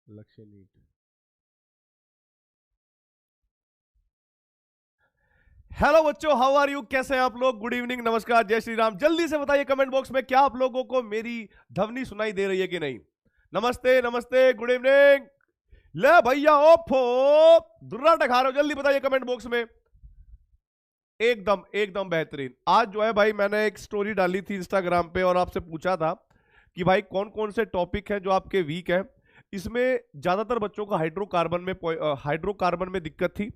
लक्ष्य NEET. Hello बच्चों, how are you? कैसे हैं आप लोग? गुड इवनिंग, नमस्कार, जय श्री राम। जल्दी से बताइए कमेंट बॉक्स में, क्या आप लोगों को मेरी ध्वनि सुनाई दे रही है कि नहीं? नमस्ते नमस्ते, गुड इवनिंग। ले भैया, ओफो दुर्रा टखा रहे हो, जल्दी बताइए कमेंट बॉक्स में। एकदम एकदम बेहतरीन। आज जो है भाई, मैंने एक स्टोरी डाली थी इंस्टाग्राम पे और आपसे पूछा था कि भाई कौन कौन से टॉपिक हैं जो आपके वीक हैं। इसमें ज्यादातर बच्चों का हाइड्रोकार्बन में दिक्कत थी,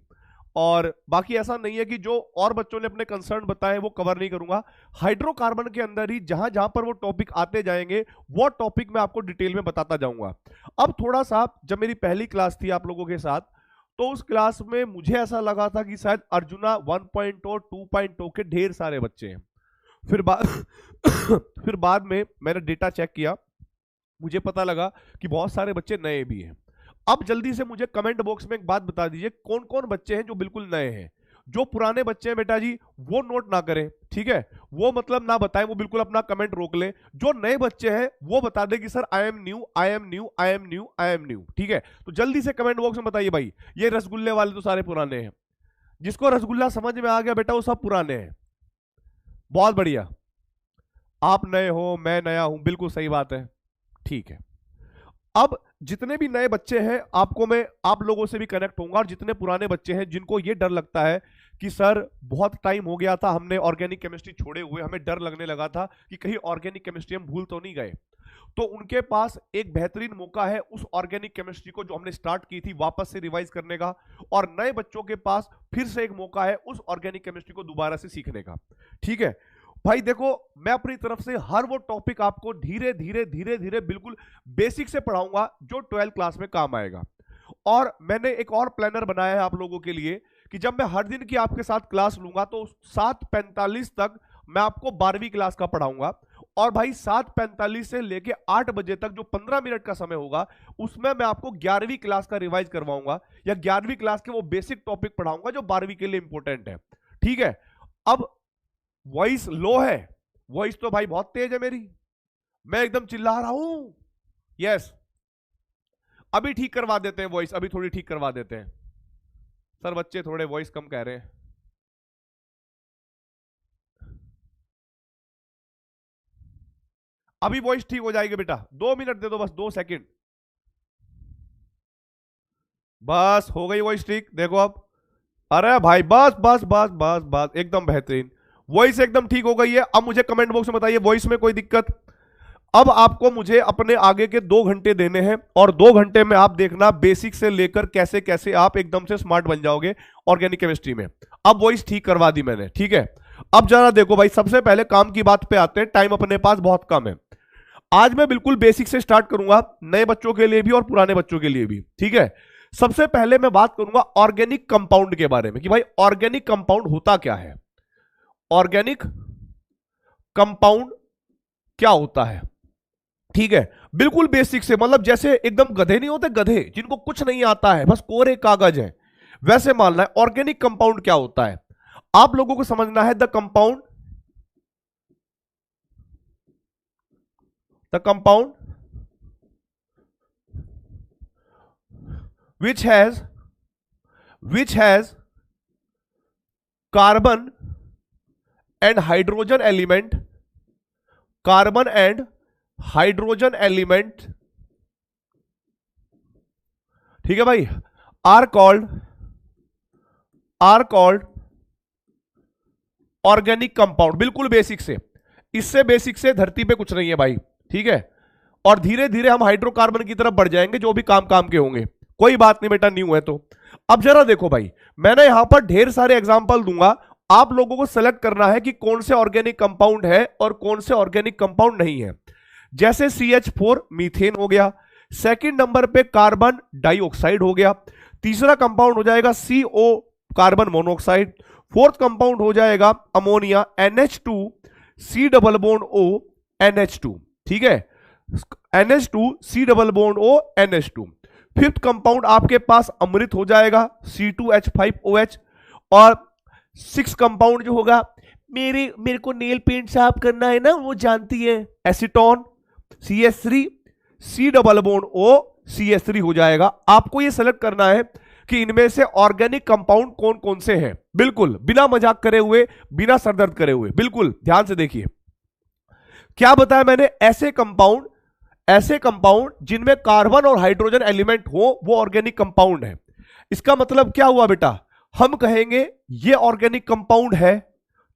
और बाकी ऐसा नहीं है कि जो और बच्चों ने अपने कंसर्न बताए वो कवर नहीं करूंगा। हाइड्रोकार्बन के अंदर ही जहां जहां पर वो टॉपिक आते जाएंगे, वो टॉपिक मैं आपको डिटेल में बताता जाऊंगा। अब थोड़ा सा, जब मेरी पहली क्लास थी आप लोगों के साथ, तो उस क्लास में मुझे ऐसा लगा था कि शायद अर्जुना 1.0 2.0 के ढेर सारे बच्चे हैं। फिर बाद फिर बाद में मैंने डेटा चेक किया, मुझे पता लगा कि बहुत सारे बच्चे नए भी हैं। अब जल्दी से मुझे कमेंट बॉक्स में एक बात बता दीजिए, कौन कौन बच्चे हैं जो बिल्कुल नए हैं। जो पुराने बच्चे हैं बेटा जी, वो नोट ना करें, ठीक है? वो मतलब ना बताएं, वो बिल्कुल अपना कमेंट रोक लें। जो नए बच्चे हैं वो बता दें कि sir I am new, I am new, I am new, I am new, ठीक है? तो जल्दी से कमेंट बॉक्स में बताइए भाई। ये रसगुल्ले वाले तो सारे पुराने हैं। जिसको रसगुल्ला समझ में आ गया बेटा, वो सब पुराने हैं। बहुत बढ़िया। आप नए हो, मैं नया हूं, बिल्कुल सही बात है, ठीक है। अब जितने भी नए बच्चे हैं, आपको मैं आप लोगों से भी कनेक्ट होऊंगा, और जितने पुराने बच्चे हैं जिनको ये डर लगता है कि सर बहुत टाइम हो गया था हमने ऑर्गेनिक केमिस्ट्री छोड़े हुए, हमें डर लगने लगा था कि कहीं ऑर्गेनिक केमिस्ट्री हम भूल तो नहीं गए, तो उनके पास एक बेहतरीन मौका है उस ऑर्गेनिक केमिस्ट्री को जो हमने स्टार्ट की थी वापस से रिवाइज करने का। और नए बच्चों के पास फिर से एक मौका है उस ऑर्गेनिक केमिस्ट्री को दोबारा से सीखने का, ठीक है? भाई देखो, मैं अपनी तरफ से हर वो टॉपिक आपको धीरे धीरे धीरे धीरे बिल्कुल बेसिक से पढ़ाऊंगा जो 12th क्लास में काम आएगा। और मैंने एक और प्लानर बनाया है आप लोगों के लिए कि जब मैं हर दिन की आपके साथ क्लास लूंगा तो 7:45 तक मैं आपको 12वीं क्लास का पढ़ाऊंगा। और भाई 7:45 से लेके 8 बजे तक जो 15 मिनट का समय होगा, उसमें मैं आपको 11वीं क्लास का रिवाइज करवाऊंगा, या 11वीं क्लास के वो बेसिक टॉपिक पढ़ाऊंगा जो 12वीं के लिए इंपॉर्टेंट है, ठीक है? अब वॉइस लो है, वॉइस तो भाई बहुत तेज है मेरी, मैं एकदम चिल्ला रहा हूं। यस, अभी ठीक करवा देते हैं वॉइस, अभी थोड़ी ठीक करवा देते हैं। सर बच्चे थोड़े वॉइस कम कह रहे हैं। अभी वॉइस ठीक हो जाएगी बेटा, 2 मिनट दे दो, बस 2 सेकंड। बस हो गई वॉइस ठीक, देखो अब। अरे भाई बस बस बस बस बस, एकदम बेहतरीन, वॉइस एकदम ठीक हो गई है। अब मुझे कमेंट बॉक्स में बताइए वॉइस में कोई दिक्कत। अब आपको मुझे अपने आगे के 2 घंटे देने हैं, और 2 घंटे में आप देखना बेसिक से लेकर कैसे कैसे आप एकदम से स्मार्ट बन जाओगे ऑर्गेनिक केमिस्ट्री में। अब वॉइस ठीक करवा दी मैंने, ठीक है? अब जरा देखो भाई, सबसे पहले काम की बात पे आते हैं, टाइम अपने पास बहुत कम है। आज मैं बिल्कुल बेसिक से स्टार्ट करूंगा, नए बच्चों के लिए भी और पुराने बच्चों के लिए भी, ठीक है? सबसे पहले मैं बात करूंगा ऑर्गेनिक कंपाउंड के बारे में कि भाई ऑर्गेनिक कंपाउंड होता क्या है। ऑर्गेनिक कंपाउंड क्या होता है, ठीक है? बिल्कुल बेसिक से, मतलब जैसे एकदम गधे नहीं होते, गधे जिनको कुछ नहीं आता है, बस कोरे कागज है, वैसे मानना है ऑर्गेनिक कंपाउंड क्या होता है। आप लोगों को समझना है the compound which has which has carbon and hydrogen element, carbon and hydrogen element, ठीक है भाई, आर कॉल्ड ऑर्गेनिक कंपाउंड। बिल्कुल बेसिक से, इससे बेसिक से धरती पे कुछ नहीं है भाई, ठीक है? और धीरे धीरे हम हाइड्रोकार्बन की तरफ बढ़ जाएंगे, जो भी काम काम के होंगे। कोई बात नहीं बेटा, न्यू है तो। अब जरा देखो भाई, मैंने यहां पर ढेर सारे एग्जांपल दूंगा, आप लोगों को सेलेक्ट करना है कि कौन से ऑर्गेनिक कंपाउंड है और कौन से ऑर्गेनिक कंपाउंड नहीं है। जैसे CH4 मीथेन हो गया, सेकंड नंबर पे कार्बन डाइऑक्साइड हो गया, तीसरा कंपाउंड हो जाएगा CO carbon monoxide, fourth compound हो जाएगा ammonia NH2 C double bond O NH2, ठीक है? NH2 C double bond O NH2। Fifth compound आपके पास अमृत हो जाएगा C2H5OH। और सिक्स कंपाउंड जो होगा, मेरे को नेल पेंट साफ करना है ना, वो जानती है, acetone CH3 C double bond O CH3 हो जाएगा। आपको ये सेलेक्ट करना है कि इनमें से ऑर्गेनिक कंपाउंड कौन कौन से हैं, बिल्कुल बिना मजाक करे हुए, बिना सरदर्द करे हुए, बिल्कुल ध्यान से देखिए। क्या बताया मैंने, ऐसे कंपाउंड जिनमें कार्बन और हाइड्रोजन एलिमेंट हो वो ऑर्गेनिक कंपाउंड है। इसका मतलब क्या हुआ बेटा, हम कहेंगे ये ऑर्गेनिक कंपाउंड है,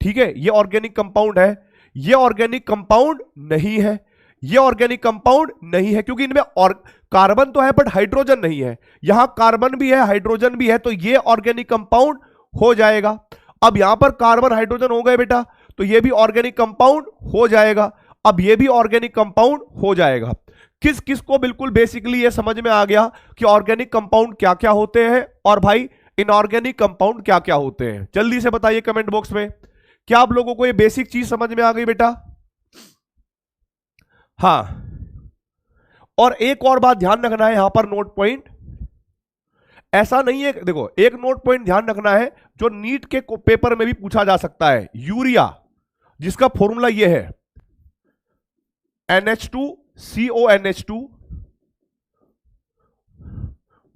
ठीक है, ये ऑर्गेनिक कंपाउंड है, ये ऑर्गेनिक कंपाउंड नहीं है, ये ऑर्गेनिक कंपाउंड नहीं है, क्योंकि इनमें और कार्बन तो है बट हाइड्रोजन नहीं है, यहां कार्बन भी है हाइड्रोजन भी है, तो ये ऑर्गेनिक कंपाउंड हो जाएगा। अब यहां पर कार्बन हाइड्रोजन हो गए बेटा, तो ये भी ऑर्गेनिक कंपाउंड हो जाएगा। अब ये भी ऑर्गेनिक कंपाउंड हो जाएगा। किस किस को बिल्कुल बेसिकली ये समझ में आ गया कि ऑर्गेनिक कंपाउंड क्या क्या होते हैं और भाई इनऑर्गेनिक कंपाउंड क्या क्या होते हैं, जल्दी से बताइए कमेंट बॉक्स में। क्या आप लोगों को ये बेसिक चीज समझ में आ गई बेटा? हाँ, और एक और बात ध्यान रखना है यहां पर नोट पॉइंट, ऐसा नहीं है, देखो एक नोट पॉइंट ध्यान रखना है जो नीट के पेपर में भी पूछा जा सकता है। यूरिया जिसका फॉर्मूला ये है NH2CONH2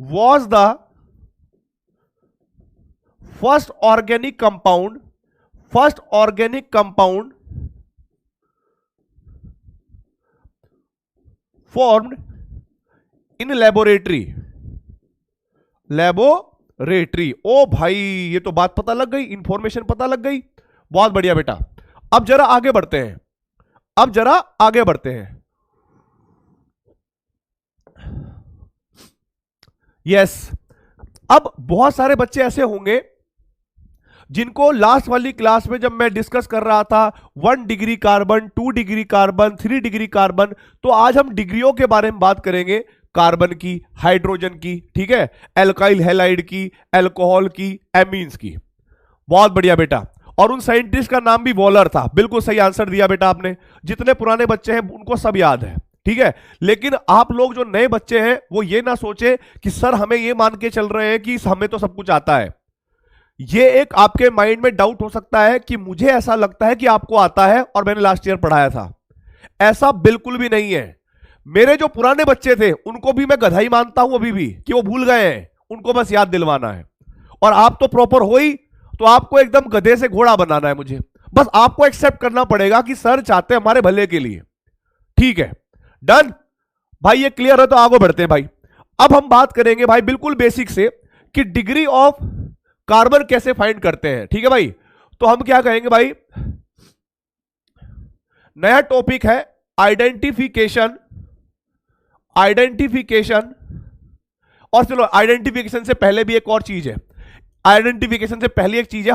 was the first organic compound formed in laboratory। ओ भाई ये तो बात पता लग गई, इंफॉर्मेशन पता लग गई, बहुत बढ़िया बेटा। अब जरा आगे बढ़ते हैं, यस। अब बहुत सारे बच्चे ऐसे होंगे जिनको लास्ट वाली क्लास में जब मैं डिस्कस कर रहा था 1 degree carbon, 2 degree carbon, 3 degree carbon, तो आज हम डिग्रियों के बारे में बात करेंगे, कार्बन की, हाइड्रोजन की, ठीक है, एल्काइल हैलाइड की, अल्कोहल की, एमीन्स की। बहुत बढ़िया बेटा। और उन साइंटिस्ट का नाम भी वॉलर था, बिल्कुल सही आंसर दिया बेटा आपने। जितने पुराने बच्चे हैं उनको सब याद है, ठीक है। लेकिन आप लोग जो नए बच्चे हैं वो ये ना सोचे कि सर हमें ये मान के चल रहे हैं कि हमें तो सब कुछ आता है। ये एक आपके माइंड में डाउट हो सकता है कि मुझे ऐसा लगता है कि आपको आता है और मैंने लास्ट ईयर पढ़ाया था, ऐसा बिल्कुल भी नहीं है। मेरे जो पुराने बच्चे थे उनको भी मैं गधा ही मानता हूं अभी भी कि वो भूल गए हैं, उनको बस याद दिलवाना है। और आप तो प्रॉपर हो ही, तो आपको एकदम गधे से घोड़ा बनाना है मुझे, बस आपको एक्सेप्ट करना पड़ेगा कि सर चाहते हैं हमारे भले के लिए, ठीक है, डन भाई। ये क्लियर है तो आगे बढ़ते हैं भाई। अब हम बात करेंगे भाई बिल्कुल बेसिक से कि डिग्री ऑफ कार्बन कैसे फाइंड करते हैं, ठीक है भाई। तो हम क्या कहेंगे भाई, नया टॉपिक है आइडेंटिफिकेशन। और चलो आइडेंटिफिकेशन से पहले भी एक और चीज है, आइडेंटिफिकेशन से पहले एक चीज है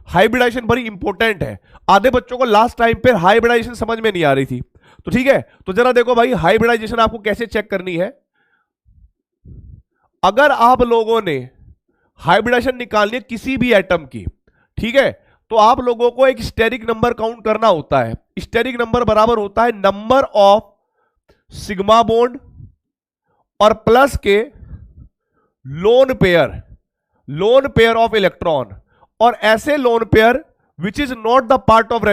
हाइब्रिडाइजेशन बड़ी इंपॉर्टेंट है। आधे बच्चों को लास्ट टाइम पे हाइब्रिडाइजेशन समझ में नहीं आ रही थी, तो ठीक है, तो जरा देखो भाई हाइब्रिडाइजेशन आपको कैसे चेक करनी है। अगर आप लोगों ने हाइब्रिडाइजेशन निकालनी है किसी भी एटम की, ठीक है, तो आप लोगों को एक स्टेरिक नंबर काउंट करना होता है। स्टेरिक नंबर बराबर होता है नंबर ऑफ सिग्मा बॉन्ड और प्लस के लोन पेयर ऑफ इलेक्ट्रॉन, और ऐसे lone pair which is not the part of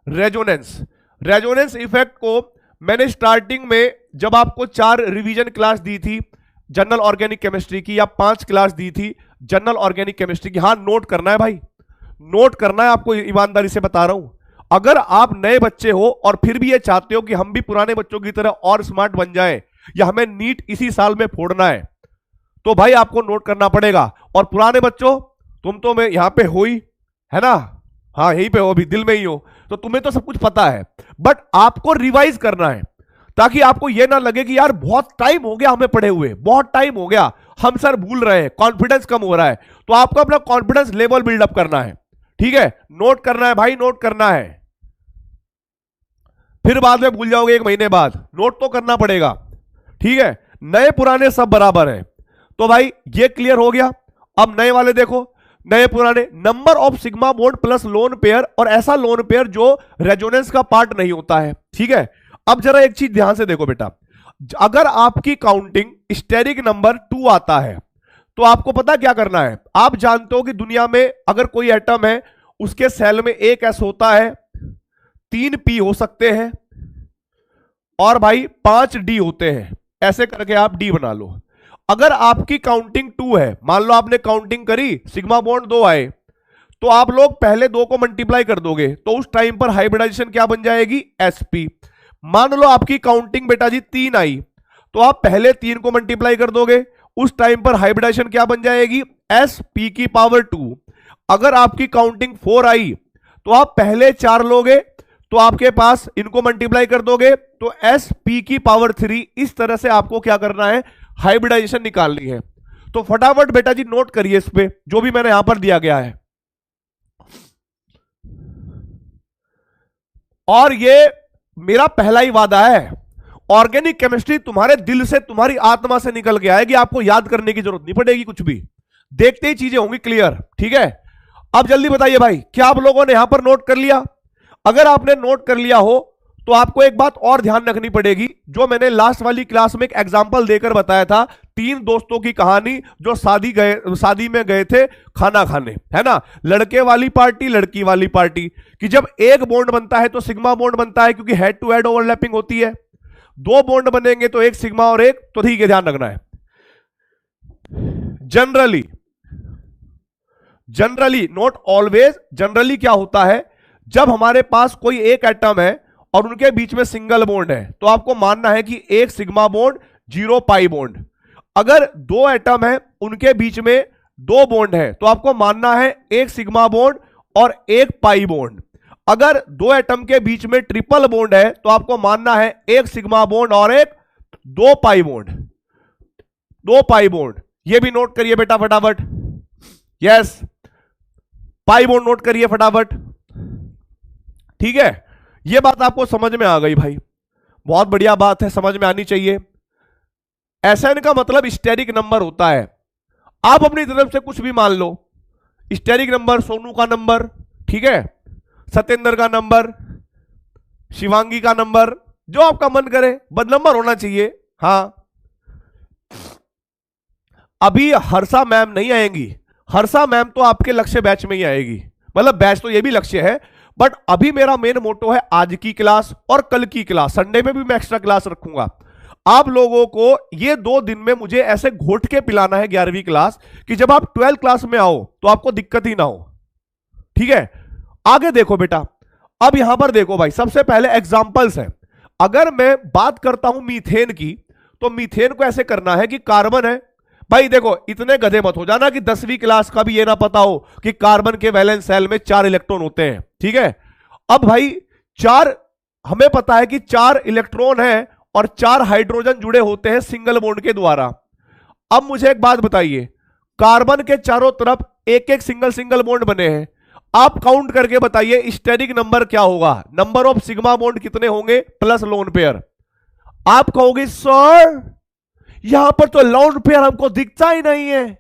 resonance, resonance effect को मैंने स्टार्टिंग में जब आपको 4 रिवीजन क्लास दी थी जनरल ऑर्गेनिक केमिस्ट्री की, या 5 क्लास दी थी जनरल ऑर्गेनिक केमिस्ट्री की, हाँ नोट करना है भाई, नोट करना है, आपको ईमानदारी से बता रहा हूं। अगर आप नए बच्चे हो और फिर भी ये चाहते हो कि हम भी पुराने बच्चों की तरह और स्मार्ट बन जाएं, या हमें नीट इसी साल में फोड़ना है, तो भाई आपको नोट करना पड़ेगा। और पुराने बच्चों तुम तो मैं यहां पे हो ही, है ना, हाँ यहीं पे हो, अभी दिल में ही हो, तो तुम्हें तो सब कुछ पता है, बट आपको रिवाइज करना है ताकि आपको यह ना लगे कि यार बहुत टाइम हो गया हमें पढ़े हुए, बहुत टाइम हो गया, हम सर भूल रहे हैं, कॉन्फिडेंस कम हो रहा है। तो आपको अपना कॉन्फिडेंस लेवल बिल्डअप करना है, ठीक है, नोट करना है भाई, नोट करना है, फिर बाद में भूल जाओगे 1 महीने बाद, नोट तो करना पड़ेगा, ठीक है। नए पुराने सब बराबर है, तो भाई ये क्लियर हो गया। अब नए वाले देखो, नए पुराने, number of sigma bond plus lone pair, और ऐसा लोन पेयर जो रेजोनेंस का पार्ट नहीं होता है, ठीक है। अब जरा एक चीज ध्यान से देखो बेटा, अगर आपकी काउंटिंग स्टेरिक नंबर 2 आता है तो आपको पता क्या करना है। आप जानते हो कि दुनिया में अगर कोई एटम है उसके सेल में एक एस होता है, 3 पी हो सकते हैं और भाई 5 डी होते हैं। ऐसे करके आप डी बना लो। अगर आपकी काउंटिंग 2 है, मान लो आपने काउंटिंग करी, सिग्मा बॉन्ड 2 आए, तो आप लोग पहले 2 को मल्टीप्लाई कर दोगे, तो उस टाइम पर हाइब्रिडाइजेशन क्या बन जाएगी, sp। मान लो आपकी काउंटिंग बेटा जी 3 आई, तो आप पहले 3 को मल्टीप्लाई कर दोगे, उस टाइम पर हाइब्रिडाइजेशन क्या बन जाएगी, sp की पावर 2। अगर आपकी काउंटिंग 4 आई, तो आप पहले 4 लोगे, तो आपके पास इनको मल्टीप्लाई कर दोगे, तो sp की पावर 3। इस तरह से आपको क्या करना है, हाइब्रिडाइजेशन निकालनी है। तो फटाफट बेटा जी नोट करिए इस पे जो भी मैंने यहां पर दिया गया है। और ये मेरा पहला ही वादा है, ऑर्गेनिक केमिस्ट्री तुम्हारे दिल से, तुम्हारी आत्मा से निकल के आएगी, आपको याद करने की जरूरत नहीं पड़ेगी कुछ भी, देखते ही चीजें होंगी क्लियर। ठीक है, अब जल्दी बताइए भाई, क्या आप लोगों ने यहां पर नोट कर लिया? अगर आपने नोट कर लिया हो तो आपको एक बात और ध्यान रखनी पड़ेगी, जो मैंने लास्ट वाली क्लास में एक एग्जांपल देकर बताया था, 3 दोस्तों की कहानी जो शादी में गए थे खाना खाने, है ना, लड़के वाली पार्टी लड़की वाली पार्टी, कि जब एक बॉन्ड बनता है तो सिग्मा बॉन्ड बनता है, क्योंकि हेड टू हेड ओवरलैपिंग होती है। 2 बॉन्ड बनेंगे तो एक सिग्मा और एक, तो ठीक है, ध्यान रखना है। जनरली नॉट ऑलवेज, जनरली क्या होता है, जब हमारे पास कोई एक एटम है और उनके बीच में सिंगल बॉन्ड है, तो आपको मानना है कि एक सिग्मा बॉन्ड 0 पाई बॉन्ड। अगर 2 एटम है, उनके बीच में 2 बॉन्ड है, तो आपको मानना है एक सिग्मा बॉन्ड और एक पाई बॉन्ड। अगर 2 एटम के बीच में ट्रिपल बॉन्ड है, तो आपको मानना है एक सिग्मा बॉन्ड और एक 2 पाई बॉन्ड। 2 पाई बॉन्ड, ये भी नोट करिए बेटा फटाफट। यस, पाई बॉन्ड नोट करिए फटाफट। ठीक है, ये बात आपको समझ में आ गई भाई, बहुत बढ़िया बात है, समझ में आनी चाहिए। एसएन का मतलब स्टेरिक नंबर होता है। आप अपनी तरफ से कुछ भी मान लो, स्टेरिक नंबर, सोनू का नंबर, ठीक है, सत्येंद्र का नंबर, शिवांगी का नंबर, जो आपका मन करे, बद नंबर होना चाहिए। हाँ, अभी हर्षा मैम नहीं आएंगी, हर्षा मैम तो आपके लक्ष्य बैच में ही आएगी, मतलब बैच तो ये भी लक्ष्य है, बट अभी मेरा मेन मोटो है आज की क्लास और कल की क्लास, संडे में भी मैं एक्स्ट्रा क्लास रखूंगा। आप लोगों को ये 2 दिन में मुझे ऐसे घोट के पिलाना है 11वीं क्लास, कि जब आप 12th क्लास में आओ तो आपको दिक्कत ही ना हो। ठीक है, आगे देखो बेटा, अब यहां पर देखो भाई, सबसे पहले एग्जांपल्स है। अगर मैं बात करता हूं मीथेन की, तो मीथेन को ऐसे करना है कि कार्बन है, भाई देखो इतने गधे मत हो जाना कि 10वीं क्लास का भी ये ना पता हो कि कार्बन के वैलेंस सेल में 4 इलेक्ट्रॉन होते हैं। ठीक है, अब भाई 4, हमें पता है कि 4 इलेक्ट्रॉन है और 4 हाइड्रोजन जुड़े होते हैं सिंगल बॉन्ड के द्वारा। अब मुझे एक बात बताइए, कार्बन के चारों तरफ एक एक सिंगल बॉन्ड बने हैं, आप काउंट करके बताइए स्टेरिक नंबर क्या होगा, नंबर ऑफ सिग्मा बॉन्ड कितने होंगे प्लस लोन पेयर। आप कहोगे सर यहां पर तो लोन पेयर हमको दिखता ही नहीं है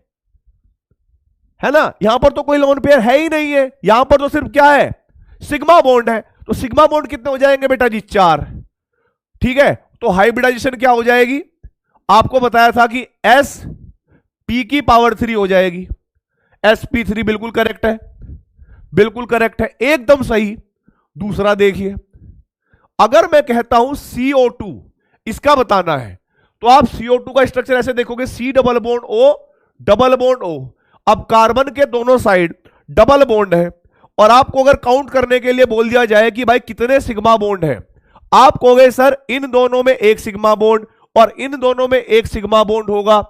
ना, यहां पर तो कोई लोन पेयर है ही नहीं है, यहां पर तो सिर्फ क्या है, सिग्मा बॉन्ड है। तो सिग्मा बॉन्ड कितने हो जाएंगे बेटा जी, 4। ठीक है, तो हाइब्रिडाइजेशन क्या हो जाएगी, आपको बताया था कि एस पी की पावर 3 हो जाएगी, sp3, बिल्कुल करेक्ट है, बिल्कुल करेक्ट है, एकदम सही। दूसरा देखिए, अगर मैं कहता हूं CO2, इसका बताना है, तो आप CO2 का स्ट्रक्चर ऐसे देखोगे, C double bond O double bond O। अब कार्बन के दोनों साइड डबल बॉन्ड है, और आपको अगर काउंट करने के लिए बोल दिया जाए कि भाई कितने सिग्मा बॉन्ड है, आप कहोगे सर इन दोनों में एक सिग्मा बॉन्ड और इन दोनों में एक सिग्मा बॉन्ड होगा।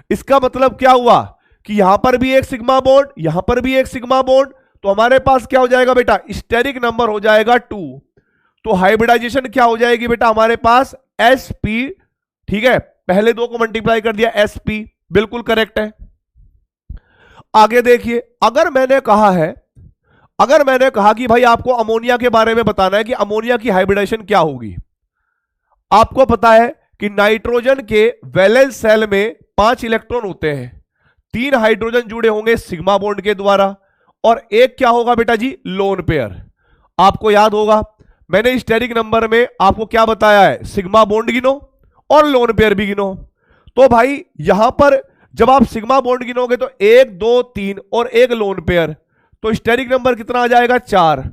इसका मतलब क्या हुआ कि यहां पर भी एक सिग्मा बॉन्ड, यहां पर भी एक सिग्मा बॉन्ड, तो हमारे पास क्या हो जाएगा बेटा, स्टेरिक नंबर हो जाएगा 2। तो हाइब्रिडाइजेशन क्या हो जाएगी बेटा हमारे पास, sp। ठीक है, पहले 2 को मल्टीप्लाई कर दिया, sp, बिल्कुल करेक्ट है। आगे देखिए, अगर मैंने कहा कि भाई आपको अमोनिया के बारे में बताना है कि अमोनिया की हाइब्रिडाइजेशन क्या होगी। आपको पता है कि नाइट्रोजन के वैलेंस सेल में 5 इलेक्ट्रॉन होते हैं, 3 हाइड्रोजन जुड़े होंगे सिग्मा बॉन्ड के द्वारा, और एक क्या होगा बेटा जी, लोन पेयर। आपको याद होगा मैंने स्टेरिक नंबर में आपको क्या बताया है, सिग्मा बॉन्ड गिनो और लोन पेयर भी गिनो। तो भाई यहां पर जब आप सिग्मा बॉन्ड गिनोगे तो 1 2 3 और एक लोन पेयर, तो स्टेरिक नंबर कितना आ जाएगा 4,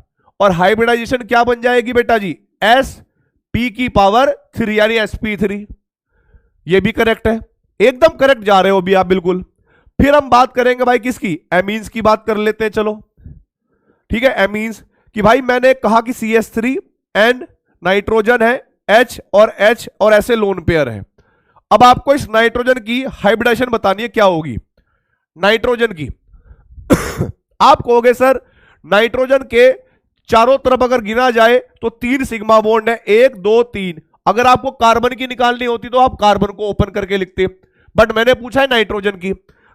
और हाइब्रिडाइजेशन क्या बन जाएगी बेटा जी, sp की पावर 3 यानी sp3। ये भी करेक्ट है, एकदम करेक्ट जा रहे हो भी आप बिल्कुल। फिर हम बात करेंगे भाई किसकी, एमीन्स की बात कर लेते हैं, चलो ठीक है। एमीन्स कि भाई मैंने कहा कि CH3 एंड नाइट्रोजन है, H और ऐसे लोन पेयर है। अब आपको इस नाइट्रोजन की हाइब्रिडाइजेशन बतानी है क्या होगी नाइट्रोजन की। आप कहोगे सर नाइट्रोजन के चारों तरफ अगर गिना जाए तो 3 सिग्मा बॉन्ड है, 1 2 3। अगर आपको कार्बन की निकालनी होती तो आप कार्बन को ओपन करके लिखते, बट मैंने पूछा है नाइट्रोजन की,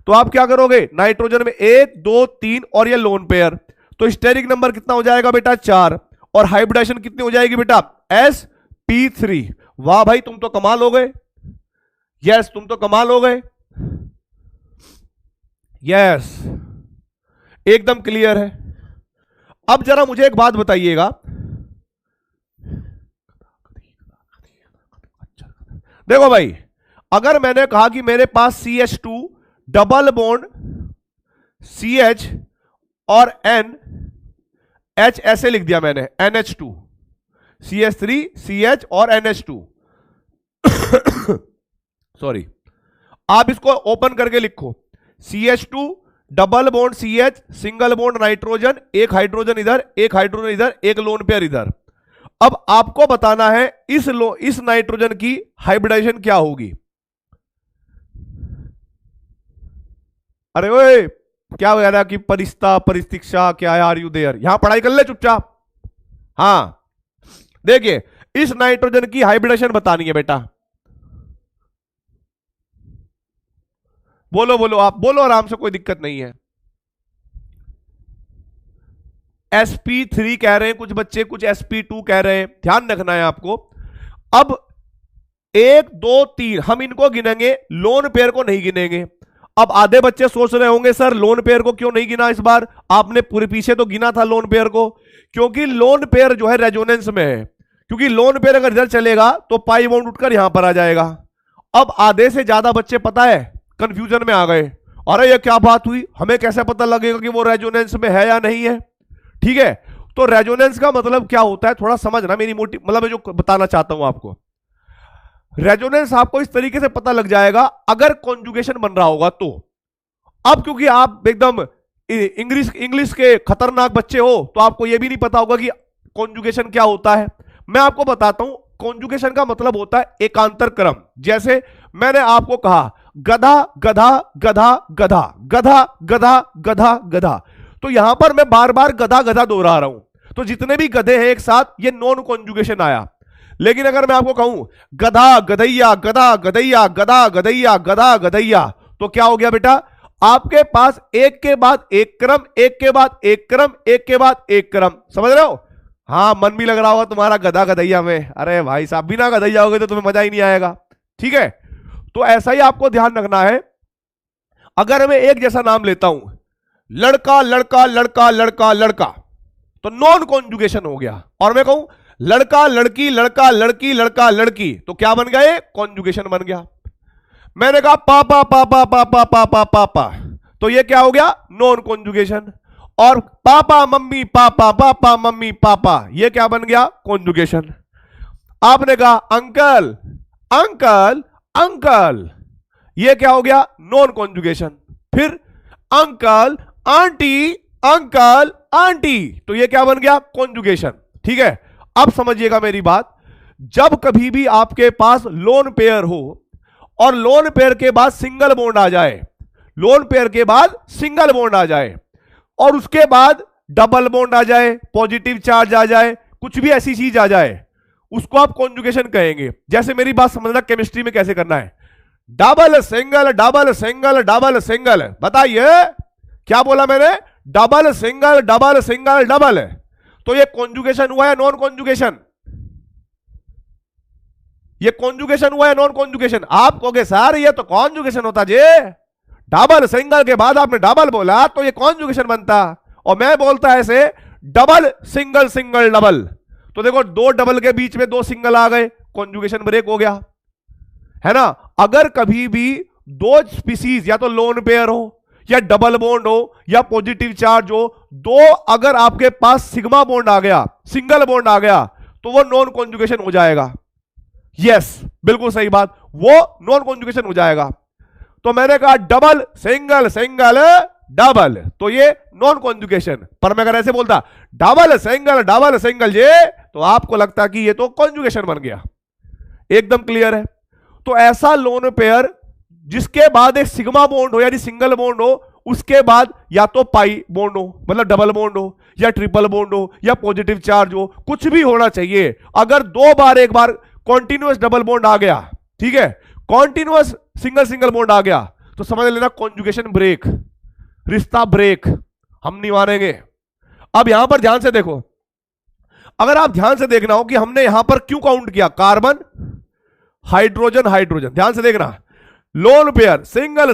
तो आप क्या करोगे, नाइट्रोजन में 1 2 3 और ये लोन पेयर, तो स्टेरिक नंबर कितना हो जाएगा बेटा 4, और हाइब्रिडाइजेशन कितनी हो जाएगी बेटा sp3। वाह भाई तुम तो कमाल हो गए, यस तुम तो कमाल हो गए, यस एकदम क्लियर है। अब जरा मुझे एक बात बताइएगा, देखो भाई अगर मैंने कहा कि मेरे पास CH2 डबल बॉन्ड CH और N H ऐसे लिख दिया मैंने, NH2 CH3 CH और NH2 सॉरी, आप इसको ओपन करके लिखो, CH2 double bond CH single bond nitrogen, एक हाइड्रोजन इधर एक हाइड्रोजन इधर, एक लोन पेयर इधर। अब आपको बताना है इस नाइट्रोजन की हाइब्रिडाइजेशन क्या होगी। अरे ओए क्या हो रहा कि परिस्ता परिस्तिक्षा क्या है, आर यू देयर, यहां पढ़ाई कर ले चुपचाप। हां देखिए इस नाइट्रोजन की हाइब्रिडेशन बतानी है बेटा, बोलो बोलो, आप बोलो आराम से, कोई दिक्कत नहीं है। sp3 कह रहे हैं कुछ बच्चे, कुछ sp2 कह रहे हैं, ध्यान रखना है आपको। अब 1 2 3 हम इनको गिनेंगे, लोन पेयर को नहीं गिनेंगे। अब आधे बच्चे सोच रहे होंगे सर लोन पेयर को क्यों नहीं गिना इस बार, आपने पूरे पीछे तो गिना था लोन पेयर को, क्योंकि लोन पेयर जो है रेजोनेंस में है, क्योंकि लोन पेयर अगर इधर चलेगा तो पाई बॉन्ड उठकर यहां पर आ जाएगा। अब आधे से ज्यादा बच्चे पता है कंफ्यूजन में आ गए, अरे ये क्या बात हुई, हमें कैसे पता लगेगा कि वो रेजोनेंस में है या नहीं है। ठीक है, तो रेजोनेंस का मतलब क्या होता है थोड़ा समझना, मेरी मोटी मतलब मैं जो बताना चाहता हूं आपको, रेजोनेंस आपको इस तरीके से पता लग जाएगा अगर कॉन्जुगेशन बन रहा होगा तो। अब क्योंकि आप एकदम इंग्लिश के खतरनाक बच्चे हो तो आपको यह भी नहीं पता होगा कि कॉन्जुगेशन क्या होता है। मैं आपको बताता हूं, कॉन्जुगेशन का मतलब होता है एकांतर क्रम। जैसे मैंने आपको कहा गधा गधा गधा गधा गधा गधा गधा गधा, तो यहां पर मैं बार बार गधा गधा दोहरा रहा हूं, तो जितने भी गधे हैं एक साथ ये नॉन कॉन्जुगेशन आया। लेकिन अगर मैं आपको कहूं गधा गधैया गधा गधैया गधा गधैया गधा गधैया, तो क्या हो गया बेटा, आपके पास एक के बाद एक क्रम, एक के बाद एक क्रम, एक के बाद एक क्रम, समझ रहे हो। हाँ मन भी लग रहा होगा तुम्हारा गधा गधैया में, अरे भाई साहब बिना गधैया होगे तो तुम्हें मजा ही नहीं आएगा। ठीक है, तो ऐसा ही आपको ध्यान रखना है। अगर मैं एक जैसा नाम लेता हूं लड़का लड़का लड़का लड़का लड़का, तो नॉन कॉन्जुगेशन हो गया, और मैं कहूं लड़का लड़की लड़का लड़की लड़का लड़की, तो क्या बन गया, ये कॉन्जुगेशन बन गया। मैंने कहा पापा पापा पापा पापा पापा, तो ये क्या हो गया, नॉन कॉन्जुगेशन। और papa mummy papa papa mummy papa, ये क्या बन गया, कॉन्जुगेशन। आपने कहा अंकल अंकल अंकल, ये क्या हो गया, नॉन कॉन्जुगेशन। फिर अंकल आंटी अंकल आंटी, तो ये क्या बन गया, कॉन्जुगेशन। ठीक है, अब समझिएगा मेरी बात, जब कभी भी आपके पास लोन पेयर हो और लोन पेयर के बाद सिंगल बॉन्ड आ जाए, लोन पेयर के बाद सिंगल बॉन्ड आ जाए और उसके बाद डबल बॉन्ड आ जाए, पॉजिटिव चार्ज आ जाए, कुछ भी ऐसी चीज आ जाए, उसको आप कॉन्जुगेशन कहेंगे। जैसे मेरी बात समझना केमिस्ट्री में कैसे करना है, double single double single double single, बताइए क्या बोला मैंने, double single double single double, तो ये कॉन्जुगेशन हुआ है नॉन कॉन्जुगेशन, ये कॉन्जुगेशन हुआ है नॉन कॉन्जुगेशन। आप कहोगे सर ये तो कॉन्जुगेशन होता जे, डबल सिंगल के बाद आपने डबल बोला तो ये कॉन्जुगेशन बनता, और मैं बोलता है ऐसे डबल सिंगल सिंगल डबल, तो देखो दो डबल के बीच में दो सिंगल आ गए, कॉन्जुगेशन ब्रेक हो गया, है ना। अगर कभी भी दो स्पीसीज या तो लोन पेयर हो या डबल बॉन्ड हो या पॉजिटिव चार्ज हो, दो अगर आपके पास सिग्मा बॉन्ड आ गया, सिंगल बॉन्ड आ गया, तो वो नॉन कॉन्जुगेशन हो जाएगा। यस, बिल्कुल सही बात, वो नॉन कॉन्जुगेशन हो जाएगा। तो मैंने कहा डबल सिंगल सिंगल डबल, तो ये नॉन कॉन्जुगेशन। पर मैं अगर ऐसे बोलता डबल सिंगल ये, तो आपको लगता कि ये तो कॉन्जुगेशन बन गया। एकदम क्लियर है। तो ऐसा लोन पेयर जिसके बाद एक सिग्मा बॉन्ड हो यानी सिंगल बॉन्ड हो, उसके बाद या तो पाई बॉन्ड हो मतलब डबल बॉन्ड हो, या ट्रिपल बॉन्ड हो, या पॉजिटिव चार्ज हो, कुछ भी होना चाहिए। अगर दो बार एक बार कॉन्टिन्यूअस डबल बॉन्ड आ गया, ठीक है, कॉन्टिन्यूअस सिंगल बॉन्ड आ गया, तो समझ लेना कॉन्जुगेशन ब्रेक, रिश्ता ब्रेक, हम नहीं मानेंगे। अब यहां पर ध्यान से देखो, अगर आप ध्यान से देखना हो कि हमने यहां पर क्यों काउंट किया, कार्बन हाइड्रोजन हाइड्रोजन, ध्यान से देखना, लोन पेयर सिंगल,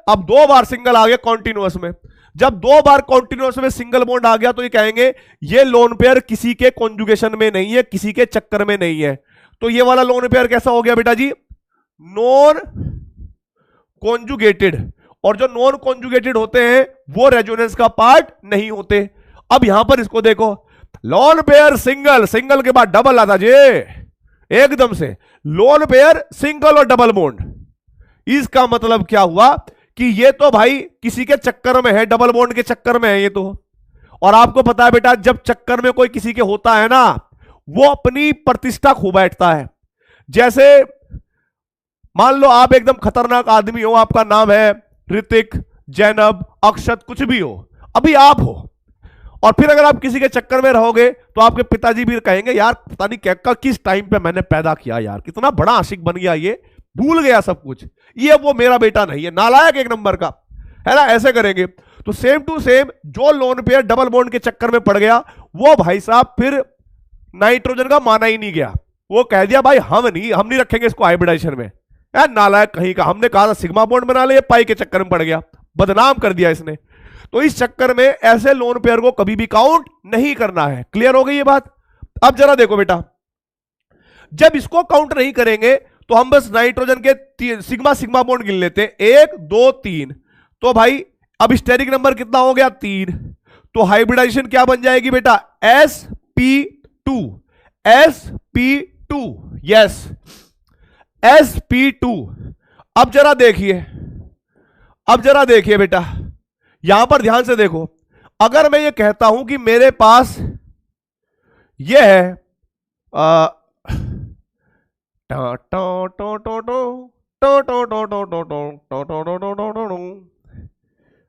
अब दो बार सिंगल आ गया कॉन्टिन्यूअस में। जब दो बार कॉन्टिन्यूअस में सिंगल बॉन्ड आ गया तो ये कहेंगे ये लोन पेयर किसी के कॉन्जुगेशन में नहीं है, किसी के चक्कर में नहीं है। तो ये वाला लोन पेयर कैसा हो गया बेटा जी, नॉन कॉन्जुगेटेड। और जो नॉन कॉन्जुगेटेड होते हैं वो रेजोनेंस का पार्ट नहीं होते। अब यहां पर इसको देखो, लोन पेयर सिंगल के बाद डबल आता जी, एकदम से लोन पेयर सिंगल और डबल बॉन्ड। इसका मतलब क्या हुआ कि ये तो भाई किसी के चक्कर में है, डबल बॉन्ड के चक्कर में है ये तो। और आपको पता है बेटा, जब चक्कर में कोई किसी के होता है ना, वो अपनी प्रतिष्ठा खो बैठता है। जैसे मान लो आप एकदम खतरनाक आदमी हो, आपका नाम है ऋतिक, जैनब, अक्षत, कुछ भी हो, अभी आप हो, और फिर अगर आप किसी के चक्कर में रहोगे तो आपके पिताजी भी कहेंगे यार पता नहीं क्या किस टाइम पे मैंने पैदा किया, यार कितना बड़ा आशिक बन गया, ये भूल गया सब कुछ, ये वो मेरा बेटा नहीं है, नालायक एक नंबर का है ना, ऐसे करेंगे। तो सेम टू सेम जो लोन पेयर डबल बॉन्ड के चक्कर में पड़ गया, वो भाई साहब फिर नाइट्रोजन का माना ही नहीं गया, वो कह दिया भाई हम नहीं रखेंगे इसको हाइब्रिडाइजेशन में, यार नालायक कहीं का, हमने कहा था सिग्मा बॉन्ड बना ले, पाई के चक्कर में पड़ गया, बदनाम कर दिया इसने। तो इस चक्कर में ऐसे लोन पेयर को कभी भी काउंट नहीं करना है। क्लियर हो गई ये बात। अब जरा देखो बेटा, जब इसको काउंट नहीं करेंगे तो हम बस नाइट्रोजन के सिग्मा बॉन्ड गिन लेते हैं, 1 2 3, तो भाई अब स्टेरिक नंबर कितना हो गया, 3। तो हाइब्रिडाइजेशन क्या बन जाएगी बेटा, sp2, sp2, यस sp2। अब जरा देखिए बेटा, यहां पर ध्यान से देखो, अगर मैं ये कहता हूं कि मेरे पास ये है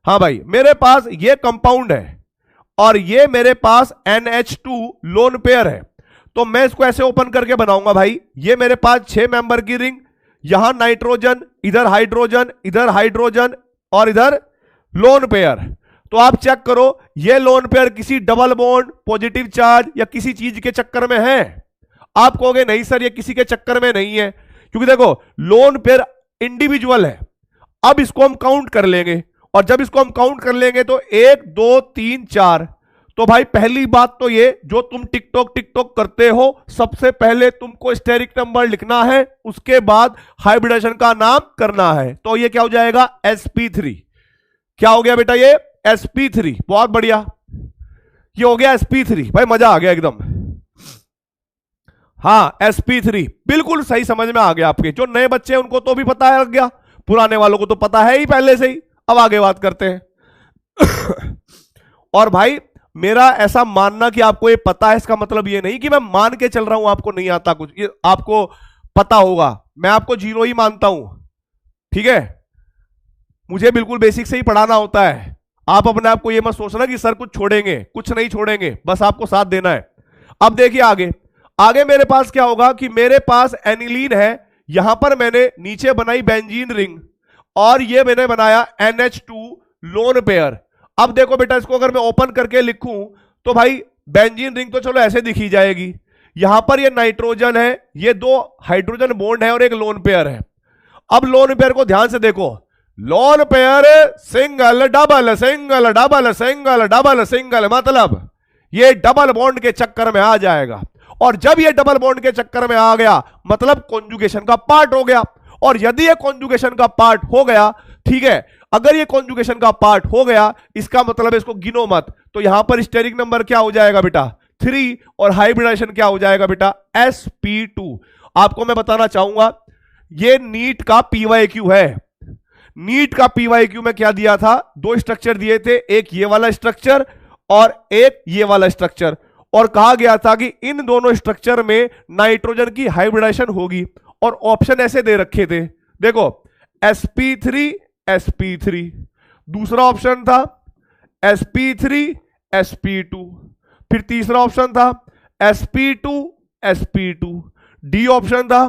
हाँ भाई मेरे पास ये कंपाउंड है और ये मेरे पास NH2 लोन पेयर है, तो मैं इसको ऐसे ओपन करके बनाऊंगा भाई, ये मेरे पास 6 मेंबर की रिंग, यहां नाइट्रोजन, इधर हाइड्रोजन और इधर लोन पेयर। तो आप चेक करो, ये लोन पेयर किसी डबल बॉन्ड, पॉजिटिव चार्ज या किसी चीज के चक्कर में है? आप कहोगे नहीं सर ये किसी के चक्कर में नहीं है, क्योंकि देखो लोन पेयर इंडिविजुअल है। अब इसको हम काउंट कर लेंगे, और जब इसको हम काउंट कर लेंगे तो 1 2 3 4। तो भाई पहली बात तो ये, जो तुम टिकटॉक करते हो, सबसे पहले तुमको स्टेरिक नंबर लिखना है, उसके बाद हाइब्रिडेशन का नाम करना है। तो ये क्या हो जाएगा, sp3। क्या हो गया बेटा, ये sp3, बहुत बढ़िया, ये हो गया sp3। भाई मजा आ गया एकदम। हाँ sp3 बिल्कुल सही समझ में आ गया आपके। जो नए बच्चे हैं उनको तो भी पता है, लग गया, पुराने वालों को तो पता है ही पहले से ही। अब आगे बात करते हैं। और भाई मेरा ऐसा मानना कि आपको ये पता है, इसका मतलब ये नहीं कि मैं मान के चल रहा हूं आपको नहीं आता कुछ, ये आपको पता होगा। मैं आपको 0 ही मानता हूं, ठीक है, मुझे बिल्कुल बेसिक से ही पढ़ाना होता है। आप अपने आप को ये मत सोचना कि सर कुछ छोड़ेंगे, कुछ नहीं छोड़ेंगे, बस आपको साथ देना है। अब देखिए आगे मेरे पास क्या होगा कि मेरे पास एनिलीन है, यहां पर मैंने नीचे बनाई बेंजीन रिंग, और ये मैंने बनाया NH2 लोन पेयर। अब देखो बेटा, इसको अगर मैं ओपन करके लिखूं तो भाई बेंजीन रिंग तो चलो ऐसे दिखी जाएगी, यहां पर ये नाइट्रोजन है, ये 2 हाइड्रोजन बॉन्ड है और एक लोन पेयर है। अब लोन पेयर को ध्यान से देखो, lone pair single double single double single double single, मतलब ये डबल बॉन्ड के चक्कर में आ जाएगा। और जब ये डबल बॉन्ड के चक्कर में आ गया मतलब कॉन्जुगेशन का पार्ट हो गया। और यदि ये कॉन्जुगेशन का पार्ट हो गया, ठीक है, अगर ये कॉन्जुगेशन का पार्ट हो गया, इसका मतलब इसको गिनो मत, तो यहां पर स्टेरिक नंबर क्या हो जाएगा बेटा 3 और हाइब्रिडाइजेशन क्या हो जाएगा बेटा sp2। आपको मैं बताना चाहूंगा ये नीट का पीवाईक्यू है। नीट का पीवाईक्यू में क्या दिया था, दो स्ट्रक्चर दिए थे, एक ये वाला स्ट्रक्चर और एक ये वाला स्ट्रक्चर, और कहा गया था कि इन दोनों स्ट्रक्चर में नाइट्रोजन की हाइब्रिडाइजेशन होगी, और ऑप्शन ऐसे दे रखे थे, देखो sp3 sp3, दूसरा ऑप्शन था sp3 sp2, फिर तीसरा ऑप्शन था sp2 sp2, डी ऑप्शन था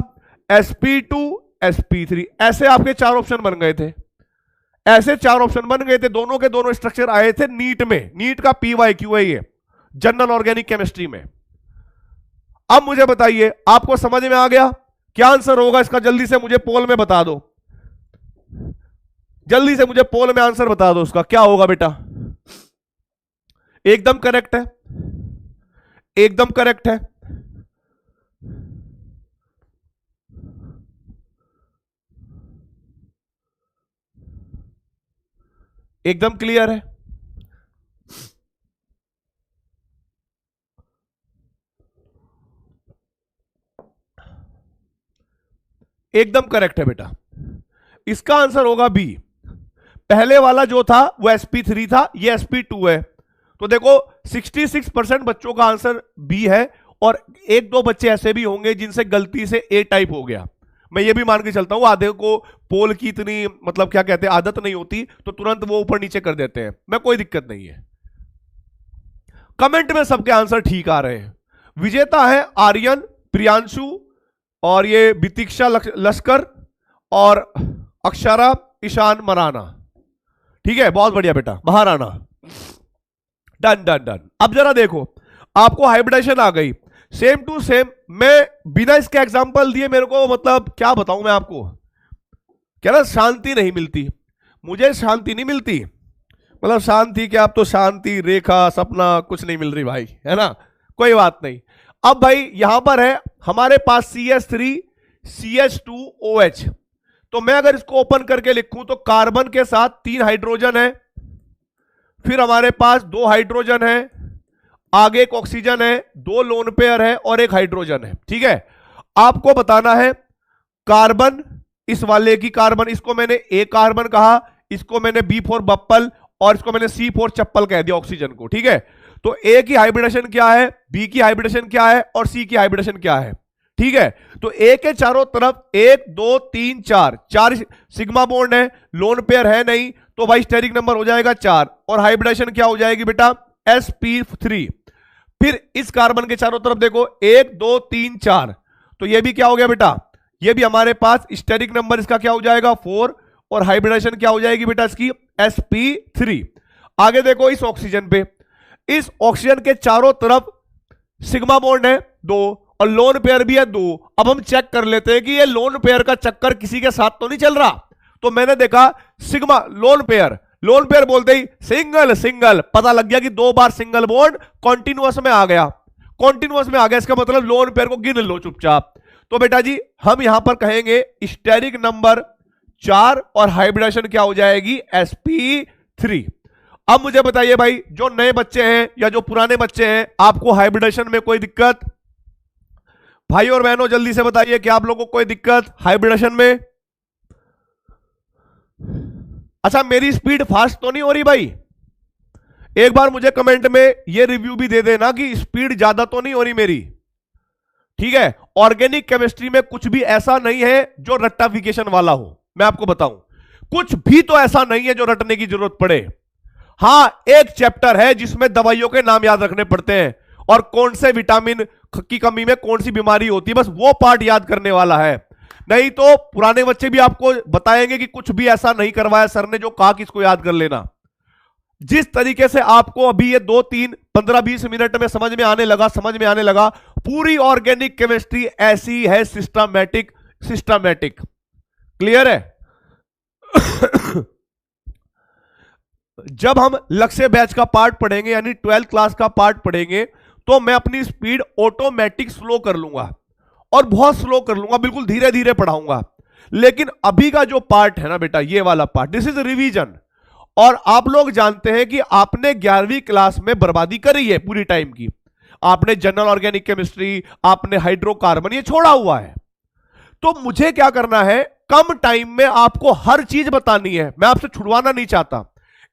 sp2 sp3। ऐसे आपके चार ऑप्शन बन गए थे, ऐसे चार ऑप्शन बन गए थे, दोनों के दोनों स्ट्रक्चर आए थे नीट में। नीट का पीवाईक्यू है ये, जनरल ऑर्गेनिक केमिस्ट्री में। अब मुझे बताइए आपको समझ में आ गया क्या आंसर होगा इसका? जल्दी से मुझे पोल में बता दो, जल्दी से मुझे पोल में आंसर बता दो उसका क्या होगा बेटा। एकदम करेक्ट है, एकदम करेक्ट है। एकदम क्लियर है। एकदम करेक्ट है बेटा, इसका आंसर होगा बी। पहले वाला जो था वो sp3 था, ये sp2 है। तो देखो 66% बच्चों का आंसर बी है, और एक दो बच्चे ऐसे भी होंगे जिनसे गलती से ए टाइप हो गया। मैं ये भी मान के चलता हूं आधे को पोल की इतनी मतलब क्या कहते हैं आदत नहीं होती, तो तुरंत वो ऊपर नीचे कर देते हैं। मैं कोई दिक्कत नहीं है, कमेंट में सबके आंसर ठीक आ रहे हैं। विजेता है आर्यन, प्रियांशु, और ये वितीक्षा लश्कर, और अक्षरा ईशान मराना। ठीक है, बहुत बढ़िया बेटा, महाराणा। Done done done. अब जरा देखो, आपको हाइब्रिडाइजेशन आ गई, सेम टू सेम। मैं बिना इसके एग्जांपल दिए मेरे को मतलब क्या बताऊं मैं आपको, क्या ना शांति नहीं मिलती, मुझे शांति नहीं मिलती। मतलब शांति क्या, आप तो शांति रेखा सपना कुछ नहीं मिल रही भाई, है ना। कोई बात नहीं। अब भाई यहां पर है हमारे पास CH3 CH2OH। तो मैं अगर इसको ओपन करके लिखूं तो कार्बन के साथ 3 हाइड्रोजन है, फिर हमारे पास 2 हाइड्रोजन है, आगे एक ऑक्सीजन है, 2 लोन पेयर है और एक हाइड्रोजन है। ठीक है, आपको बताना है कार्बन, इस वाले की कार्बन, इसको मैंने ए कार्बन कहा, इसको मैंने बी फॉर बप्पल, और इसको मैंने सी फॉर चप्पल कह दिया ऑक्सीजन को। ठीक है, तो ए की हाइब्रिडेशन क्या है, बी की हाइब्रिडेशन क्या है, और सी की हाइब्रिडेशन क्या है। ठीक है, तो ए के चारों तरफ 1 2 3 4 सिग्मा बॉन्ड है, लोन पेयर है नहीं, तो भाई स्टेरिक नंबर हो जाएगा 4, और हाइब्रिडेशन क्या हो जाएगी बेटा sp3। फिर इस कार्बन के चारों तरफ देखो 1 2 3 4, तो ये भी क्या हो गया बेटा, ये भी हमारे पास स्टेरिक नंबर इसका क्या हो जाएगा 4, और हाइब्रिडेशन क्या हो जाएगी बेटा इसकी sp3। आगे देखो इस ऑक्सीजन पे, इस ऑक्सीजन के चारों तरफ सिग्मा बॉन्ड है 2 और लोन पेयर भी है 2। अब हम चेक कर लेते हैं कि ये लोन पेयर का चक्कर किसी के साथ तो नहीं चल रहा। तो मैंने देखा सिग्मा लोन पेयर बोलते ही सिंगल सिंगल, पता लग गया कि 2 बार सिंगल बॉन्ड कॉन्टिन्यूअस में आ गया, कॉन्टिन्यूअस में आ गया, इसका मतलब लोन पेयर को गिन लो चुपचाप। तो बेटा जी हम यहां पर कहेंगे स्टेरिक नंबर 4 और हाइब्रिडेशन क्या हो जाएगी sp3। अब मुझे बताइए भाई, जो नए बच्चे हैं या जो पुराने बच्चे हैं, आपको हाइब्रिडेशन में कोई दिक्कत? भाई और बहनों जल्दी से बताइए कि आप लोगों को कोई दिक्कत हाइब्रिडेशन में? अच्छा, मेरी स्पीड फास्ट तो नहीं हो रही भाई? एक बार मुझे कमेंट में ये रिव्यू भी दे देना कि स्पीड ज्यादा तो नहीं हो रही मेरी। ठीक है, ऑर्गेनिक केमिस्ट्री में कुछ भी ऐसा नहीं है जो रट्टाफिकेशन वाला हो। मैं आपको बताऊं, कुछ भी तो ऐसा नहीं है जो रटने की जरूरत पड़े। हां, एक चैप्टर है जिसमें दवाइयों के नाम याद रखने पड़ते हैं और कौन से विटामिन की कमी में कौन सी बीमारी होती है, बस वो पार्ट याद करने वाला है। नहीं तो पुराने बच्चे भी आपको बताएंगे कि कुछ भी ऐसा नहीं करवाया सर ने जो कहा कि इसको याद कर लेना। जिस तरीके से आपको अभी ये 2 3 15 20 मिनट में समझ में आने लगा, पूरी ऑर्गेनिक केमिस्ट्री ऐसी है, सिस्टमैटिक। क्लियर है? जब हम लक्ष्य बैच का पार्ट पढ़ेंगे यानी 12th क्लास का पार्ट पढ़ेंगे, तो मैं अपनी स्पीड ऑटोमेटिक स्लो कर लूंगा, और बहुत स्लो कर लूंगा, बिल्कुल धीरे धीरे पढ़ाऊंगा। लेकिन अभी का जो पार्ट है ना बेटा, ये वाला पार्ट, दिस इज रिवीजन। और आप लोग जानते हैं कि आपने 11वीं क्लास में बर्बादी करी है पूरी टाइम की। आपने जनरल ऑर्गेनिक केमिस्ट्री, आपने हाइड्रोकार्बन, ये छोड़ा हुआ है। तो मुझे क्या करना है, कम टाइम में आपको हर चीज बतानी है, मैं आपसे छुड़वाना नहीं चाहता।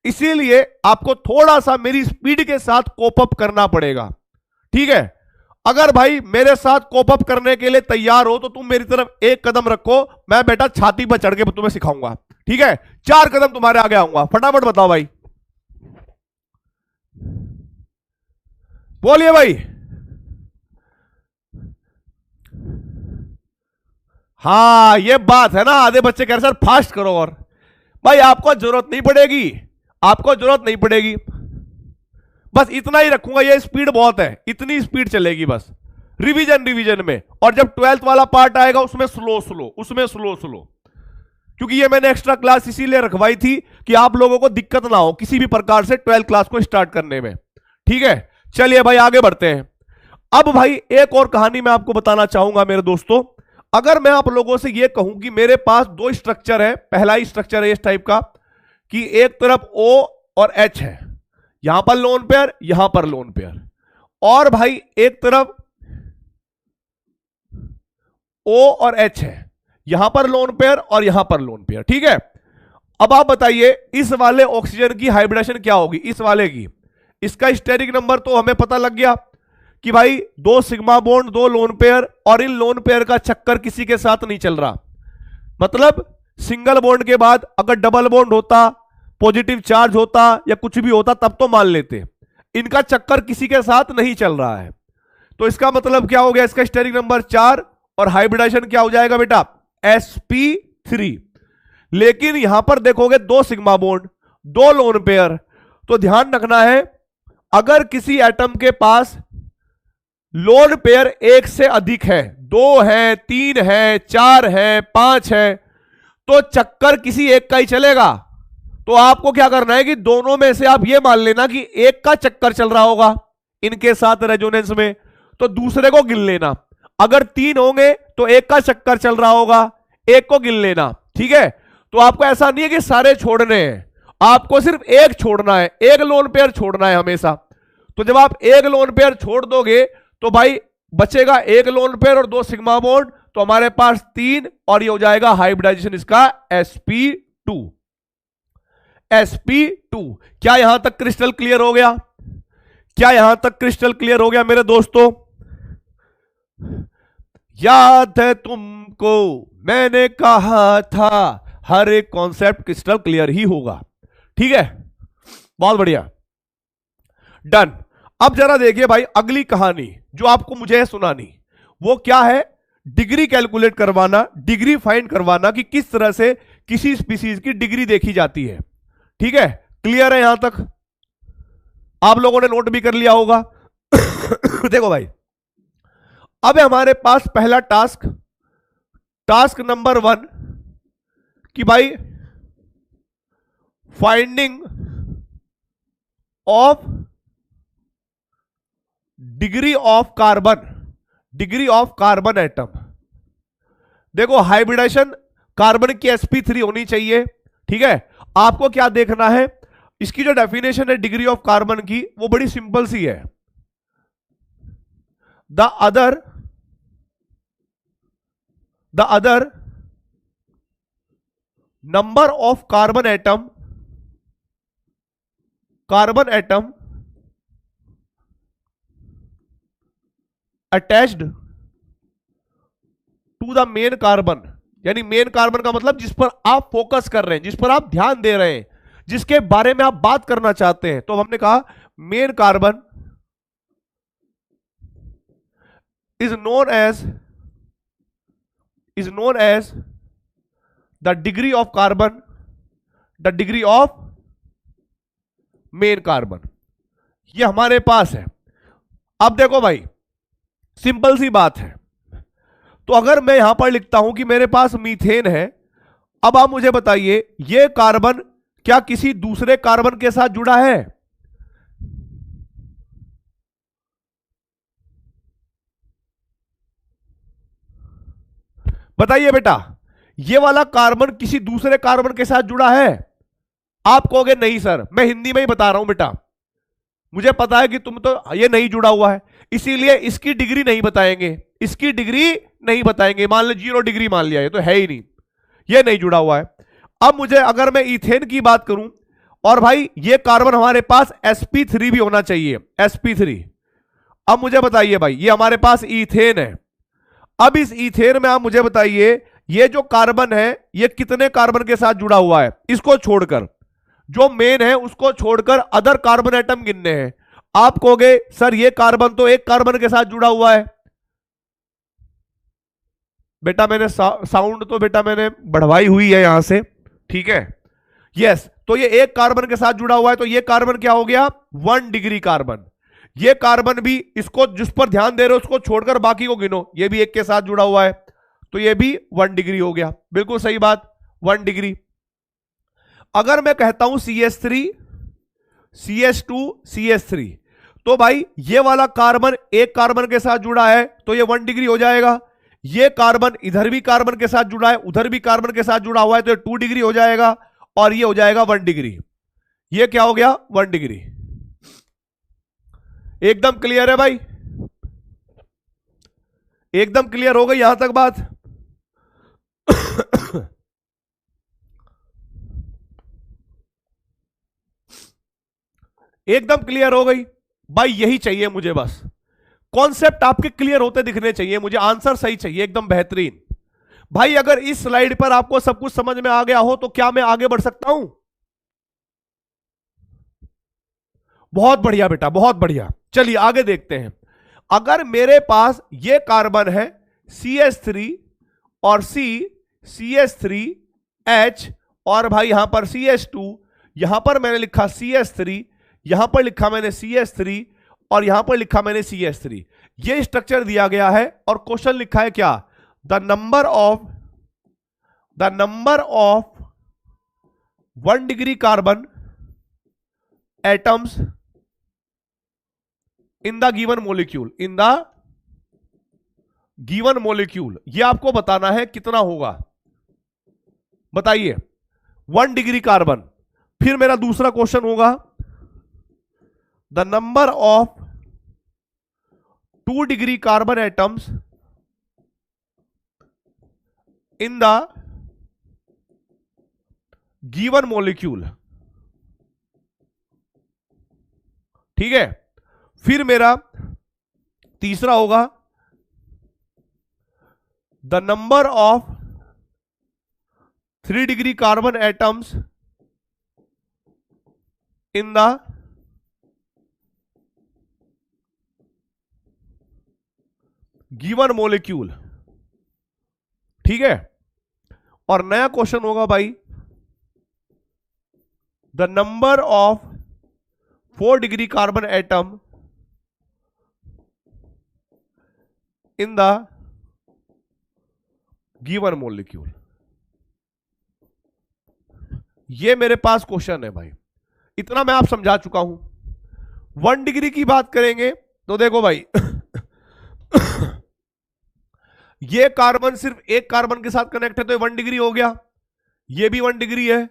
इसीलिए आपको थोड़ा सा मेरी स्पीड के साथ कोप अप करना पड़ेगा, ठीक है। अगर भाई मेरे साथ कोप अप करने के लिए तैयार हो तो तुम मेरी तरफ एक कदम रखो, मैं बेटा छाती पर चढ़ के तुम्हें सिखाऊंगा, ठीक है। 4 कदम तुम्हारे आगे आऊंगा, फटाफट बताओ भाई, बोलिए भाई। हाँ ये बात है ना, आधे बच्चे कह रहे सर फास्ट करो, और भाई आपको जरूरत नहीं पड़ेगी, आपको जरूरत नहीं पड़ेगी, बस इतना ही रखूंगा, ये स्पीड बहुत है, इतनी स्पीड चलेगी बस रिवीजन रिवीजन में। और जब 12th वाला पार्ट आएगा उसमें स्लो स्लो, उसमें स्लो स्लो, क्योंकि ये मैंने एक्स्ट्रा क्लास इसीलिए रखवाई थी कि आप लोगों को दिक्कत ना हो किसी भी प्रकार से 12th क्लास को स्टार्ट करने में, ठीक है। चलिए भाई आगे बढ़ते हैं। अब भाई एक और कहानी मैं आपको बताना चाहूंगा मेरे दोस्तों। अगर मैं आप लोगों से यह कहूं कि मेरे पास 2 स्ट्रक्चर है, पहला ही स्ट्रक्चर है इस टाइप का कि एक तरफ O और H है, यहां पर लोन पेयर, यहां पर लोन पेयर, और भाई एक तरफ O और H है, यहां पर लोन पेयर और यहां पर लोन पेयर, ठीक है। अब आप बताइए इस वाले ऑक्सीजन की हाइब्रिडेशन क्या होगी, इस वाले की। इसका स्टेरिक नंबर तो हमें पता लग गया कि भाई 2 सिग्मा बॉन्ड, 2 लोन पेयर, और इन लोन पेयर का चक्कर किसी के साथ नहीं चल रहा। मतलब सिंगल बॉन्ड के बाद अगर डबल बॉन्ड होता, पॉजिटिव चार्ज होता या कुछ भी होता तब तो मान लेते, इनका चक्कर किसी के साथ नहीं चल रहा है। तो इसका मतलब क्या हो गया, इसका स्टेरिक नंबर 4 और हाइब्रिडेशन क्या हो जाएगा बेटा, sp3। लेकिन यहां पर देखोगे 2 सिग्मा बॉन्ड, 2 लोन पेयर, तो ध्यान रखना है अगर किसी एटम के पास लोन पेयर एक से अधिक है, 2 है, 3 है, 4 है, 5 है, तो चक्कर किसी एक का ही चलेगा। तो आपको क्या करना है कि दोनों में से आप ये मान लेना कि एक का चक्कर चल रहा होगा इनके साथ रेजोनेंस में, तो दूसरे को गिन लेना। अगर 3 होंगे तो एक का चक्कर चल रहा होगा, एक को गिन लेना, ठीक है। तो आपको ऐसा नहीं है कि सारे छोड़ने हैं, आपको सिर्फ एक छोड़ना है, एक लोन पेयर छोड़ना है हमेशा। तो जब आप एक लोन पेयर छोड़ दोगे तो भाई बचेगा एक लोन पेयर और 2 सिग्मा बॉन्ड, तो हमारे पास 3, और ये हो जाएगा हाइब्रिडाइजेशन इसका sp2। sp2 क्या यहां तक क्रिस्टल क्लियर हो गया, क्या यहां तक क्रिस्टल क्लियर हो गया मेरे दोस्तों? याद है तुमको मैंने कहा था हर एक कॉन्सेप्ट क्रिस्टल क्लियर ही होगा, ठीक है। बहुत बढ़िया, डन। अब जरा देखिए भाई अगली कहानी जो आपको मुझे है सुनानी, वो क्या है, डिग्री कैलकुलेट करवाना, डिग्री फाइंड करवाना कि किस तरह से किसी स्पीसीज की डिग्री देखी जाती है, ठीक है। क्लियर है यहां तक? आप लोगों ने नोट भी कर लिया होगा। देखो भाई, अब है हमारे पास पहला टास्क, टास्क नंबर 1 कि भाई finding of degree of carbon, degree of carbon atom. देखो हाइब्रिडेशन कार्बन की sp3 होनी चाहिए, ठीक है। आपको क्या देखना है, इसकी जो डेफिनेशन है डिग्री ऑफ कार्बन की वो बड़ी सिंपल सी है, the other number of carbon atom attached to the main carbon, यानी मेन कार्बन का मतलब जिस पर आप फोकस कर रहे हैं, जिस पर आप ध्यान दे रहे हैं, जिसके बारे में आप बात करना चाहते हैं। तो हमने कहा main carbon is known as the degree of carbon, the degree of main carbon, ये हमारे पास है। अब देखो भाई सिंपल सी बात है, तो अगर मैं यहां पर लिखता हूं कि मेरे पास मीथेन है, अब आप मुझे बताइए ये कार्बन क्या किसी दूसरे कार्बन के साथ जुड़ा है? बताइए बेटा, ये वाला कार्बन किसी दूसरे कार्बन के साथ जुड़ा है? आप कहोगे नहीं सर, मैं हिंदी में ही बता रहा हूं बेटा, मुझे पता है कि तुम तो ये नहीं जुड़ा हुआ है, इसीलिए इसकी डिग्री नहीं बताएंगे, इसकी डिग्री नहीं बताएंगे। मान लो 0 डिग्री मान लिया, ये तो है ही नहीं, ये नहीं जुड़ा हुआ है। अब मुझे अगर मैं इथेन की बात करूं, और भाई ये कार्बन हमारे पास sp3 भी होना चाहिए, sp3। अब मुझे बताइए भाई, ये हमारे पास इथेन है। अब इस इथेन में आप मुझे बताइए, ये जो कार्बन है ये कितने कार्बन के साथ जुड़ा हुआ है? इसको छोड़कर, जो मेन है उसको छोड़कर अदर कार्बन एटम गिनने हैं। आप कहोगे सर ये कार्बन तो एक कार्बन के साथ जुड़ा हुआ है। बेटा मैंने साउंड तो बेटा मैंने बढ़वाई हुई है यहां से, ठीक है। यस, तो ये एक कार्बन के साथ जुड़ा हुआ है, तो ये कार्बन क्या हो गया? 1 डिग्री कार्बन। ये कार्बन भी, इसको जिस पर ध्यान दे रहे हो उसको छोड़कर बाकी को गिनो, ये भी एक के साथ जुड़ा हुआ है, तो ये भी 1 डिग्री हो गया। बिल्कुल सही बात, 1 डिग्री। अगर मैं कहता हूं CH3 CH2 CH3, तो भाई ये वाला कार्बन एक कार्बन के साथ जुड़ा है, तो ये 1 डिग्री हो जाएगा। ये कार्बन इधर भी कार्बन के साथ जुड़ा है, उधर भी कार्बन के साथ जुड़ा हुआ है, तो ये 2 डिग्री हो जाएगा, और ये हो जाएगा 1 डिग्री। ये क्या हो गया? 1 डिग्री। एकदम क्लियर है भाई? एकदम क्लियर हो गई यहां तक बात? एकदम क्लियर हो गई भाई? यही चाहिए मुझे, बस कॉन्सेप्ट आपके क्लियर होते दिखने चाहिए मुझे, आंसर सही चाहिए, एकदम बेहतरीन। भाई अगर इस स्लाइड पर आपको सब कुछ समझ में आ गया हो तो क्या मैं आगे बढ़ सकता हूं? बहुत बढ़िया बेटा, बहुत बढ़िया। चलिए आगे देखते हैं। अगर मेरे पास ये कार्बन है CH3 और CH3H, और भाई यहां पर CH2, यहां पर मैंने लिखा CH3, यहां पर लिखा मैंने CH3, और यहां पर लिखा मैंने CH3। ये स्ट्रक्चर दिया गया है, और क्वेश्चन लिखा है क्या? The number of 1 degree carbon atoms in the given molecule, ये आपको बताना है कितना होगा, बताइए। 1 डिग्री कार्बन। फिर मेरा दूसरा क्वेश्चन होगा, the number of 2 degree carbon atoms in the given molecule, ठीक है। फिर मेरा तीसरा होगा, the number of 3 degree carbon atoms in the given molecule, ठीक है। और नया क्वेश्चन होगा भाई, the number of 4 degree carbon atom in the given molecule. ये मेरे पास क्वेश्चन है भाई, इतना मैं आप समझा चुका हूं। 1 डिग्री की बात करेंगे तो देखो भाई ये कार्बन सिर्फ एक कार्बन के साथ कनेक्ट है, तो 1 डिग्री हो गया। ये भी 1 डिग्री है,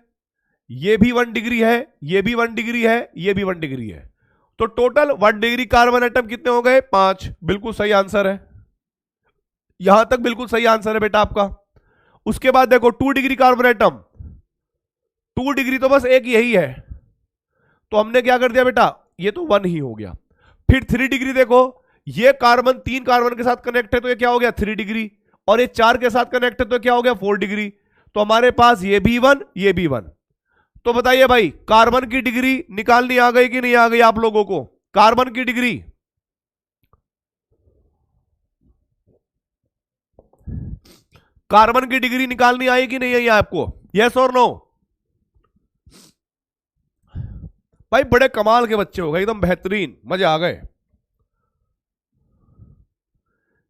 ये भी 1 डिग्री है, ये भी 1 डिग्री है, ये भी 1 डिग्री है, तो टोटल 1 डिग्री कार्बन एटम कितने हो गए? 5। बिल्कुल सही आंसर है, यहां तक बिल्कुल सही आंसर है बेटा आपका। उसके बाद देखो 2 डिग्री कार्बन एटम, 2 डिग्री तो बस एक यही है, तो हमने क्या कर दिया बेटा, ये तो 1 ही हो गया। फिर 3 डिग्री देखो, ये कार्बन 3 कार्बन के साथ कनेक्ट है, तो ये क्या हो गया? 3 डिग्री, और ये 4 के साथ कनेक्ट है, तो क्या हो गया? 4 डिग्री। तो हमारे पास ये भी 1, ये भी 1। तो बताइए भाई, कार्बन की डिग्री निकालनी आ गई कि नहीं आ गई आप लोगों को? कार्बन की डिग्री, कार्बन की डिग्री निकालनी आई कि नहीं आई आपको? यस और नो? भाई बड़े कमाल के बच्चे हो गए, एकदम बेहतरीन, मजे आ गए,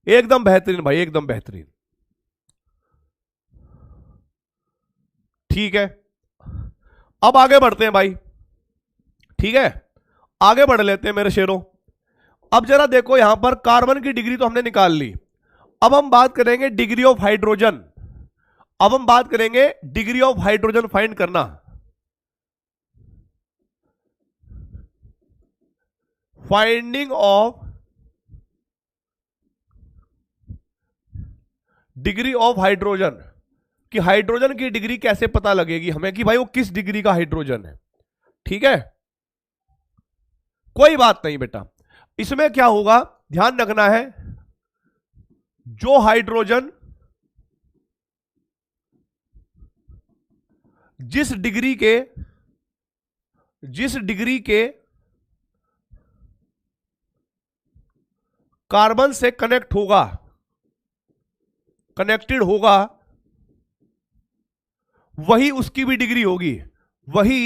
एकदम बेहतरीन भाई, एकदम बेहतरीन। ठीक है, अब आगे बढ़ते हैं भाई, ठीक है, आगे बढ़ लेते हैं मेरे शेरों। अब जरा देखो, यहां पर कार्बन की डिग्री तो हमने निकाल ली, अब हम बात करेंगे डिग्री ऑफ हाइड्रोजन। अब हम बात करेंगे डिग्री ऑफ हाइड्रोजन फाइंड करना। Finding of degree of hydrogen, कि हाइड्रोजन की डिग्री कैसे पता लगेगी हमें कि भाई वो किस डिग्री का हाइड्रोजन है। ठीक है, कोई बात नहीं बेटा, इसमें क्या होगा ध्यान रखना है, जो हाइड्रोजन जिस डिग्री के कार्बन से कनेक्टेड होगा वही उसकी भी डिग्री होगी, वही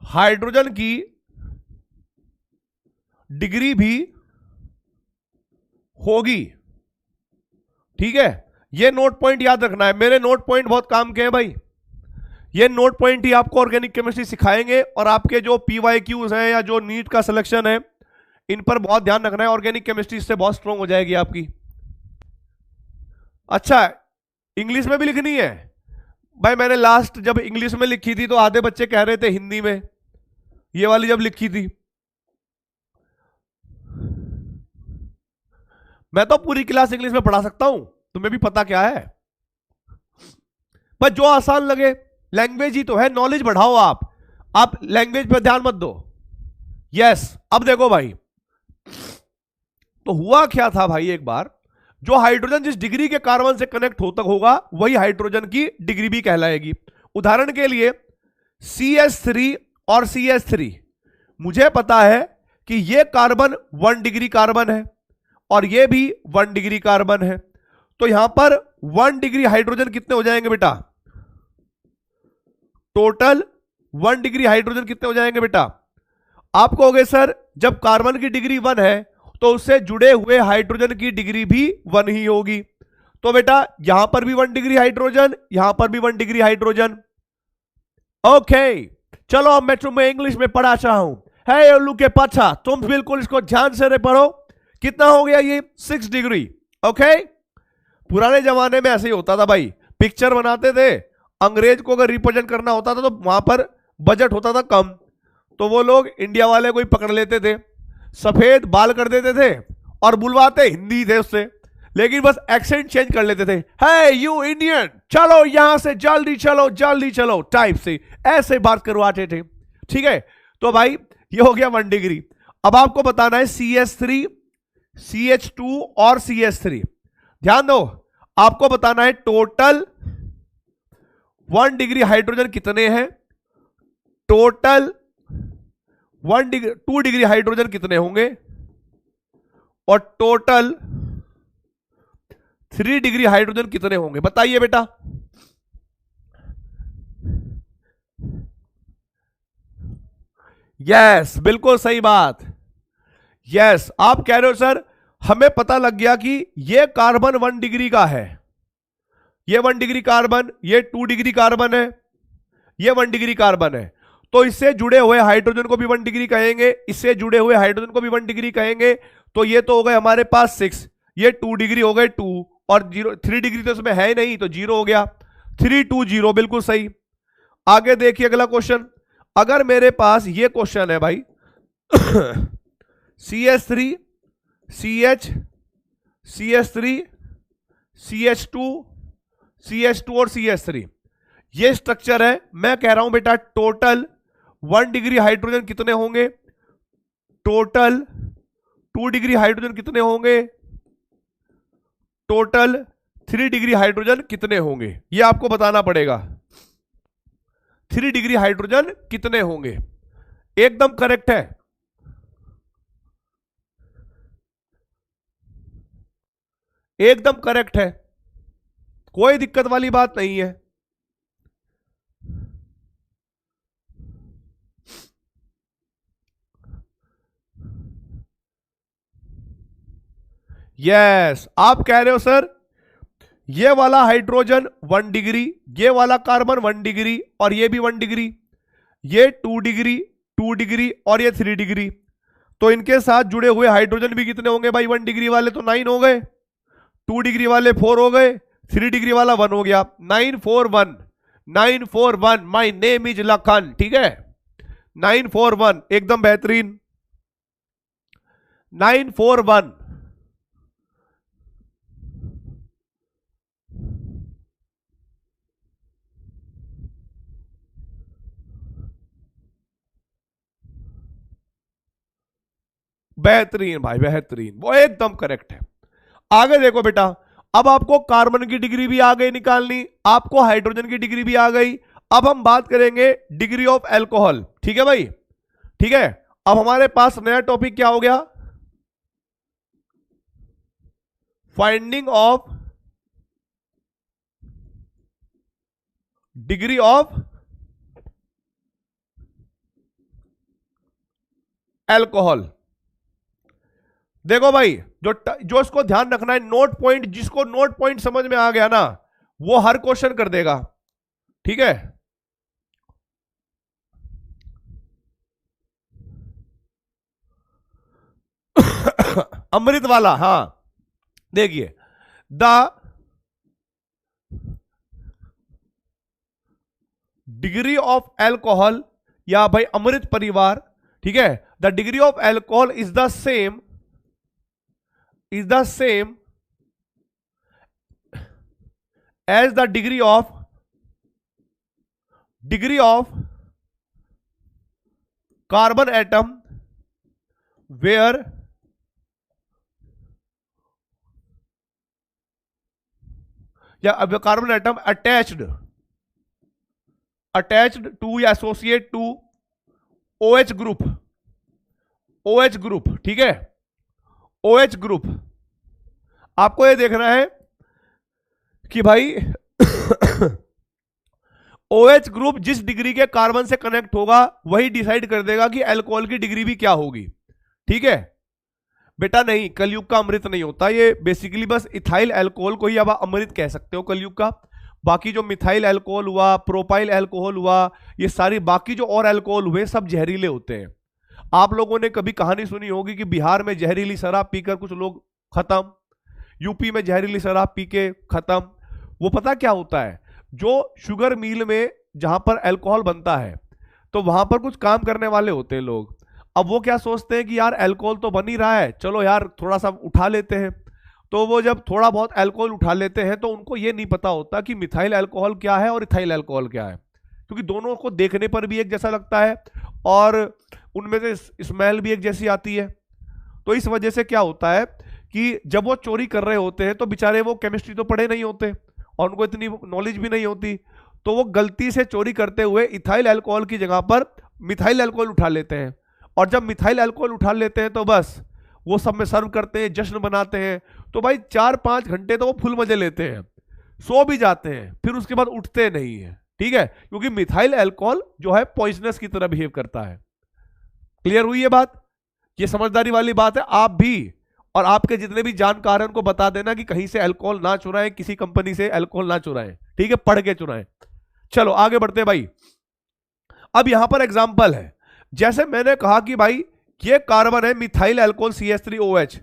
हाइड्रोजन की डिग्री भी होगी। ठीक है, ये नोट पॉइंट याद रखना है, मेरे नोट पॉइंट बहुत काम के हैं भाई। ये नोट पॉइंट ही आपको ऑर्गेनिक केमिस्ट्री सिखाएंगे, और आपके जो PYQs हैं या जो नीट का सिलेक्शन है इन पर बहुत ध्यान रखना है। ऑर्गेनिक केमिस्ट्री इससे बहुत स्ट्रांग हो जाएगी आपकी। अच्छा, इंग्लिश में भी लिखनी है भाई। मैंने लास्ट जब इंग्लिश में लिखी थी तो आधे बच्चे कह रहे थे हिंदी में, ये वाली जब लिखी थी। मैं तो पूरी क्लास इंग्लिश में पढ़ा सकता हूं, तुम्हें भी पता क्या है, पर जो आसान लगे, लैंग्वेज ही तो है, नॉलेज बढ़ाओ आप लैंग्वेज पर ध्यान मत दो। यस, अब देखो भाई, तो हुआ क्या था भाई, एक बार जो हाइड्रोजन जिस डिग्री के कार्बन से कनेक्ट होगा वही हाइड्रोजन की डिग्री भी कहलाएगी। उदाहरण के लिए CH3 और CH3, मुझे पता है कि ये कार्बन 1 डिग्री कार्बन है और ये भी 1 डिग्री कार्बन है, तो यहां पर 1 डिग्री हाइड्रोजन कितने हो जाएंगे बेटा, टोटल 1 डिग्री हाइड्रोजन कितने हो जाएंगे बेटा। आप कहोगे सर जब कार्बन की डिग्री 1 है तो उससे जुड़े हुए हाइड्रोजन की डिग्री भी 1 ही होगी, तो बेटा यहां पर भी 1 डिग्री हाइड्रोजन, यहां पर भी 1 डिग्री हाइड्रोजन। ओके, चलो अब मैं तुम्हें इंग्लिश में पढ़ा चाहूं। है उल्लू के पाछा, तुम बिल्कुल इसको ध्यान से पढ़ो। कितना हो गया ये 6 डिग्री। ओके, पुराने जमाने में ऐसे ही होता था भाई, पिक्चर बनाते थे, अंग्रेज को अगर रिप्रेजेंट करना होता था तो वहां पर बजट होता था कम, तो वो लोग इंडिया वाले को ही पकड़ लेते थे, सफेद बाल कर देते थे और बुलवाते हिंदी थे उससे, लेकिन बस एक्सेंट चेंज कर लेते थे। हे यू इंडियन, चलो यहां से जल्दी चलो टाइप से ऐसे बात करवाते थे। ठीक है, तो भाई ये हो गया 1 डिग्री। अब आपको बताना है CH3, CH2 और CH3। ध्यान दो, आपको बताना है टोटल 1 डिग्री हाइड्रोजन कितने हैं, टोटल 2 डिग्री हाइड्रोजन कितने होंगे, और टोटल 3 डिग्री हाइड्रोजन कितने होंगे, बताइए बेटा। यस, बिल्कुल सही बात। यस, आप कह रहे हो सर हमें पता लग गया कि ये कार्बन 1 डिग्री का है, ये 1 डिग्री कार्बन, ये 2 डिग्री कार्बन है, ये 1 डिग्री कार्बन है, तो इससे जुड़े हुए हाइड्रोजन को भी 1 डिग्री कहेंगे, इससे जुड़े हुए हाइड्रोजन को भी 1 डिग्री कहेंगे, तो ये तो हो गए हमारे पास 6, ये 2 डिग्री हो गए 2, और 3 डिग्री तो इसमें है ही नहीं, तो 0 हो गया, 3 2 0, बिल्कुल सही। आगे देखिए अगला क्वेश्चन, अगर मेरे पास ये क्वेश्चन है भाई CH3 CH CH3 CH2 CH2 और CH3, ये स्ट्रक्चर है। मैं कह रहा हूं बेटा टोटल 1 डिग्री हाइड्रोजन कितने होंगे, टोटल 2 डिग्री हाइड्रोजन कितने होंगे, टोटल 3 डिग्री हाइड्रोजन कितने होंगे, ये आपको बताना पड़ेगा। 3 डिग्री हाइड्रोजन कितने होंगे, एकदम करेक्ट है। एकदम करेक्ट है, कोई दिक्कत वाली बात नहीं है। यस, आप कह रहे हो सर ये वाला हाइड्रोजन 1 डिग्री, ये वाला कार्बन 1 डिग्री, और ये भी 1 डिग्री, ये 2 डिग्री 2 डिग्री और ये 3 डिग्री, तो इनके साथ जुड़े हुए हाइड्रोजन भी कितने होंगे भाई? 1 डिग्री वाले तो 9 हो गए, 2 डिग्री वाले 4 हो गए, 3 डिग्री वाला 1 हो गया। 941, 941, माई नेम इज लखन, ठीक है, 941 एकदम बेहतरीन, 941। बेहतरीन भाई बेहतरीन, वो एकदम करेक्ट है। आगे देखो बेटा, अब आपको कार्बन की डिग्री भी आ गई निकालनी, आपको हाइड्रोजन की डिग्री भी आ गई। अब हम बात करेंगे डिग्री ऑफ अल्कोहल, ठीक है भाई, ठीक है। अब हमारे पास नया टॉपिक क्या हो गया? Finding of degree of alcohol. देखो भाई, जो इसको ध्यान रखना है, नोट पॉइंट, जिसको नोट पॉइंट समझ में आ गया ना, वो हर क्वेश्चन कर देगा, ठीक है। अमृत वाला, हाँ देखिए, द डिग्री ऑफ अल्कोहल, या भाई अमृत परिवार, ठीक है, the degree of alcohol is the same, is the same as the degree of carbon atom where carbon atom attached to या associate to OH group, ठीक है, OH ग्रुप। आपको ये देखना है कि भाई OH ग्रुप जिस डिग्री के कार्बन से कनेक्ट होगा वही डिसाइड कर देगा कि अल्कोहल की डिग्री भी क्या होगी, ठीक है बेटा। नहीं, कलयुग का अमृत नहीं होता ये, बेसिकली बस इथाइल अल्कोहल को ही अब अमृत कह सकते हो कलयुग का। बाकी जो मिथाइल अल्कोहल हुआ, प्रोपाइल अल्कोहल हुआ, ये सारी बाकी जो और अल्कोहल हुए सब जहरीले होते हैं। आप लोगों ने कभी कहानी सुनी होगी कि बिहार में जहरीली शराब पीकर कुछ लोग खत्म, यूपी में जहरीली शराब पी के खत्म। वो पता क्या होता है, जो शुगर मिल में जहां पर अल्कोहल बनता है तो वहां पर कुछ काम करने वाले होते हैं लोग। अब वो क्या सोचते हैं कि यार अल्कोहल तो बन ही रहा है, चलो यार थोड़ा सा उठा लेते हैं। तो वो जब थोड़ा बहुत अल्कोहल उठा लेते हैं तो उनको ये नहीं पता होता कि मिथाइल अल्कोहल क्या है और इथाइल अल्कोहल क्या है, क्योंकि दोनों को देखने पर भी एक जैसा लगता है और उनमें से स्मेल भी एक जैसी आती है। तो इस वजह से क्या होता है कि जब वो चोरी कर रहे होते हैं तो बेचारे वो केमिस्ट्री तो पढ़े नहीं होते और उनको इतनी नॉलेज भी नहीं होती, तो वो गलती से चोरी करते हुए इथाइल अल्कोहल की जगह पर मिथाइल अल्कोहल उठा लेते हैं। और जब मिथाइल अल्कोहल उठा लेते हैं तो बस वो सब में सर्व करते हैं, जश्न बनाते हैं। तो भाई 4-5 घंटे तो वो फुल मजे लेते हैं, सो भी जाते हैं, फिर उसके बाद उठते नहीं है, ठीक है, क्योंकि मिथाइल अल्कोहल जो है पॉइजनस की तरह बिहेव करता है। क्लियर हुई ये बात? ये समझदारी वाली बात है। आप भी और आपके जितने भी जानकार हैं उनको बता देना कि कहीं से अल्कोहल ना चुराएं, किसी कंपनी से अल्कोहल ना चुराएं, ठीक है, पढ़ के चुराएं। चलो आगे बढ़ते हैं भाई। अब यहां पर एग्जांपल है, जैसे मैंने कहा कि भाई ये कार्बन है मिथाइल अल्कोहल CH3OH,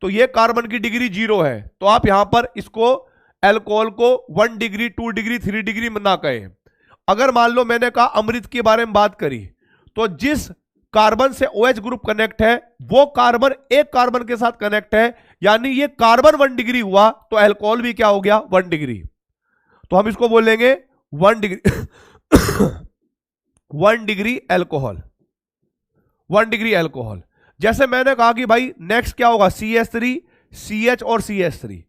तो ये कार्बन की डिग्री 0 है, तो आप यहां पर इसको अल्कोहल को 1 डिग्री 2 डिग्री 3 डिग्री ना कहें। अगर मान लो मैंने कहा अमृत के बारे में बात करी, तो जिस कार्बन से OH ग्रुप कनेक्ट है वो कार्बन एक कार्बन के साथ कनेक्ट है, यानी ये कार्बन 1 डिग्री हुआ तो अल्कोहल भी क्या हो गया 1 डिग्री। तो हम इसको बोलेंगे 1 degree 1 degree alcohol, 1 degree alcohol. जैसे मैंने कहा कि भाई नेक्स्ट क्या होगा CH3 CH और CH3,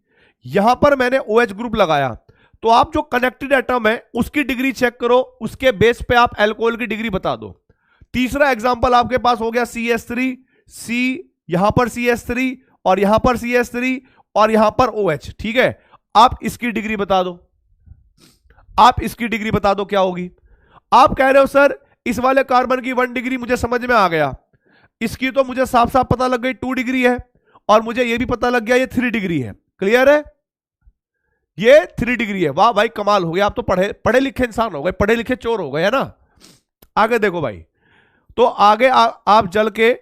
यहां पर मैंने OH ग्रुप लगाया, तो आप जो कनेक्टेड एटम है उसकी डिग्री चेक करो, उसके बेस पे आप अल्कोहल की डिग्री बता दो। तीसरा एग्जांपल आपके पास हो गया CH3 C, यहां पर CH3 और यहां पर CH3 और यहां पर OH, ठीक है, आप इसकी डिग्री बता दो, आप इसकी डिग्री बता दो क्या होगी। आप कह रहे हो सर इस वाले कार्बन की 1 डिग्री मुझे समझ में आ गया, इसकी तो मुझे साफ साफ पता लग गई 2 डिग्री है, और मुझे यह भी पता लग गया ये 3 डिग्री है। क्लियर है, ये 3 डिग्री है। वाह भाई कमाल हो गया, आप तो पढ़े लिखे इंसान हो गए, पढ़े लिखे चोर हो गए, है ना। आगे देखो भाई, तो आगे आप चल के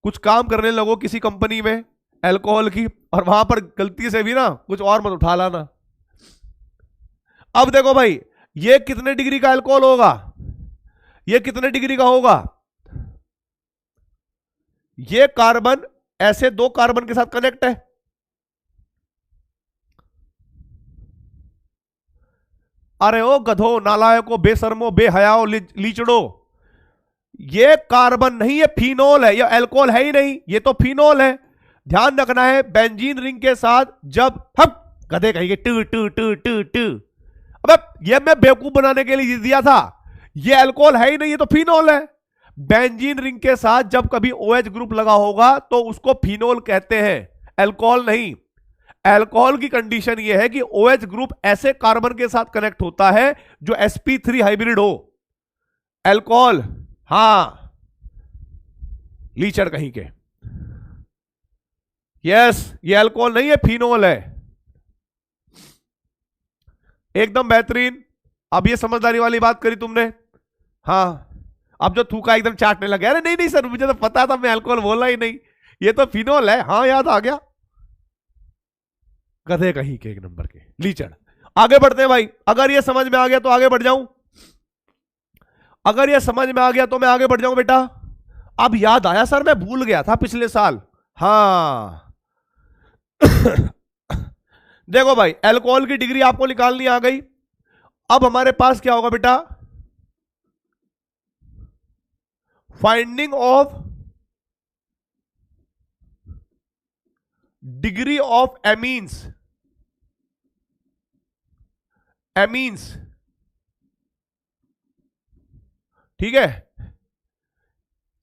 कुछ काम करने लगो किसी कंपनी में अल्कोहल की, और वहां पर गलती से भी ना कुछ और मत उठा लाना। अब देखो भाई, ये कितने डिग्री का अल्कोहल होगा, ये कितने डिग्री का होगा, ये कार्बन ऐसे दो कार्बन के साथ कनेक्ट है, अरे ओ गधो, नालायको, बेशर्मो, बेहयाओ, लीचड़ो, ये कार्बन नहीं, ये फिनोल है, ये अल्कोहल है ही नहीं, ये तो फिनोल है। ध्यान रखना है, बेंजीन रिंग के साथ जब हम गधे कहेंगे टू टू टू टू टू, अबे ये मैं बेवकूफ बनाने के लिए दिया था, ये अल्कोहल है ही नहीं, ये तो फिनोल है। बेंजीन रिंग के साथ जब कभी OH ग्रुप लगा होगा तो उसको फिनोल कहते हैं, अल्कोहल नहीं। अल्कोहल की कंडीशन यह है कि OH ग्रुप ऐसे कार्बन के साथ कनेक्ट होता है जो sp3 हाइब्रिड हो। अल्कोहल, हां, लीचड़ कहीं के, यस, ये अल्कोहल नहीं है, फिनोल है। एकदम बेहतरीन। अब ये समझदारी वाली बात करी तुमने, हाँ। अब जो थूका एकदम चाटने लगे, अरे नहीं नहीं सर, मुझे तो पता था, मैं अल्कोहल बोला ही नहीं, ये तो फिनोल है, हाँ याद आ गया। गधे कहीं के, एक नंबर के लीचड़। आगे बढ़ते हैं भाई, अगर ये समझ में आ गया तो आगे बढ़ जाऊं, अगर ये समझ में आ गया तो मैं आगे बढ़ जाऊं बेटा। अब याद आया सर, मैं भूल गया था पिछले साल, हाँ। देखो भाई, अल्कोहल की डिग्री आपको निकालनी आ गई। अब हमारे पास क्या होगा बेटा, finding of degree of amines, amines, ठीक है,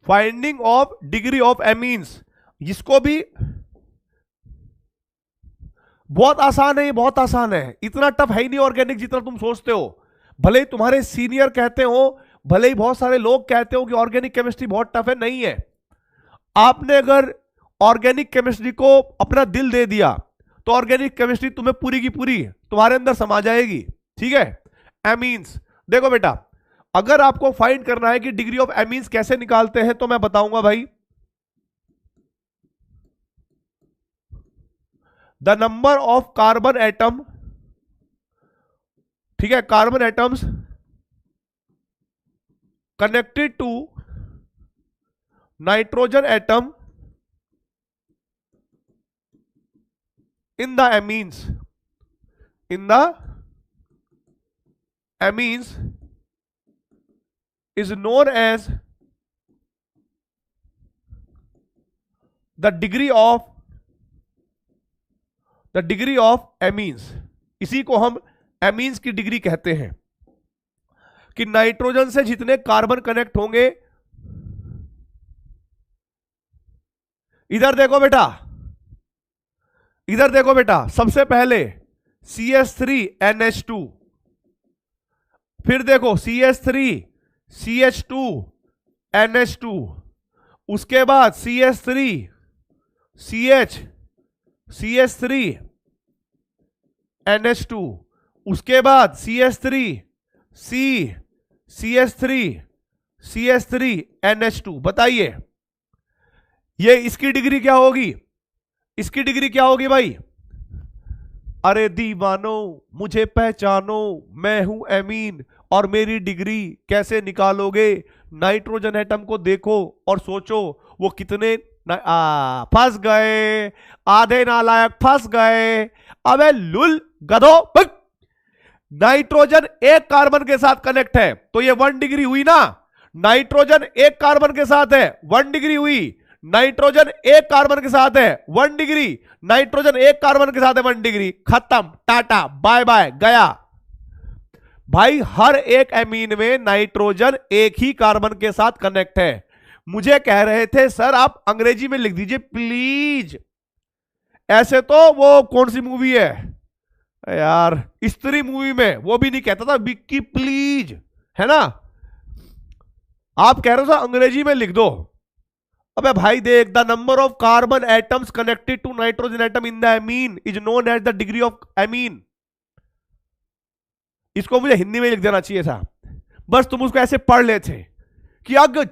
finding of degree of amines. इसको भी बहुत आसान है, ये बहुत आसान है, इतना टफ है ही नहीं ऑर्गेनिक जितना तुम सोचते हो। भले ही तुम्हारे सीनियर कहते हो, भले ही बहुत सारे लोग कहते हो कि ऑर्गेनिक केमिस्ट्री बहुत टफ है, नहीं है। आपने अगर ऑर्गेनिक केमिस्ट्री को अपना दिल दे दिया तो ऑर्गेनिक केमिस्ट्री तुम्हें पूरी की पूरी तुम्हारे अंदर समा जाएगी, ठीक है। एमीन्स, देखो बेटा, अगर आपको फाइंड करना है कि डिग्री ऑफ एमीन्स कैसे निकालते हैं तो मैं बताऊंगा भाई। The number of carbon atom, ठीक है, carbon atoms connected to nitrogen atom in the amines, in the amines is known as the degree of amines। इसी को हम amines की डिग्री कहते हैं कि नाइट्रोजन से जितने कार्बन कनेक्ट होंगे, इधर देखो बेटा, इधर देखो बेटा, सबसे पहले CH3NH2, फिर देखो CH3CH2NH2, उसके बाद CH3NH2, उसके बाद CH3NH2। बताइए ये इसकी डिग्री क्या होगी, इसकी डिग्री क्या होगी भाई। अरे दीवानो मुझे पहचानो, मैं हूं एमीन और मेरी डिग्री कैसे निकालोगे। नाइट्रोजन एटम को देखो और सोचो वो कितने फंस गए, आधे नालायक फंस गए। अबे लुल गधो, नाइट्रोजन एक कार्बन के साथ कनेक्ट है तो ये 1 डिग्री हुई ना। नाइट्रोजन एक कार्बन के साथ है 1 डिग्री हुई, नाइट्रोजन एक कार्बन के साथ है 1 डिग्री, नाइट्रोजन एक कार्बन के साथ है 1 डिग्री, खत्म, टाटा बाय बाय, गया। भाई हर एक एमीन में नाइट्रोजन एक ही कार्बन के साथ कनेक्ट है। मुझे कह रहे थे सर आप अंग्रेजी में लिख दीजिए प्लीज, ऐसे तो वो कौन सी मूवी है यार, स्त्री मूवी में वो भी नहीं कहता था विक्की प्लीज, है ना। आप कह रहे हो सर अंग्रेजी में लिख दो। अबे भाई देख, the number of carbon atoms connected to nitrogen atom in the amine is known as the degree of amine. इसको मुझे हिंदी में लिख देना चाहिए था, बस तुम उसको ऐसे पढ़ लेते। कि अगर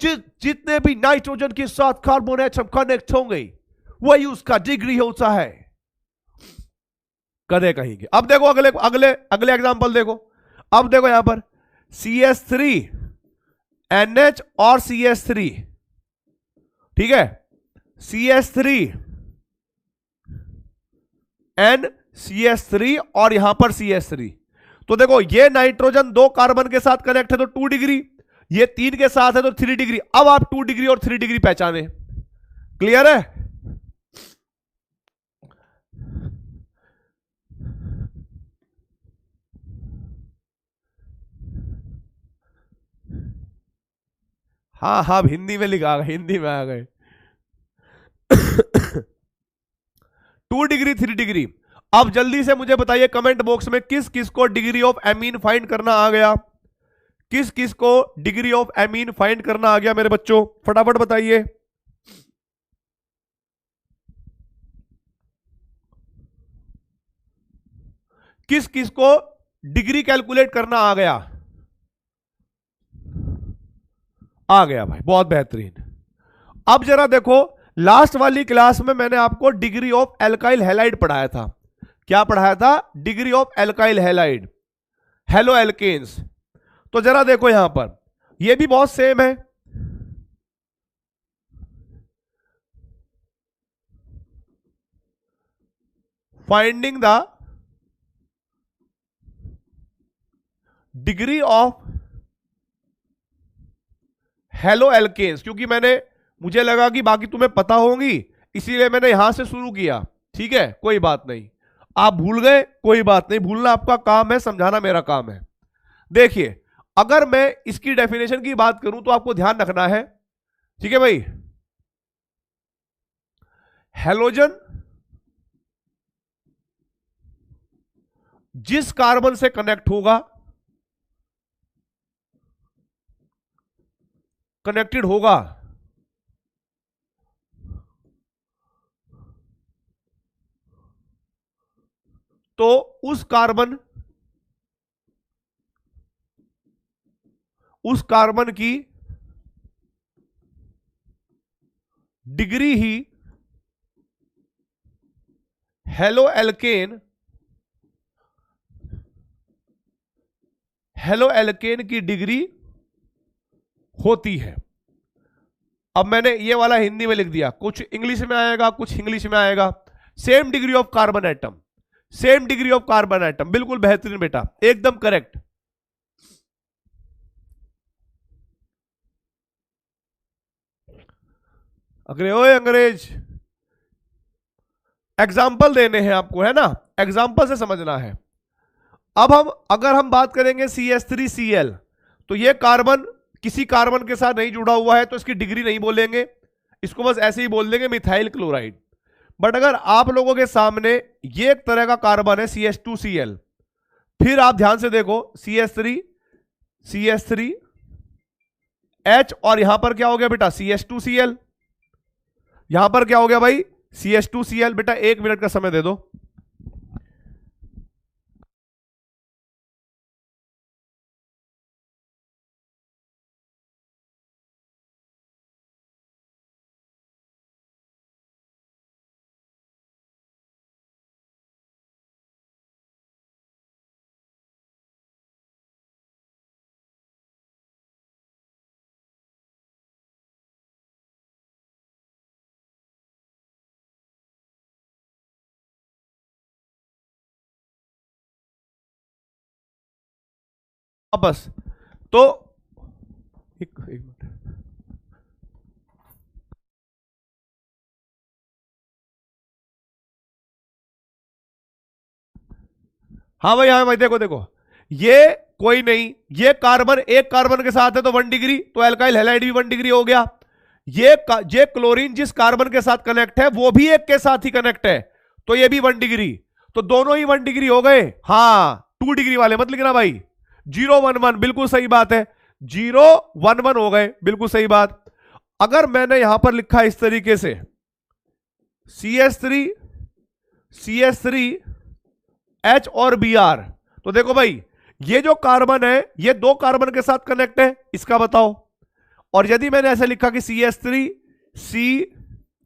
जितने भी नाइट्रोजन के साथ कार्बन एटम कनेक्ट होंगे वही उसका डिग्री होता है। कदे कहेंगे। अब देखो अगले अगले अगले एग्जांपल देखो। अब देखो यहां पर CH3 NH और CH3, ठीक है, CH3 N CH3 और यहां पर CH3। तो देखो ये नाइट्रोजन 2 कार्बन के साथ कनेक्ट है तो 2 डिग्री, ये 3 के साथ है तो 3 डिग्री। अब आप 2 डिग्री और 3 डिग्री पहचाने। क्लियर है? हाँ हाँ, हिंदी में लिखा, हिंदी में आ गए। 2 डिग्री 3 डिग्री। अब जल्दी से मुझे बताइए कमेंट बॉक्स में किस किस को डिग्री ऑफ एमीन फाइंड करना आ गया, किस किस को डिग्री ऑफ एमीन फाइंड करना आ गया मेरे बच्चों, फटाफट बताइए। किस किस को डिग्री कैलकुलेट करना आ गया? आ गया भाई, बहुत बेहतरीन। अब जरा देखो, लास्ट वाली क्लास में मैंने आपको डिग्री ऑफ एल्काइल हैलाइड पढ़ाया था। क्या पढ़ाया था? Degree of alkyl halide, halo alkanes. तो जरा देखो यहां पर, यह भी बहुत सेम है। Finding the degree of halo alkanes, क्योंकि मुझे लगा कि बाकी तुम्हें पता होंगी, इसीलिए मैंने यहां से शुरू किया। ठीक है, कोई बात नहीं, आप भूल गए, कोई बात नहीं, भूलना आपका काम है, समझाना मेरा काम है। देखिए, अगर मैं इसकी डेफिनेशन की बात करूं तो आपको ध्यान रखना है, ठीक है भाई। हेलोजन जिस कार्बन से कनेक्ट होगा, कनेक्टेड होगा, तो उस कार्बन की डिग्री ही हेलो एल्केन की डिग्री होती है। अब मैंने ये वाला हिंदी में लिख दिया, कुछ इंग्लिश में आएगा, कुछ इंग्लिश में आएगा। Same degree of carbon atom, same degree of carbon atom, बिल्कुल बेहतरीन बेटा, एकदम करेक्ट। ओए अंग्रेज, एग्जाम्पल देने हैं आपको, है ना, एग्जाम्पल से समझना है। अब अगर हम बात करेंगे CH3Cl, तो ये कार्बन किसी कार्बन के साथ नहीं जुड़ा हुआ है तो इसकी डिग्री नहीं बोलेंगे, इसको बस ऐसे ही बोल देंगे मिथाइल क्लोराइड। बट अगर आप लोगों के सामने ये एक तरह का कार्बन है CH2Cl, फिर आप ध्यान से देखो, CH3 H, और यहां पर क्या हो गया बेटा? CH2Cl। यहां पर क्या हो गया भाई? CH2Cl। बेटा 1 मिनट का समय दे दो। बस तो एक मिनट, हाँ भाई, हाँ भाई, देखो देखो, ये कोई नहीं, ये कार्बन एक कार्बन के साथ है तो 1 डिग्री, तो एल्काइल हैलाइड भी 1 डिग्री हो गया। ये क्लोरीन जिस कार्बन के साथ कनेक्ट है वो भी एक के साथ ही कनेक्ट है, तो ये भी 1 डिग्री, तो दोनों ही 1 डिग्री हो गए। हाँ, 2 डिग्री वाले मत लिखना भाई, 011, बिल्कुल सही बात है, 011 हो गए, बिल्कुल सही बात। अगर मैंने यहां पर लिखा इस तरीके से CH3 H और Br, तो देखो भाई, ये जो कार्बन है ये 2 कार्बन के साथ कनेक्ट है, इसका बताओ, और यदि मैंने ऐसे लिखा कि CH3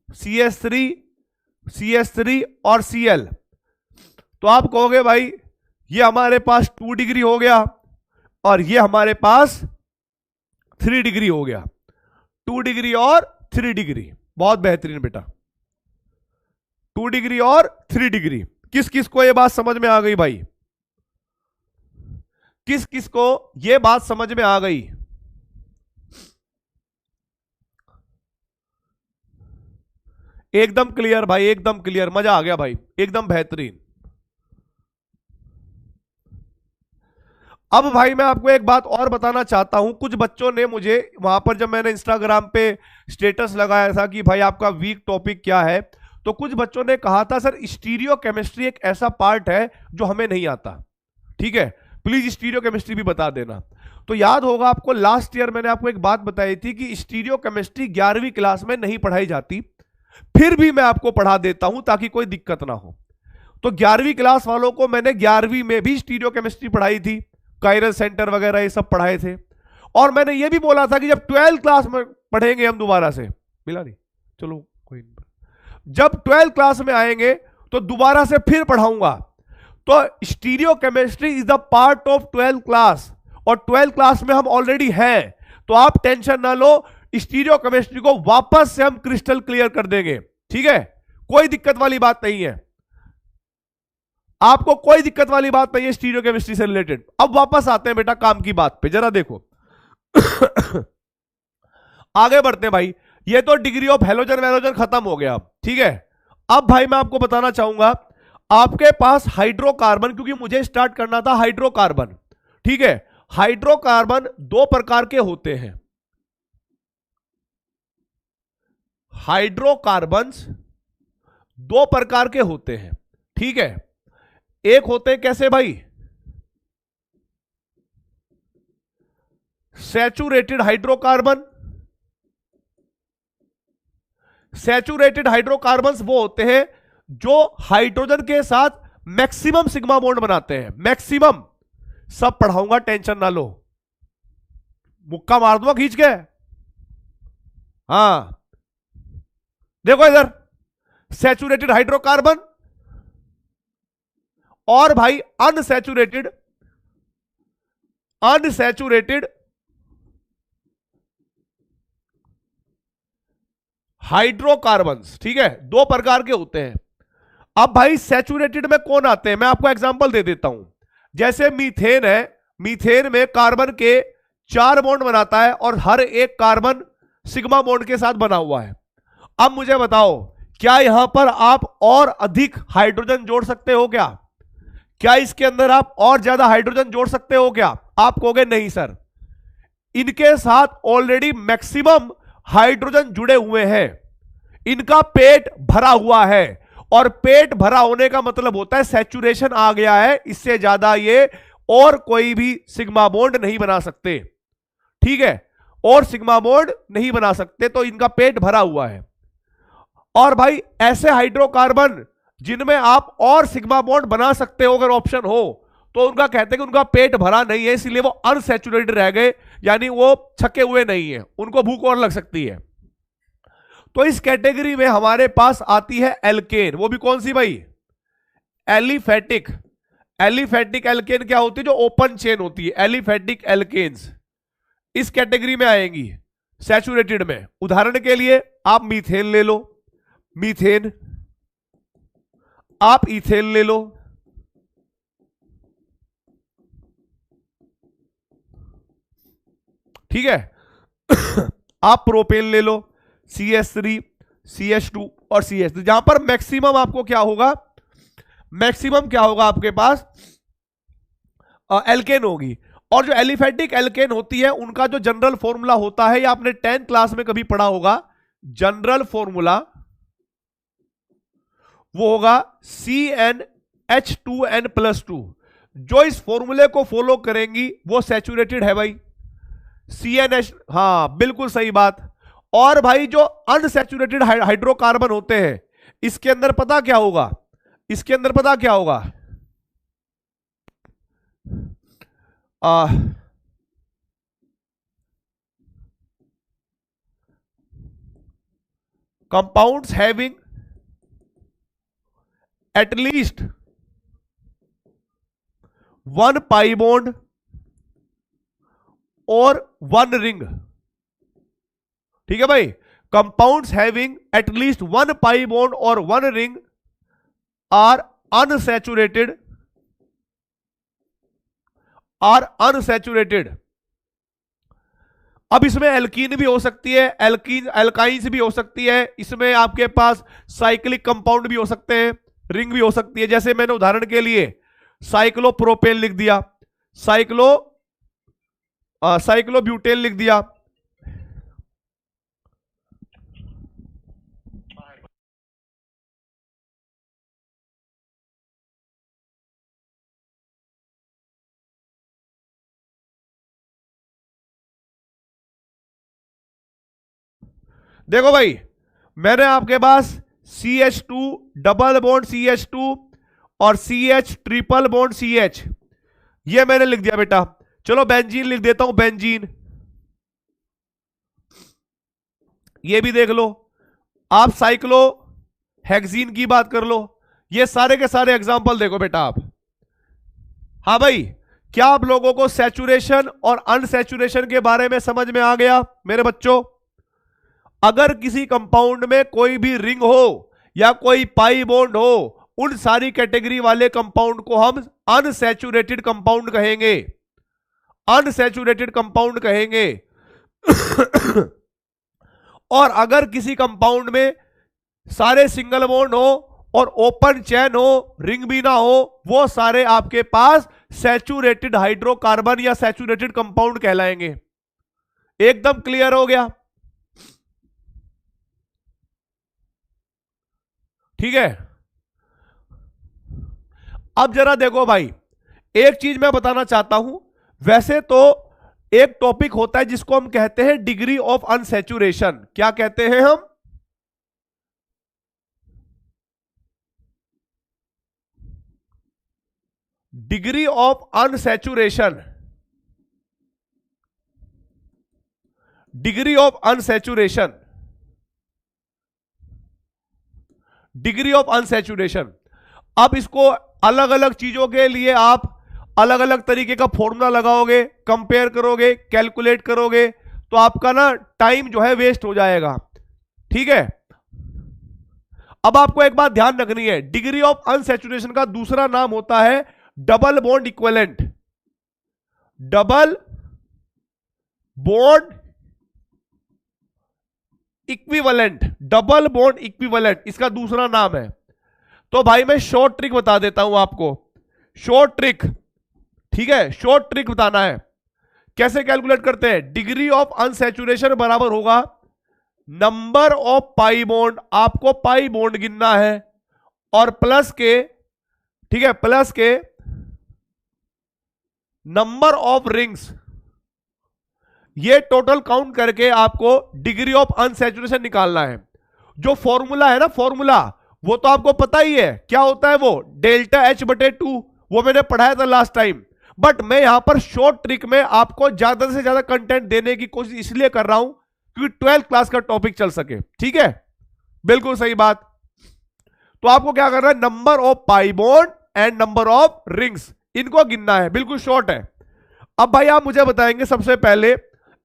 CH3 CH3 और Cl, तो आप कहोगे भाई ये हमारे पास 2 डिग्री हो गया और ये हमारे पास 3 डिग्री हो गया। 2 डिग्री और 3 डिग्री, बहुत बेहतरीन बेटा। 2 डिग्री और 3 डिग्री। किस किस को ये बात समझ में आ गई भाई? किस किस को ये बात समझ में आ गई? एकदम क्लियर भाई, एकदम क्लियर, मजा आ गया भाई, एकदम बेहतरीन। अब भाई मैं आपको एक बात और बताना चाहता हूं। कुछ बच्चों ने मुझे वहां पर, जब मैंने इंस्टाग्राम पे स्टेटस लगाया था कि भाई आपका वीक टॉपिक क्या है, तो कुछ बच्चों ने कहा था सर स्टीरियो केमिस्ट्री एक ऐसा पार्ट है जो हमें नहीं आता। ठीक है, प्लीज स्टीरियो केमिस्ट्री भी बता देना। तो याद होगा आपको, लास्ट ईयर मैंने आपको एक बात बताई थी कि स्टीरियो केमिस्ट्री 11वीं क्लास में नहीं पढ़ाई जाती, फिर भी मैं आपको पढ़ा देता हूं ताकि कोई दिक्कत ना हो। तो 11वीं क्लास वालों को मैंने 11वीं में भी स्टीरियो केमिस्ट्री पढ़ाई थी, कायरल सेंटर वगैरह ये सब पढ़ाए थे। और मैंने ये भी बोला था कि जब 12th क्लास में पढ़ेंगे हम दोबारा से, मिला नहीं, चलो कोई नहीं, जब 12th क्लास में आएंगे तो दोबारा से फिर पढ़ाऊंगा। तो stereo chemistry is the part of 12th class, और 12th क्लास में हम ऑलरेडी हैं, तो आप टेंशन ना लो, स्टीरियो केमिस्ट्री को वापस से हम क्रिस्टल क्लियर कर देंगे। ठीक है, कोई दिक्कत वाली बात नहीं है, आपको कोई दिक्कत वाली बात नहीं है स्टीरियो केमिस्ट्री से रिलेटेड। अब वापस आते हैं बेटा काम की बात पे, जरा देखो। आगे बढ़ते हैं भाई। ये तो डिग्री ऑफ हैलोजन वैलोजन खत्म हो गया। ठीक है, अब भाई मैं आपको बताना चाहूंगा, आपके पास हाइड्रोकार्बन, क्योंकि मुझे स्टार्ट करना था हाइड्रोकार्बन। ठीक है, हाइड्रोकार्बन 2 प्रकार के होते हैं। हाइड्रोकार्बन्स 2 प्रकार के होते हैं। ठीक है, एक होते हैं कैसे भाई? Saturated hydrocarbon. सैचुरेटेड हाइड्रोकार्बन्स वो होते हैं जो हाइड्रोजन के साथ मैक्सिमम सिग्मा बॉन्ड बनाते हैं, मैक्सिमम। सब पढ़ाऊंगा, टेंशन ना लो, मुक्का मार दूंगा खींच के। हाँ देखो इधर, सैचुरेटेड हाइड्रोकार्बन और भाई अनसैचुरेटेड, अनसैचुरेटेड हाइड्रोकार्बन्स। ठीक है, 2 प्रकार के होते हैं। अब भाई सैचुरेटेड में कौन आते हैं, मैं आपको एग्जांपल दे देता हूं। जैसे मीथेन है, मीथेन में कार्बन के 4 बॉन्ड बनाता है और हर एक कार्बन सिग्मा बॉन्ड के साथ बना हुआ है। अब मुझे बताओ, क्या यहां पर आप और अधिक हाइड्रोजन जोड़ सकते हो क्या? क्या इसके अंदर आप और ज्यादा हाइड्रोजन जोड़ सकते हो क्या? आप कहोगे नहीं सर, इनके साथ ऑलरेडी मैक्सिमम हाइड्रोजन जुड़े हुए हैं, इनका पेट भरा हुआ है, और पेट भरा होने का मतलब होता है सैचुरेशन आ गया है, इससे ज्यादा ये और कोई भी सिग्मा बॉन्ड नहीं बना सकते। ठीक है, और सिग्मा बॉन्ड नहीं बना सकते, तो इनका पेट भरा हुआ है। और भाई ऐसे हाइड्रोकार्बन जिनमें आप और सिग्मा बॉन्ड बना सकते हो अगर ऑप्शन हो, तो उनका कहते हैं कि उनका पेट भरा नहीं है, इसलिए वो अनसैचुरेटेड रह गए, यानी वो छके हुए नहीं है, उनको भूख और लग सकती है। तो इस कैटेगरी में हमारे पास आती है एल्केन। वो भी कौन सी भाई? एलिफेटिक। एलिफेटिक एल्केन क्या होती है? जो ओपन चेन होती है, एलिफेटिक एल्केन्स इस कैटेगरी में आएंगी सैचुरेटेड में। उदाहरण के लिए आप मीथेन ले लो, मीथेन, आप इथेन ले लो, ठीक है। आप प्रोपेन ले लो, CH3, CH2 और CH3, जहां पर मैक्सिमम आपको क्या होगा, मैक्सिमम क्या होगा आपके पास एल्केन होगी। और जो एलिफेटिक एल्केन होती है उनका जो जनरल फॉर्मूला होता है, या आपने 10th क्लास में कभी पढ़ा होगा, जनरल फॉर्मूला वो होगा CnH2n+2। जो इस फॉर्मूले को फॉलो करेंगी वो सैचुरेटेड है भाई, CnH। हाँ बिल्कुल सही बात। और भाई जो अनसैचुरेटेड हाइड्रोकार्बन होते हैं, इसके अंदर पता क्या होगा, इसके अंदर पता क्या होगा, compounds having at least one pi bond और वन रिंग। ठीक है भाई, compounds having at least one pi bond और वन रिंग आर अनसैचुरेटेड अब इसमें एल्कीन भी हो सकती है, एल्काइंस भी हो सकती है, इसमें आपके पास साइक्लिक कंपाउंड भी हो सकते हैं, रिंग भी हो सकती है। जैसे मैंने उदाहरण के लिए साइक्लोप्रोपेन लिख दिया, साइक्लोब्यूटेन लिख दिया। देखो भाई, मैंने आपके पास CH2 डबल बॉन्ड CH2 और CH ट्रिपल बॉन्ड CH, ये मैंने लिख दिया बेटा। चलो बेंजीन लिख देता हूं, बेंजीन, ये भी देख लो। आप साइक्लो हेक्सीन की बात कर लो। ये सारे के सारे एग्जांपल देखो बेटा आप। हाँ भाई, क्या आप लोगों को सैचुरेशन और अनसैचुरेशन के बारे में समझ में आ गया मेरे बच्चों? अगर किसी कंपाउंड में कोई भी रिंग हो या कोई पाई बॉन्ड हो, उन सारी कैटेगरी वाले कंपाउंड को हम अनसैचुरेटेड कंपाउंड कहेंगे, अनसैचुरेटेड कंपाउंड कहेंगे। और अगर किसी कंपाउंड में सारे सिंगल बॉन्ड हो और ओपन चेन हो, रिंग भी ना हो, वो सारे आपके पास सैचुरेटेड हाइड्रोकार्बन या सैचुरेटेड कंपाउंड कहलाएंगे। एकदम क्लियर हो गया? ठीक है। अब जरा देखो भाई, एक चीज मैं बताना चाहता हूं। वैसे तो एक टॉपिक होता है जिसको हम कहते हैं डिग्री ऑफ अनसैचुरेशन। क्या कहते हैं हम? Degree of unsaturation, degree of unsaturation, degree of unsaturation. अब इसको अलग अलग चीजों के लिए आप अलग अलग तरीके का फॉर्मूला लगाओगे, कंपेयर करोगे, कैलकुलेट करोगे, तो आपका ना टाइम जो है वेस्ट हो जाएगा। ठीक है। अब आपको एक बात ध्यान रखनी है, डिग्री ऑफ अनसैचुरेशन का दूसरा नाम होता है double bond equivalent. Double bond equivalent, double bond equivalent इसका दूसरा नाम है। तो भाई मैं शॉर्ट ट्रिक बता देता हूं आपको, शॉर्ट ट्रिक। ठीक है, शॉर्ट ट्रिक बताना है। कैसे कैलकुलेट करते हैं? डिग्री ऑफ अनसैचुरेशन बराबर होगा नंबर ऑफ पाई बॉन्ड, आपको पाई बॉन्ड गिनना है, और प्लस के, ठीक है, प्लस के नंबर ऑफ रिंग्स। ये टोटल काउंट करके आपको डिग्री ऑफ अनसैचुरेशन निकालना है। जो फॉर्मूला है ना, फॉर्मूला वो तो आपको पता ही है क्या होता है, वो डेल्टा H/2, वो मैंने पढ़ाया था लास्ट टाइम। बट मैं यहां पर शॉर्ट ट्रिक में आपको ज्यादा से ज्यादा कंटेंट देने की कोशिश इसलिए कर रहा हूं क्योंकि 12th क्लास का टॉपिक चल सके। ठीक है, बिल्कुल सही बात। तो आपको क्या करना है, number of pi bond and number of rings, इनको गिनना है। बिल्कुल शॉर्ट है। अब भाई आप मुझे बताएंगे सबसे पहले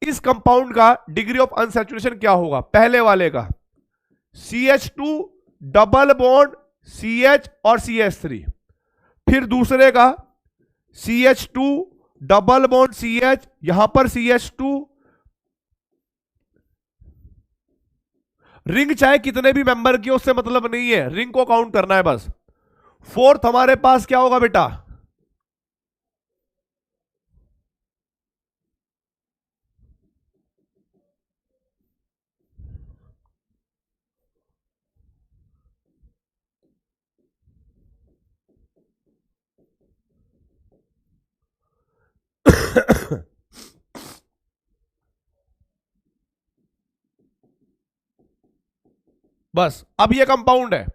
इस कंपाउंड का डिग्री ऑफ अनसैचुरेशन क्या होगा। पहले वाले का CH2 डबल बॉन्ड CH और CH3, फिर दूसरे का CH2 डबल बॉन्ड CH, यहां पर CH2, रिंग चाहे कितने भी मेंबर की उससे मतलब नहीं है, रिंग को काउंट करना है बस। फोर्थ हमारे पास क्या होगा बेटा? बस अब ये कंपाउंड है।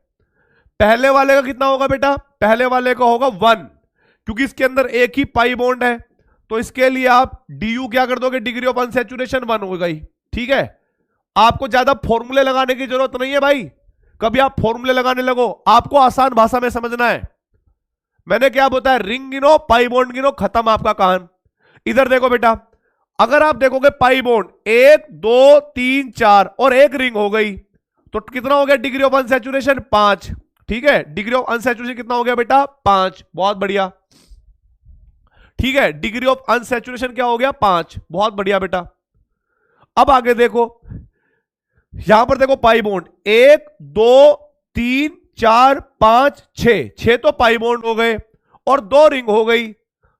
पहले वाले का कितना होगा बेटा? पहले वाले का होगा 1, क्योंकि इसके अंदर एक ही पाई बॉन्ड है, तो इसके लिए आप DU क्या कर दोगे, डिग्री ऑफ अनसैचुरेशन 1 हो गई। ठीक है। आपको ज्यादा फॉर्मूले लगाने की जरूरत नहीं है भाई। कभी आप फॉर्मूले लगाने लगो, आपको आसान भाषा में समझना है। मैंने क्या बताया, रिंग गिनो, पाई बॉन्ड गिनो, खत्म आपका कहानी। इधर देखो बेटा, अगर आप देखोगे पाई बॉन्ड 1 2 3 4 और एक रिंग हो गई, तो कितना हो गया डिग्री ऑफ अनसैचुरेशन? 5। ठीक है, डिग्री ऑफ अनसैचुरेशन कितना हो गया बेटा? 5। बहुत बढ़िया। ठीक है, डिग्री ऑफ अनसैचुरेशन क्या हो गया? 5। बहुत बढ़िया बेटा। अब आगे देखो, यहां पर देखो पाई बॉन्ड 1 2 3 4 5 6, 6 तो पाई बॉन्ड हो गए और 2 रिंग हो गई,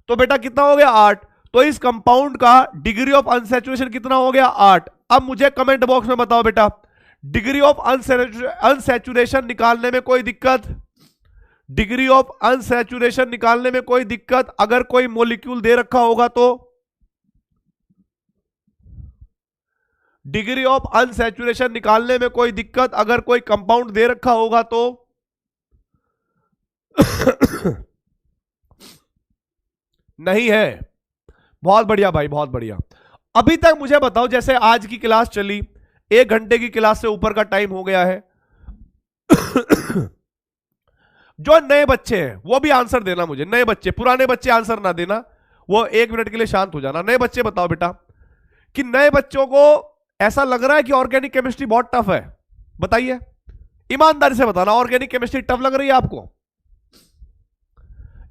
तो बेटा कितना हो गया? 8। तो इस कंपाउंड का डिग्री ऑफ अनसैचुरेशन कितना हो गया? 8। अब मुझे कमेंट बॉक्स में बताओ बेटा, डिग्री ऑफ अनसैचुरेशन निकालने में कोई दिक्कत? डिग्री ऑफ अनसैचुरेशन निकालने में कोई दिक्कत अगर कोई मॉलिक्यूल दे रखा होगा तो? डिग्री ऑफ अनसैचुरेशन निकालने में कोई दिक्कत अगर कोई कंपाउंड दे रखा होगा तो? नहीं है। बहुत बढ़िया भाई, बहुत बढ़िया। अभी तक मुझे बताओ, जैसे आज की क्लास चली, 1 घंटे की क्लास से ऊपर का टाइम हो गया है। जो नए बच्चे हैं वो भी आंसर देना मुझे, नए बच्चे, पुराने बच्चे आंसर ना देना, वो 1 मिनट के लिए शांत हो जाना। नए बच्चे बताओ बेटा, कि नए बच्चों को ऐसा लग रहा है कि ऑर्गेनिक केमिस्ट्री बहुत टफ है? बताइए, ईमानदारी से बताना, ऑर्गेनिक केमिस्ट्री टफ लग रही है आपको?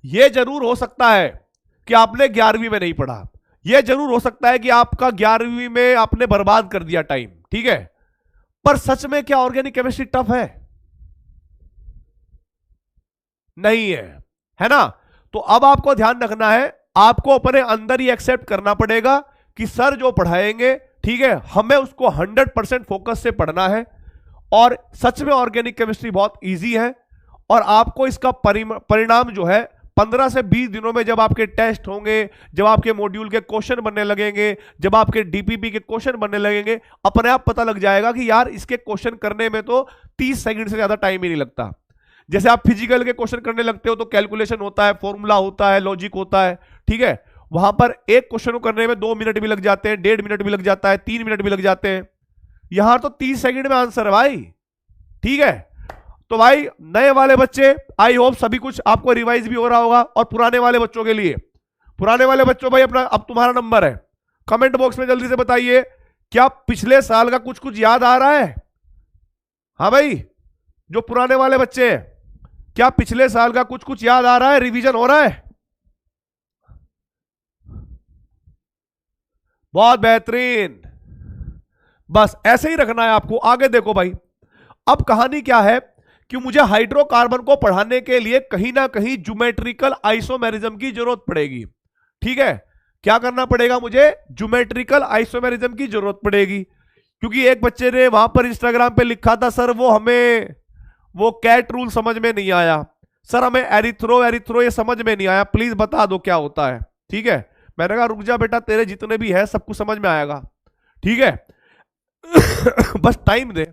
यह जरूर हो सकता है कि आपने 11वीं में नहीं पढ़ा, यह जरूर हो सकता है कि आपका 11वीं में आपने बर्बाद कर दिया टाइम, ठीक है, पर सच में क्या ऑर्गेनिक केमिस्ट्री टफ है? नहीं है, है ना? तो अब आपको ध्यान रखना है, आपको अपने अंदर ही एक्सेप्ट करना पड़ेगा कि सर जो पढ़ाएंगे, ठीक है, हमें उसको 100% फोकस से पढ़ना है। और सच में ऑर्गेनिक केमिस्ट्री बहुत इजी है, और आपको इसका परिणाम जो है 15 से 20 दिनों में, जब आपके टेस्ट होंगे, जब आपके मॉड्यूल के क्वेश्चन बनने लगेंगे, जब आपके डीपीपी के क्वेश्चन बनने लगेंगे, अपने आप पता लग जाएगा कि यार इसके क्वेश्चन करने में तो 30 सेकंड से ज्यादा टाइम ही नहीं लगता। जैसे आप फिजिकल के क्वेश्चन करने लगते हो तो कैलकुलेशन होता है, फॉर्मूला होता है, लॉजिक होता है, ठीक है, वहां पर एक क्वेश्चन को करने में 2 मिनट भी लग जाते हैं, 1.5 मिनट भी लग जाता है, 3 मिनट भी लग जाते हैं। यहां तो 30 सेकंड में आंसर है भाई, ठीक है। तो भाई नए वाले बच्चे, आई होप सभी कुछ आपको रिवाइज भी हो रहा होगा, और पुराने वाले बच्चों के लिए, पुराने वाले बच्चों भाई अपना, अब तुम्हारा नंबर है, कमेंट बॉक्स में जल्दी से बताइए, क्या पिछले साल का कुछ कुछ याद आ रहा है? हाँ भाई, जो पुराने वाले बच्चे हैं, क्या पिछले साल का कुछ कुछ याद आ रहा है? रिवीजन हो रहा है? बहुत बेहतरीन, बस ऐसे ही रखना है आपको। आगे देखो भाई, अब कहानी क्या है कि मुझे हाइड्रोकार्बन को पढ़ाने के लिए कहीं ना कहीं ज्योमेट्रिकल आइसोमेरिज्म की जरूरत पड़ेगी, ठीक है। क्या करना पड़ेगा मुझे? ज्योमेट्रिकल आइसोमेरिज्म की जरूरत पड़ेगी, क्योंकि एक बच्चे ने वहां पर इंस्टाग्राम पे लिखा था, सर वो हमें वो कैट रूल समझ में नहीं आया, सर हमें एरिथ्रो ये समझ में नहीं आया, प्लीज बता दो क्या होता है, ठीक है। मैंने कहा रुक जा बेटा, तेरे जितने भी है सब कुछ समझ में आएगा, ठीक है। बस टाइम दे।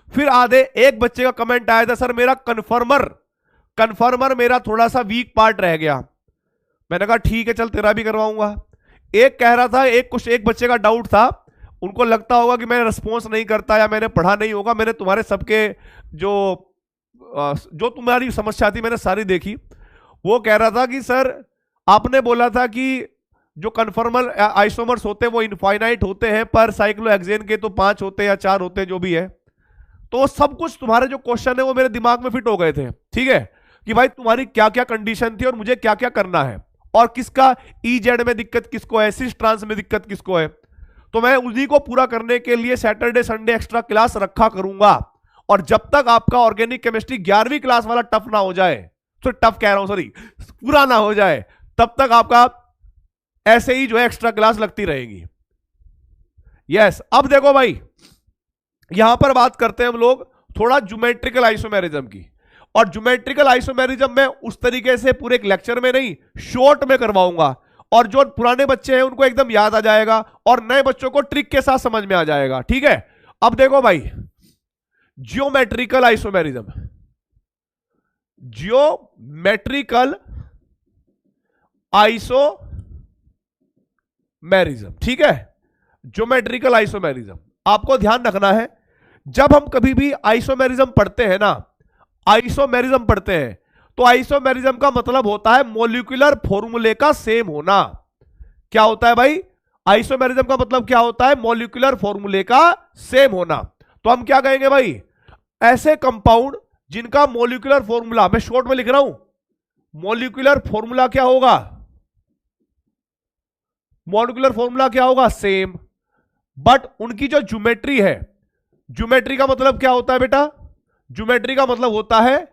फिर आधे एक बच्चे का कमेंट आया था, सर मेरा कन्फर्मर मेरा थोड़ा सा वीक पार्ट रह गया। मैंने कहा ठीक है, चल तेरा भी करवाऊंगा। एक कह रहा था, एक बच्चे का डाउट था, उनको लगता होगा कि मैं रिस्पॉन्स नहीं करता या मैंने पढ़ा नहीं होगा, मैंने तुम्हारे सबके जो तुम्हारी समस्या थी मैंने सारी देखी। वो कह रहा था कि सर आपने बोला था कि जो कन्फर्मल आइसोमर्स होते हैं वो इनफाइनाइट होते हैं, पर साइक्लोहेक्सेन के तो 5 होते हैं या 4 होते हैं, जो भी है। तो सब कुछ तुम्हारे जो क्वेश्चन है वो मेरे दिमाग में फिट हो गए थे, ठीक है, कि भाई तुम्हारी क्या क्या कंडीशन थी और मुझे क्या क्या करना है, और किसका EZ में दिक्कत किसको है, सिस ट्रांस में दिक्कत किसको है। तो मैं उन्हीं को पूरा करने के लिए सैटरडे संडे एक्स्ट्रा क्लास रखा करूंगा। और जब तक आपका ऑर्गेनिक केमिस्ट्री 11वीं क्लास वाला टफ ना हो जाए, तो टफ कह रहा हूं सॉरी, पूरा ना हो जाए, तब तक आपका ऐसे ही जो है एक्स्ट्रा क्लास लगती रहेगी। यस, अब देखो भाई, यहां पर बात करते हैं हम लोग थोड़ा ज्योमेट्रिकल आइसोमेरिज्म की। और ज्योमेट्रिकल आइसोमेरिज्म में उस तरीके से पूरे एक लेक्चर में नहीं, शॉर्ट में करवाऊंगा, और जो पुराने बच्चे हैं उनको एकदम याद आ जाएगा, और नए बच्चों को ट्रिक के साथ समझ में आ जाएगा, ठीक है। अब देखो भाई, जियोमेट्रिकल आइसोमेरिज्म, जियोमेट्रिकल आइसोमेरिज्म, ठीक है, ज्योमेट्रिकल आइसोमेरिज्म। आपको ध्यान रखना है, जब हम कभी भी आइसोमेरिज्म पढ़ते हैं ना, आइसोमेरिज्म पढ़ते हैं, तो आइसोमेरिज्म का मतलब होता है मॉलिक्यूलर फॉर्मूले का सेम होना। क्या होता है भाई? आइसोमेरिज्म का मतलब क्या होता है? मॉलिक्यूलर फॉर्मूले का सेम होना। तो हम क्या कहेंगे भाई? ऐसे कंपाउंड जिनका मॉलिक्यूलर फॉर्मूला, मैं शॉर्ट में लिख रहा हूं, मॉलिक्यूलर फॉर्मूला क्या होगा? मॉलिक्यूलर फॉर्मूला क्या होगा? सेम, बट उनकी जो ज्योमेट्री है, ज्योमेट्री का मतलब क्या होता है बेटा? ज्योमेट्री का मतलब होता है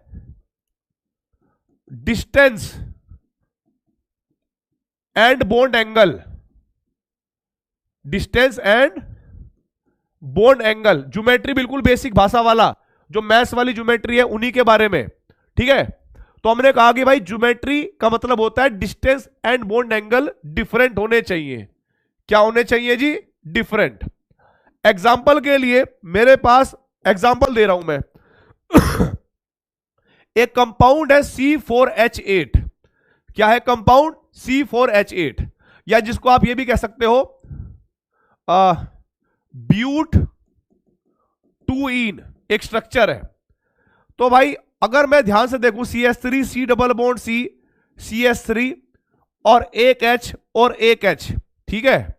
distance and bond angle, distance and bond angle. Geometry बिल्कुल बेसिक भाषा वाला, जो मैथ्स वाली ज्योमेट्री है उन्हीं के बारे में, ठीक है। तो हमने कहा कि भाई ज्योमेट्री का मतलब होता है distance and bond angle different होने चाहिए। क्या होने चाहिए जी? डिफरेंट। एग्जाम्पल के लिए मेरे पास एग्जाम्पल दे रहा हूं मैं एक कंपाउंड है C4H8। क्या है कंपाउंड? C4H8, या जिसको आप ये भी कह सकते हो ब्यूट 2इन, एक स्ट्रक्चर है। तो भाई अगर मैं ध्यान से देखूं, CH3 C double bond C, CH3 और एक H और एक H, ठीक है,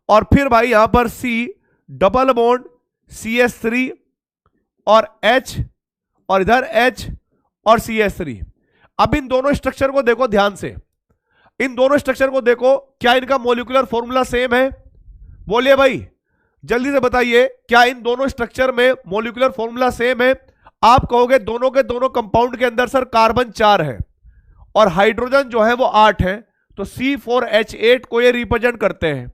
और फिर भाई यहां पर C डबल बॉन्ड CH3 और H, और इधर H और CH3। अब इन दोनों स्ट्रक्चर को देखो ध्यान से, इन दोनों स्ट्रक्चर को देखो, क्या इनका मॉलिक्यूलर फॉर्मूला सेम है? बोलिए भाई, जल्दी से बताइए, क्या इन दोनों स्ट्रक्चर में मॉलिक्यूलर फॉर्मूला सेम है? आप कहोगे दोनों के दोनों कंपाउंड के अंदर सर कार्बन 4 है और हाइड्रोजन जो है वो 8 है, तो C4H8 को ये रिप्रेजेंट करते हैं,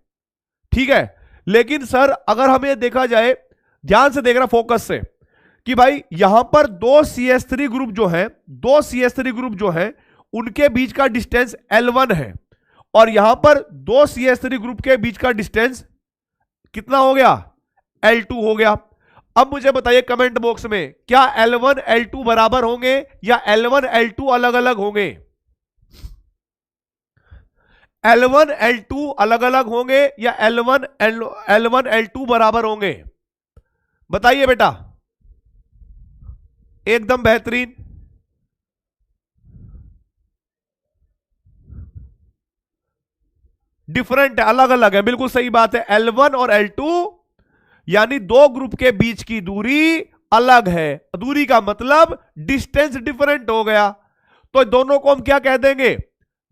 ठीक है। लेकिन सर अगर हमें देखा जाए, ध्यान से देखना फोकस से, कि भाई यहां पर दो CH3 ग्रुप जो है, दो CH3 ग्रुप जो है उनके बीच का डिस्टेंस L1 है, और यहां पर दो CH3 ग्रुप के बीच का डिस्टेंस कितना हो गया? L2 हो गया। अब मुझे बताइए कमेंट बॉक्स में, क्या L1 L2 बराबर होंगे या L1 L2 अलग अलग होंगे? L1 L2 अलग अलग होंगे या L1 L2 बराबर होंगे? बताइए बेटा, एकदम बेहतरीन। डिफरेंट है, अलग अलग है, बिल्कुल सही बात है। L1 और L2 यानी दो ग्रुप के बीच की दूरी अलग है, दूरी का मतलब डिस्टेंस डिफरेंट हो गया। तो दोनों को हम क्या कह देंगे?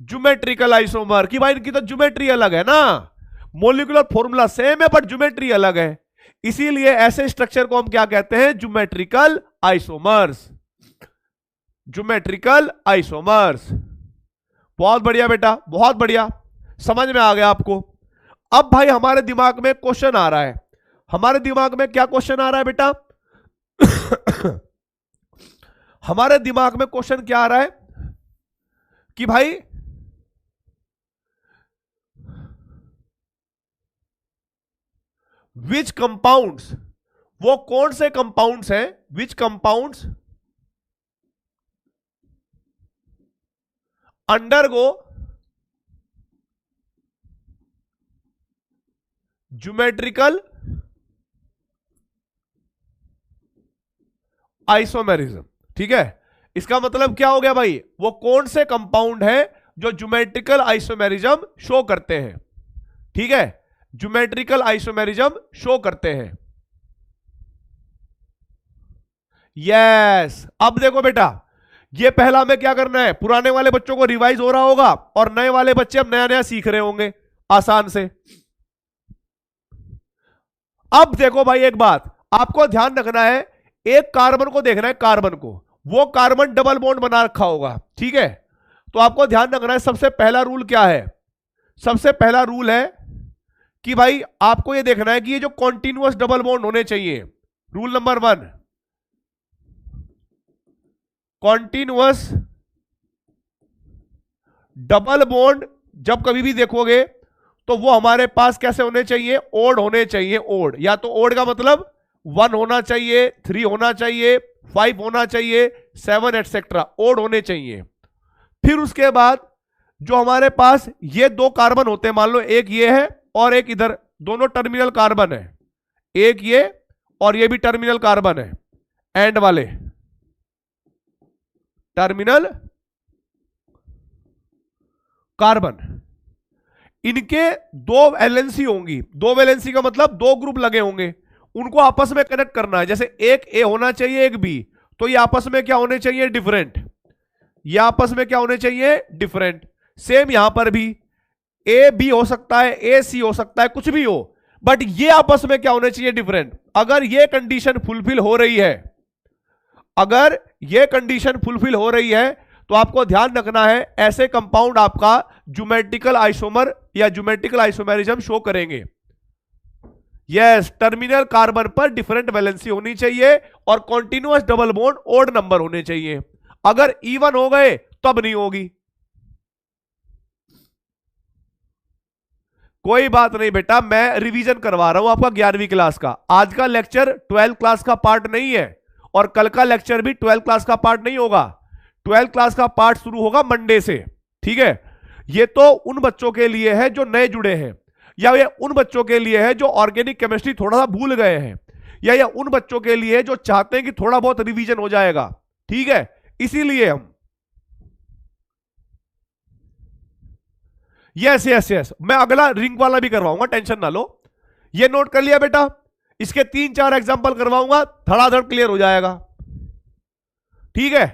Geometrical isomer. कि भाई इनकी तो ज्योमेट्री अलग है ना, मॉलिक्यूलर फॉर्मूला सेम है बट ज्योमेट्री अलग है, इसीलिए ऐसे स्ट्रक्चर को हम क्या कहते हैं? Geometrical isomers. Geometrical isomers. बहुत बढ़िया बेटा, बहुत बढ़िया, समझ में आ गया आपको। अब भाई हमारे दिमाग में क्वेश्चन आ रहा है, हमारे दिमाग में क्या क्वेश्चन आ रहा है बेटा? हमारे दिमाग में क्वेश्चन क्या आ रहा है कि भाई विच कंपाउंड्स, वो कौन से कंपाउंड्स हैं, विच कंपाउंड्स अंडरगो ज्योमेट्रिकल आइसोमेरिज्म। ठीक है, इसका मतलब क्या हो गया भाई? वो कौन से कंपाउंड है जो ज्योमेट्रिकल आइसोमेरिज्म शो करते हैं। ठीक है, ज्योमेट्रिकल आइसोमेरिज्म शो करते हैं। यस, अब देखो बेटा, ये पहला हमें क्या करना है? पुराने वाले बच्चों को रिवाइज हो रहा होगा और नए वाले बच्चे अब नया नया सीख रहे होंगे आसान से। अब देखो भाई, एक बात आपको ध्यान रखना है, एक कार्बन को देखना है, कार्बन को, वो कार्बन डबल बॉन्ड बना रखा होगा। ठीक है, तो आपको ध्यान रखना है, सबसे पहला रूल क्या है? सबसे पहला रूल है कि भाई आपको ये देखना है कि ये जो कॉन्टिन्यूअस डबल बॉन्ड होने चाहिए। Rule number 1, continuous double bond जब कभी भी देखोगे तो वो हमारे पास कैसे होने चाहिए? ओड होने चाहिए। ओड, या तो ओड का मतलब 1 होना चाहिए, 3 होना चाहिए, 5 होना चाहिए, 7 एटसेट्रा, ओड होने चाहिए। फिर उसके बाद जो हमारे पास ये दो कार्बन होते हैं, मान लो एक ये है और एक इधर, दोनों टर्मिनल कार्बन है, एक ये, और ये भी टर्मिनल कार्बन है, एंड वाले टर्मिनल कार्बन। इनके दो वैलेंसी होंगी, दो वैलेंसी का मतलब दो ग्रुप लगे होंगे, उनको आपस में कनेक्ट करना है। जैसे एक ए होना चाहिए, एक बी, तो ये आपस में क्या होने चाहिए, डिफरेंट। ये आपस में क्या होने चाहिए, डिफरेंट। सेम यहां पर भी ए बी हो सकता है, ए सी हो सकता है, कुछ भी हो, बट ये आपस में क्या होने चाहिए, डिफरेंट। अगर ये कंडीशन फुलफिल हो रही है, अगर ये कंडीशन फुलफिल हो रही है, तो आपको ध्यान रखना है ऐसे कंपाउंड आपका ज्योमेट्रिकल आइसोमर या ज्योमेट्रिकल आइसोमेरिज्म शो करेंगे। यस, टर्मिनल कार्बन पर डिफरेंट वैलेंसी होनी चाहिए और continuous double bond odd number होने चाहिए। अगर इवन हो गए तब नहीं होगी। कोई बात नहीं बेटा, मैं रिवीजन करवा रहा हूं आपका 11वीं क्लास का। आज का लेक्चर 12th क्लास का पार्ट नहीं है और कल का लेक्चर भी 12th क्लास का पार्ट नहीं होगा। 12th क्लास का पार्ट शुरू होगा मंडे से, ठीक है। ये तो उन बच्चों के लिए है जो नए जुड़े हैं, या ये उन बच्चों के लिए है जो ऑर्गेनिक केमिस्ट्री थोड़ा सा भूल गए हैं, या ये उन बच्चों के लिए जो चाहते हैं कि थोड़ा बहुत रिवीजन हो जाएगा, ठीक है। इसीलिए हम यस यस यस, मैं अगला रिंग वाला भी करवाऊंगा, टेंशन ना लो। ये नोट कर लिया बेटा, इसके 3-4 एग्जांपल करवाऊंगा, धड़ाधड़ क्लियर हो जाएगा, ठीक है।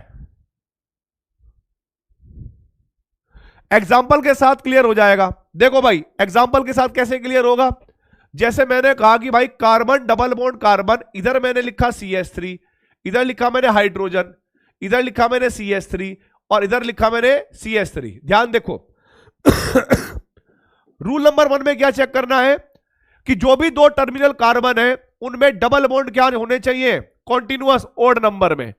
एग्जाम्पल के साथ क्लियर हो जाएगा। देखो भाई, एग्जाम्पल के साथ कैसे क्लियर होगा, जैसे मैंने कहा कि भाई कार्बन डबल बॉन्ड कार्बन, इधर मैंने लिखा CH3, इधर लिखा मैंने हाइड्रोजन, इधर लिखा मैंने CH3 और इधर लिखा मैंने CH3। ध्यान देखो रूल नंबर 1 में क्या चेक करना है कि जो भी दो टर्मिनल कार्बन है उनमें डबल बॉन्ड क्या होने चाहिए, कॉन्टिन्यूअस ओड नंबर में।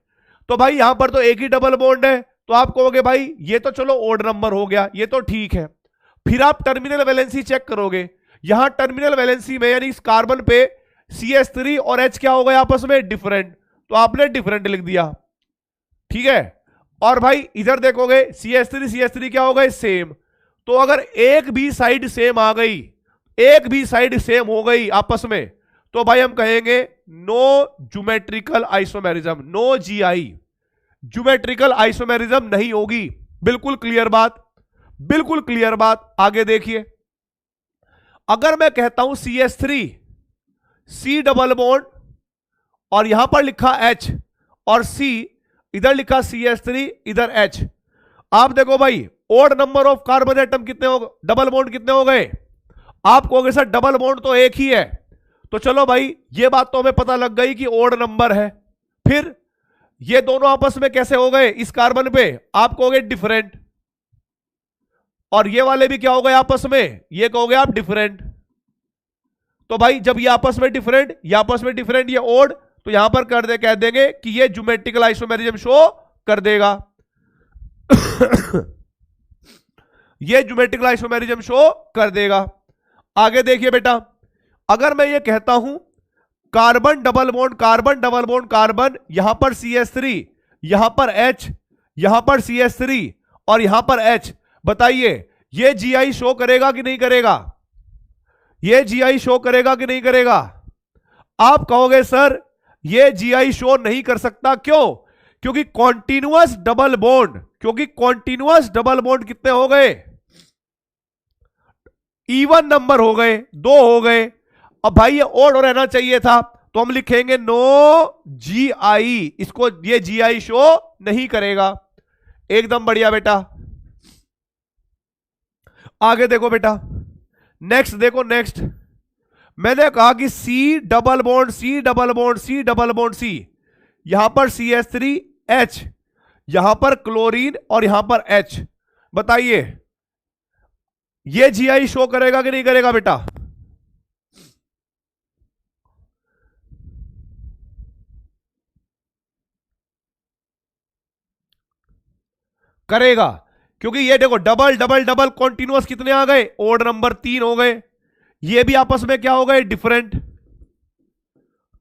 तो भाई यहां पर तो एक ही डबल बॉन्ड है, तो आप कहोगे भाई ये तो चलो ओड नंबर हो गया, ये तो ठीक है। फिर आप टर्मिनल वैलेंसी चेक करोगे, यहां टर्मिनल वैलेंसी में यानी इस कार्बन पे CH3 और H क्या हो गए आपस में, डिफरेंट, तो आपने डिफरेंट लिख दिया, ठीक है। और भाई इधर देखोगे CH3 क्या हो गए, सेम। तो अगर एक भी साइड सेम आ गई, एक भी साइड सेम हो गई आपस में, तो भाई हम कहेंगे no geometrical isomerism, no GI, geometrical isomerism नहीं होगी। बिल्कुल क्लियर बात, बिल्कुल क्लियर बात। आगे देखिए, अगर मैं कहता हूं CH3 C डबल बॉन्ड और यहां पर लिखा H और C, इधर लिखा CH3 इधर H, आप देखो भाई odd number of carbon atom कितने हो, डबल बॉन्ड कितने हो गए। आप कहोगे सर डबल बॉन्ड तो एक ही है, तो चलो भाई ये बात तो हमें पता लग गई कि ओड नंबर है। फिर ये दोनों आपस में कैसे हो गए इस कार्बन पे, आप कहोगे डिफरेंट, और ये वाले भी क्या हो गए आपस में, ये कहोगे आप डिफरेंट। तो भाई जब ये आपस में डिफरेंट, ये आपस में डिफरेंट, ये ओड, तो यहां पर कर दे, कह देंगे कि ये ज्योमेट्रिकल आइसोमेरिज्म शो कर देगा ये ज्योमेट्रिकल आइसोमेरिज्म शो कर देगा। आगे देखिए बेटा, अगर मैं ये कहता हूं carbon double bond carbon double bond carbon, यहां पर CH3, यहां पर H, यहां पर CH3 और यहां पर H, बताइए ये GI शो करेगा कि नहीं करेगा, ये GI शो करेगा कि नहीं करेगा। आप कहोगे सर ये GI शो नहीं कर सकता, क्यों, क्योंकि कॉन्टिन्यूअस डबल बॉन्ड, क्योंकि कॉन्टिन्यूअस डबल बॉन्ड कितने हो गए, इवन नंबर हो गए, 2 हो गए। अब भाई ये ओड रहना चाहिए था, तो हम लिखेंगे नो GI, इसको ये GI शो नहीं करेगा। एकदम बढ़िया बेटा। आगे देखो बेटा, नेक्स्ट देखो, नेक्स्ट मैंने कहा कि C double bond C double bond C double bond C, यहां पर CH3 H, यहां पर क्लोरीन और यहां पर H, बताइए ये GI शो करेगा कि नहीं करेगा बेटा। करेगा, क्योंकि ये देखो डबल डबल डबल कॉन्टिन्यूअस कितने आ गए, ओड नंबर 3 हो गए। ये भी आपस में क्या हो गए, डिफरेंट।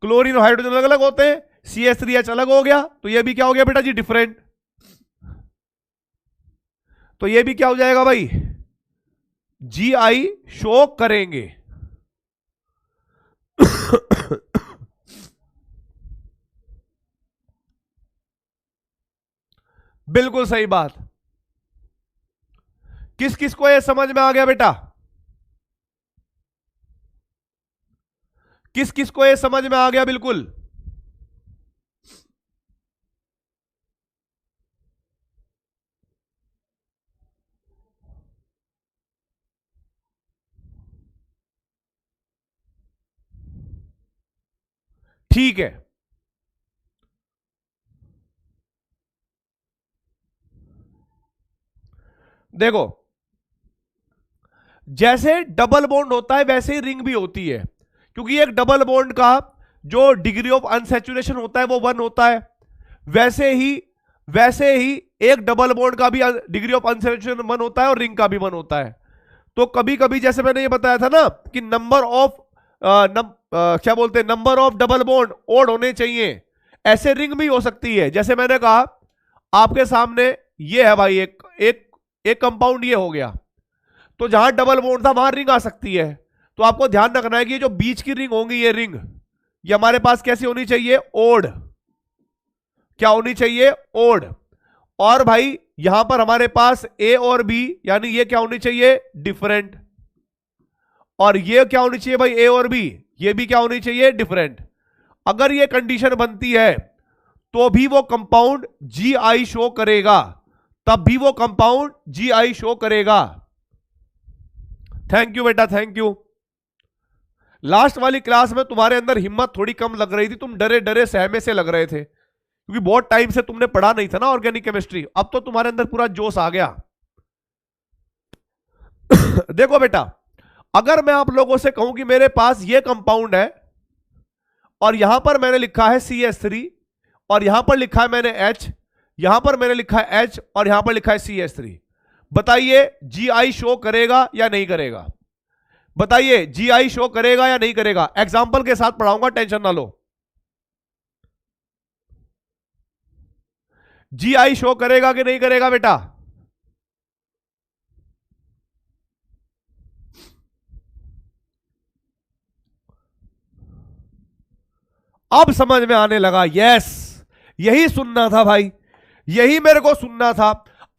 क्लोरीन और हाइड्रोजन अलग अलग होते हैं, CH3H अलग हो गया, तो ये भी क्या हो गया बेटा जी, डिफरेंट। तो ये भी क्या हो जाएगा भाई, GI शो करेंगे बिल्कुल सही बात। किस किस को ये समझ में आ गया बेटा? किस किस को ये समझ में आ गया? बिल्कुल। ठीक है, देखो जैसे डबल बॉन्ड होता है वैसे ही रिंग भी होती है, क्योंकि एक डबल बॉन्ड का जो डिग्री ऑफ अनसैचुरेशन होता है वो 1 होता है, वैसे ही एक डबल बॉन्ड का भी डिग्री ऑफ अनसैचुरेशन 1 होता है और रिंग का भी 1 होता है। तो कभी कभी जैसे मैंने ये बताया था ना कि नंबर ऑफ क्या बोलते हैं, number of double bond odd होने चाहिए, ऐसे रिंग भी हो सकती है। जैसे मैंने कहा आपके सामने ये है भाई, एक कंपाउंड ये हो गया, तो जहां डबल बॉन्ड था वहां रिंग आ सकती है। तो आपको ध्यान रखना है कि जो बीच की रिंग होंगी ये रिंग, ये हमारे पास कैसी होनी चाहिए? ओड। क्या होनी चाहिए? ओड। और भाई यहां पर हमारे पास ए और बी, यानी ये क्या होनी चाहिए? डिफरेंट। और ये क्या होनी चाहिए भाई? ए और बी, ये भी क्या होनी चाहिए? डिफरेंट। अगर ये कंडीशन बनती है तो भी वो कंपाउंड जी आई शो करेगा, तब भी वो कंपाउंड जी आई शो करेगा। थैंक यू बेटा, थैंक यू। लास्ट वाली क्लास में तुम्हारे अंदर हिम्मत थोड़ी कम लग रही थी, तुम डरे डरे सहमे से लग रहे थे, क्योंकि बहुत टाइम से तुमने पढ़ा नहीं था ना ऑर्गेनिक केमिस्ट्री। अब तो तुम्हारे अंदर पूरा जोश आ गया। देखो बेटा, अगर मैं आप लोगों से कहूं कि मेरे पास ये कंपाउंड है और यहां पर मैंने लिखा है CH3 और यहां पर लिखा है मैंने H, यहां पर मैंने लिखा है H और यहां पर लिखा है CH3, बताइए GI शो करेगा या नहीं करेगा? बताइए GI शो करेगा या नहीं करेगा? एग्जांपल के साथ पढ़ाऊंगा, टेंशन ना लो। GI शो करेगा कि नहीं करेगा बेटा? अब समझ में आने लगा। यस, यही सुनना था भाई, यही मेरे को सुनना था।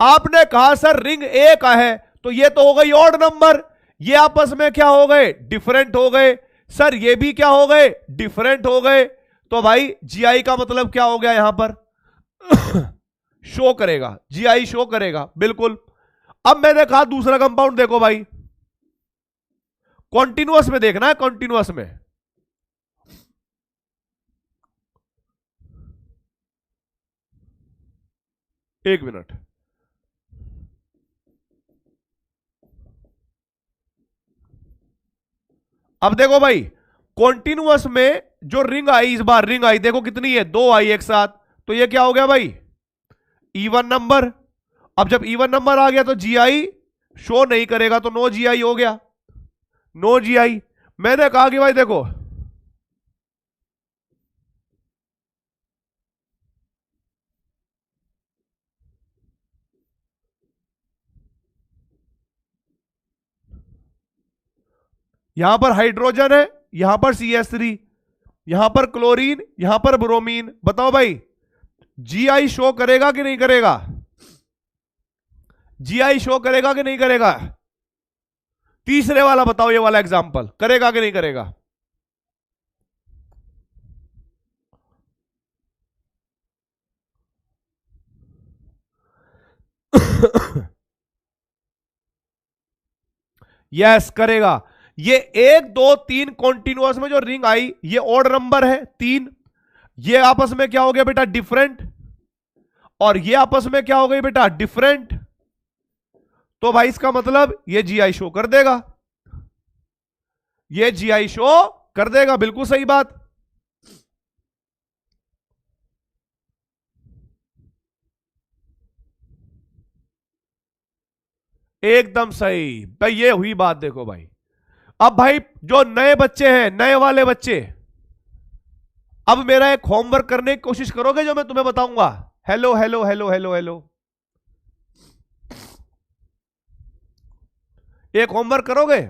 आपने कहा सर रिंग ए का है तो ये तो हो गई ऑड नंबर, ये आपस में क्या हो गए? डिफरेंट हो गए। सर ये भी क्या हो गए? डिफरेंट हो गए। तो भाई जीआई का मतलब क्या हो गया यहां पर? शो करेगा, जीआई शो करेगा, बिल्कुल। अब मैंने कहा दूसरा कंपाउंड देखो भाई, कॉन्टिन्यूअस में देखना है, कॉन्टिन्यूअस में। एक मिनट, अब देखो भाई कॉन्टिन्यूअस में जो रिंग आई, इस बार रिंग आई देखो कितनी है? 2 आई एक साथ, तो ये क्या हो गया भाई? Even number. अब जब इवन नंबर आ गया तो जीआई शो नहीं करेगा, तो नो जीआई हो गया, नो जीआई। मैंने कहा कि भाई देखो यहां पर हाइड्रोजन है, यहां पर CH3, यहां पर क्लोरीन, यहां पर ब्रोमीन, बताओ भाई जीआई शो करेगा कि नहीं करेगा? जीआई शो करेगा कि नहीं करेगा? तीसरे वाला बताओ, ये वाला एग्जांपल करेगा कि नहीं करेगा? यस करेगा। ये 1 2 3 कॉन्टिन्यूअस में जो रिंग आई ये ऑड नंबर है 3, ये आपस में क्या हो गया बेटा? डिफरेंट। और ये आपस में क्या हो गई बेटा? डिफरेंट। तो भाई इसका मतलब ये जीआई शो कर देगा, ये जीआई शो कर देगा, बिल्कुल सही बात। एकदम सही भाई, ये हुई बात। देखो भाई, अब भाई जो नए बच्चे हैं, नए वाले बच्चे, अब मेरा एक होमवर्क करने की कोशिश करोगे जो मैं तुम्हें बताऊंगा? Hello hello hello hello hello, एक होमवर्क करोगे?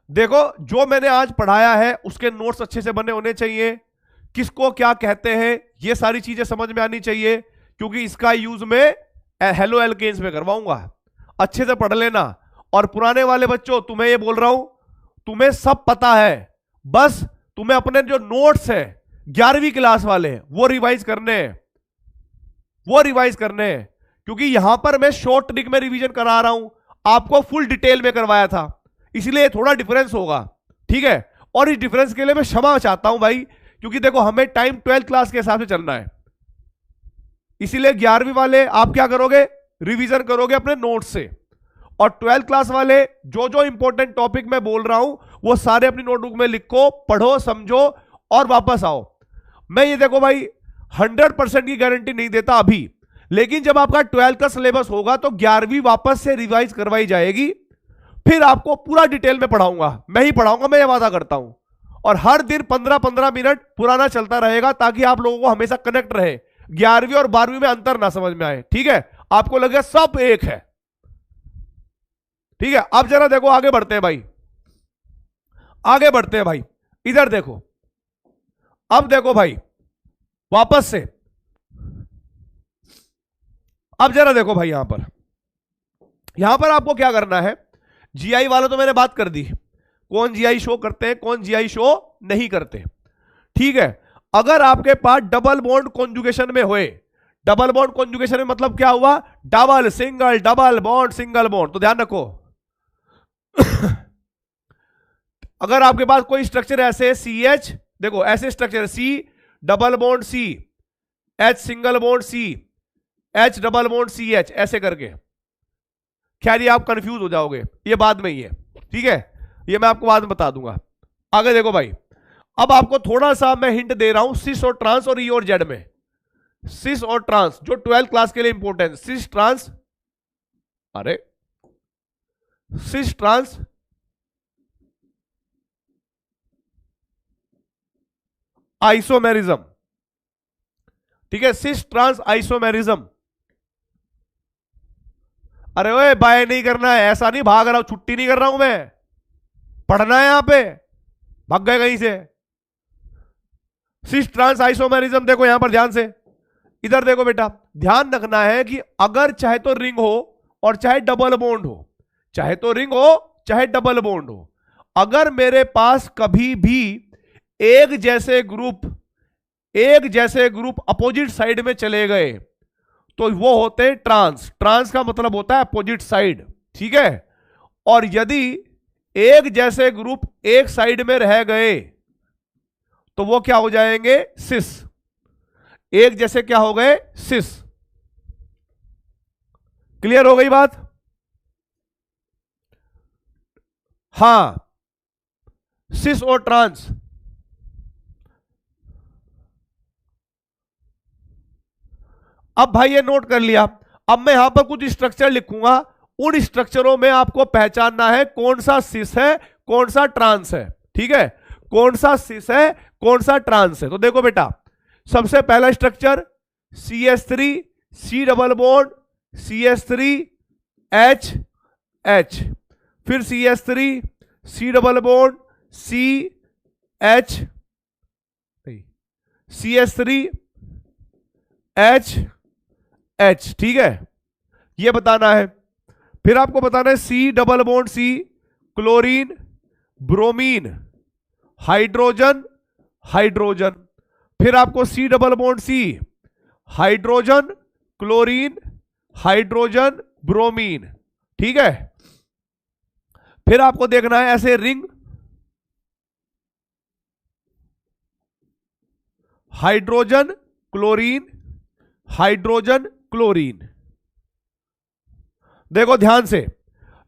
देखो जो मैंने आज पढ़ाया है उसके नोट्स अच्छे से बने होने चाहिए, किसको क्या कहते हैं, ये सारी चीजें समझ में आनी चाहिए, क्योंकि इसका यूज मैं हेलो एल्केन्स में करवाऊंगा। अच्छे से पढ़ लेना। और पुराने वाले बच्चों, तुम्हें ये बोल रहा हूं, तुम्हें सब पता है, बस तुम्हें अपने जो नोट्स है 11वीं क्लास वाले वो रिवाइज करने हैं, वो रिवाइज करने हैं। क्योंकि यहां पर मैं शॉर्ट ट्रिक में रिवीजन करा रहा हूं, आपको फुल डिटेल में करवाया था, इसलिए थोड़ा डिफरेंस होगा, ठीक है। और इस डिफरेंस के लिए मैं क्षमा चाहता हूं भाई, क्योंकि देखो हमें टाइम 12th क्लास के हिसाब से चलना है, इसीलिए 11वीं वाले आप क्या करोगे, रिवीजन करोगे अपने नोट्स से। और 12th क्लास वाले जो जो इंपॉर्टेंट टॉपिक मैं बोल रहा हूं वो सारे अपनी नोटबुक में लिखो, पढ़ो, समझो और वापस आओ। मैं ये देखो भाई 100% की गारंटी नहीं देता अभी, लेकिन जब आपका 12th का सिलेबस होगा तो 11वीं वापस से रिवाइज करवाई जाएगी, फिर आपको पूरा डिटेल में पढ़ाऊंगा, मैं ही पढ़ाऊंगा, मैं ये वादा करता हूं। और हर दिन 15-15 मिनट पुराना चलता रहेगा, ताकि आप लोगों को हमेशा कनेक्ट रहे, 11वीं और 12वीं में अंतर ना समझ में आए, ठीक है। आपको लगे सब एक है, ठीक है। अब जरा देखो, आगे बढ़ते हैं भाई, आगे बढ़ते हैं भाई, इधर देखो। अब देखो भाई वापस से, अब जरा देखो भाई, यहां पर आपको क्या करना है। जीआई वालों तो मैंने बात कर दी, कौन जीआई शो करते हैं, कौन जीआई शो नहीं करते, ठीक है। अगर आपके पास डबल बॉन्ड कॉन्जुगेशन में हुए, डबल बॉन्ड कॉन्जुगेशन में मतलब क्या हुआ, double single, double bond single bond, तो ध्यान रखो अगर आपके पास कोई स्ट्रक्चर ऐसे सी एच, देखो ऐसे structure C double bond C, H single bond C, H double bond C H, ऐसे करके, खैर ये आप कंफ्यूज हो जाओगे, ये बाद में ही है, ठीक है, ये मैं आपको बाद में बता दूंगा। आगे देखो भाई, अब आपको थोड़ा सा मैं हिंट दे रहा हूं सिस और ट्रांस और ई और जेड में, सिस और ट्रांस जो 12th क्लास के लिए इंपॉर्टेंट, सिस ट्रांस, अरे सिस ट्रांस आइसोमेरिज्म, ठीक है, सिस ट्रांस आइसोमेरिज्म। अरे ओए बाय नहीं करना है, ऐसा नहीं भाग रहा हूं, छुट्टी नहीं कर रहा हूं मैं, पढ़ना है यहां पे, भाग गए कहीं से। सिस ट्रांस आइसोमेरिज्म देखो यहां पर ध्यान से, इधर देखो बेटा, ध्यान रखना है कि अगर चाहे तो रिंग हो और चाहे डबल बॉन्ड हो, चाहे तो रिंग हो चाहे डबल बॉन्ड हो, अगर मेरे पास कभी भी एक जैसे ग्रुप अपोजिट साइड में चले गए तो वो होते हैं ट्रांस, ट्रांस का मतलब होता है अपोजिट साइड, ठीक है। और यदि एक जैसे ग्रुप एक साइड में रह गए तो वो क्या हो जाएंगे, सिस, एक जैसे क्या हो गए, सिस। क्लियर हो गई बात, हां, सिस और ट्रांस। अब भाई ये नोट कर लिया, अब मैं यहां पर कुछ स्ट्रक्चर लिखूंगा, उन स्ट्रक्चरों में आपको पहचानना है कौन सा सिस है कौन सा ट्रांस है, ठीक है, कौन सा सिस है कौन सा ट्रांस है। तो देखो बेटा, सबसे पहला structure CH3 C double bond CH3 H H, फिर CH3 C double bond C H, CH3 H H, ठीक है, ये बताना है। फिर आपको बताना है C double bond C chlorine bromine hydrogen hydrogen, फिर आपको C double bond C hydrogen chlorine hydrogen bromine, ठीक है। फिर आपको देखना है ऐसे ring hydrogen chlorine hydrogen chlorine. देखो ध्यान से,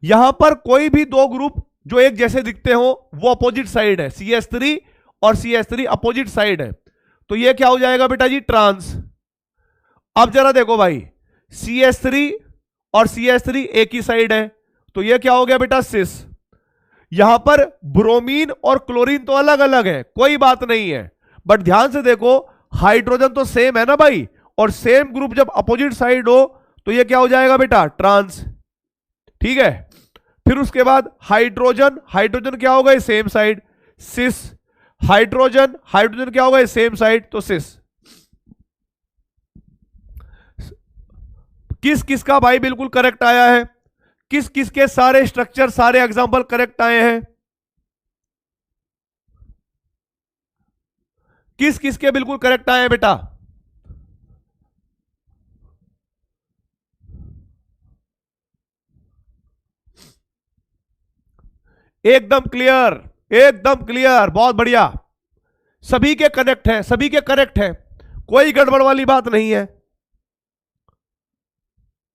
यहां पर कोई भी दो ग्रुप जो एक जैसे दिखते हो वो अपोजिट साइड है, CH3 और CH3 अपोजिट साइड है, तो ये क्या हो जाएगा बेटा जी, ट्रांस। अब जरा देखो भाई, CH3 और CH3 एक ही साइड है, तो ये क्या हो गया बेटा, सिस। यहां पर ब्रोमीन और क्लोरीन तो अलग अलग है, कोई बात नहीं है, बट ध्यान से देखो हाइड्रोजन तो सेम है ना भाई, और सेम ग्रुप जब अपोजिट साइड हो तो ये क्या हो जाएगा बेटा, ट्रांस, ठीक है। फिर उसके बाद हाइड्रोजन, हाइड्रोजन क्या हो गए, सेम साइड, सिस। हाइड्रोजन, हाइड्रोजन क्या होगा, सेम साइड, तो सिस। किस किस का भाई बिल्कुल करेक्ट आया है, किस किस के सारे स्ट्रक्चर, सारे एग्जांपल करेक्ट आए हैं, किस किस के बिल्कुल करेक्ट आए हैं बेटा? एकदम क्लियर, एकदम क्लियर, बहुत बढ़िया। सभी के करेक्ट है, सभी के करेक्ट है, कोई गड़बड़ वाली बात नहीं है।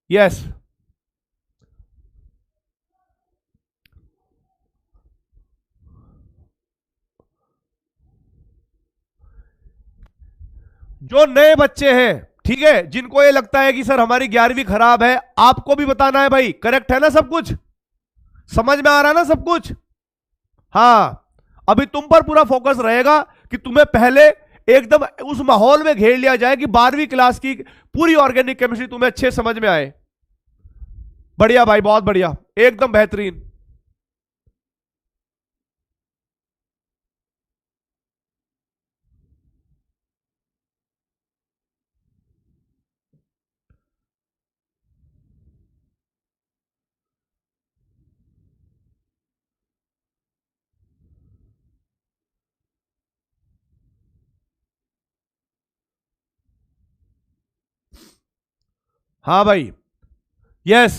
यस, जो नए बच्चे हैं, ठीक है, जिनको ये लगता है कि सर हमारी 11वीं खराब है, आपको भी बताना है भाई, करेक्ट है ना सब कुछ, समझ में आ रहा है ना सब कुछ? हाँ, अभी तुम पर पूरा फोकस रहेगा कि तुम्हें पहले एकदम उस माहौल में घेर लिया जाए कि 12वीं क्लास की पूरी ऑर्गेनिक केमिस्ट्री तुम्हें अच्छे समझ में आए। बढ़िया भाई, बहुत बढ़िया, एकदम बेहतरीन। हाँ भाई, यस।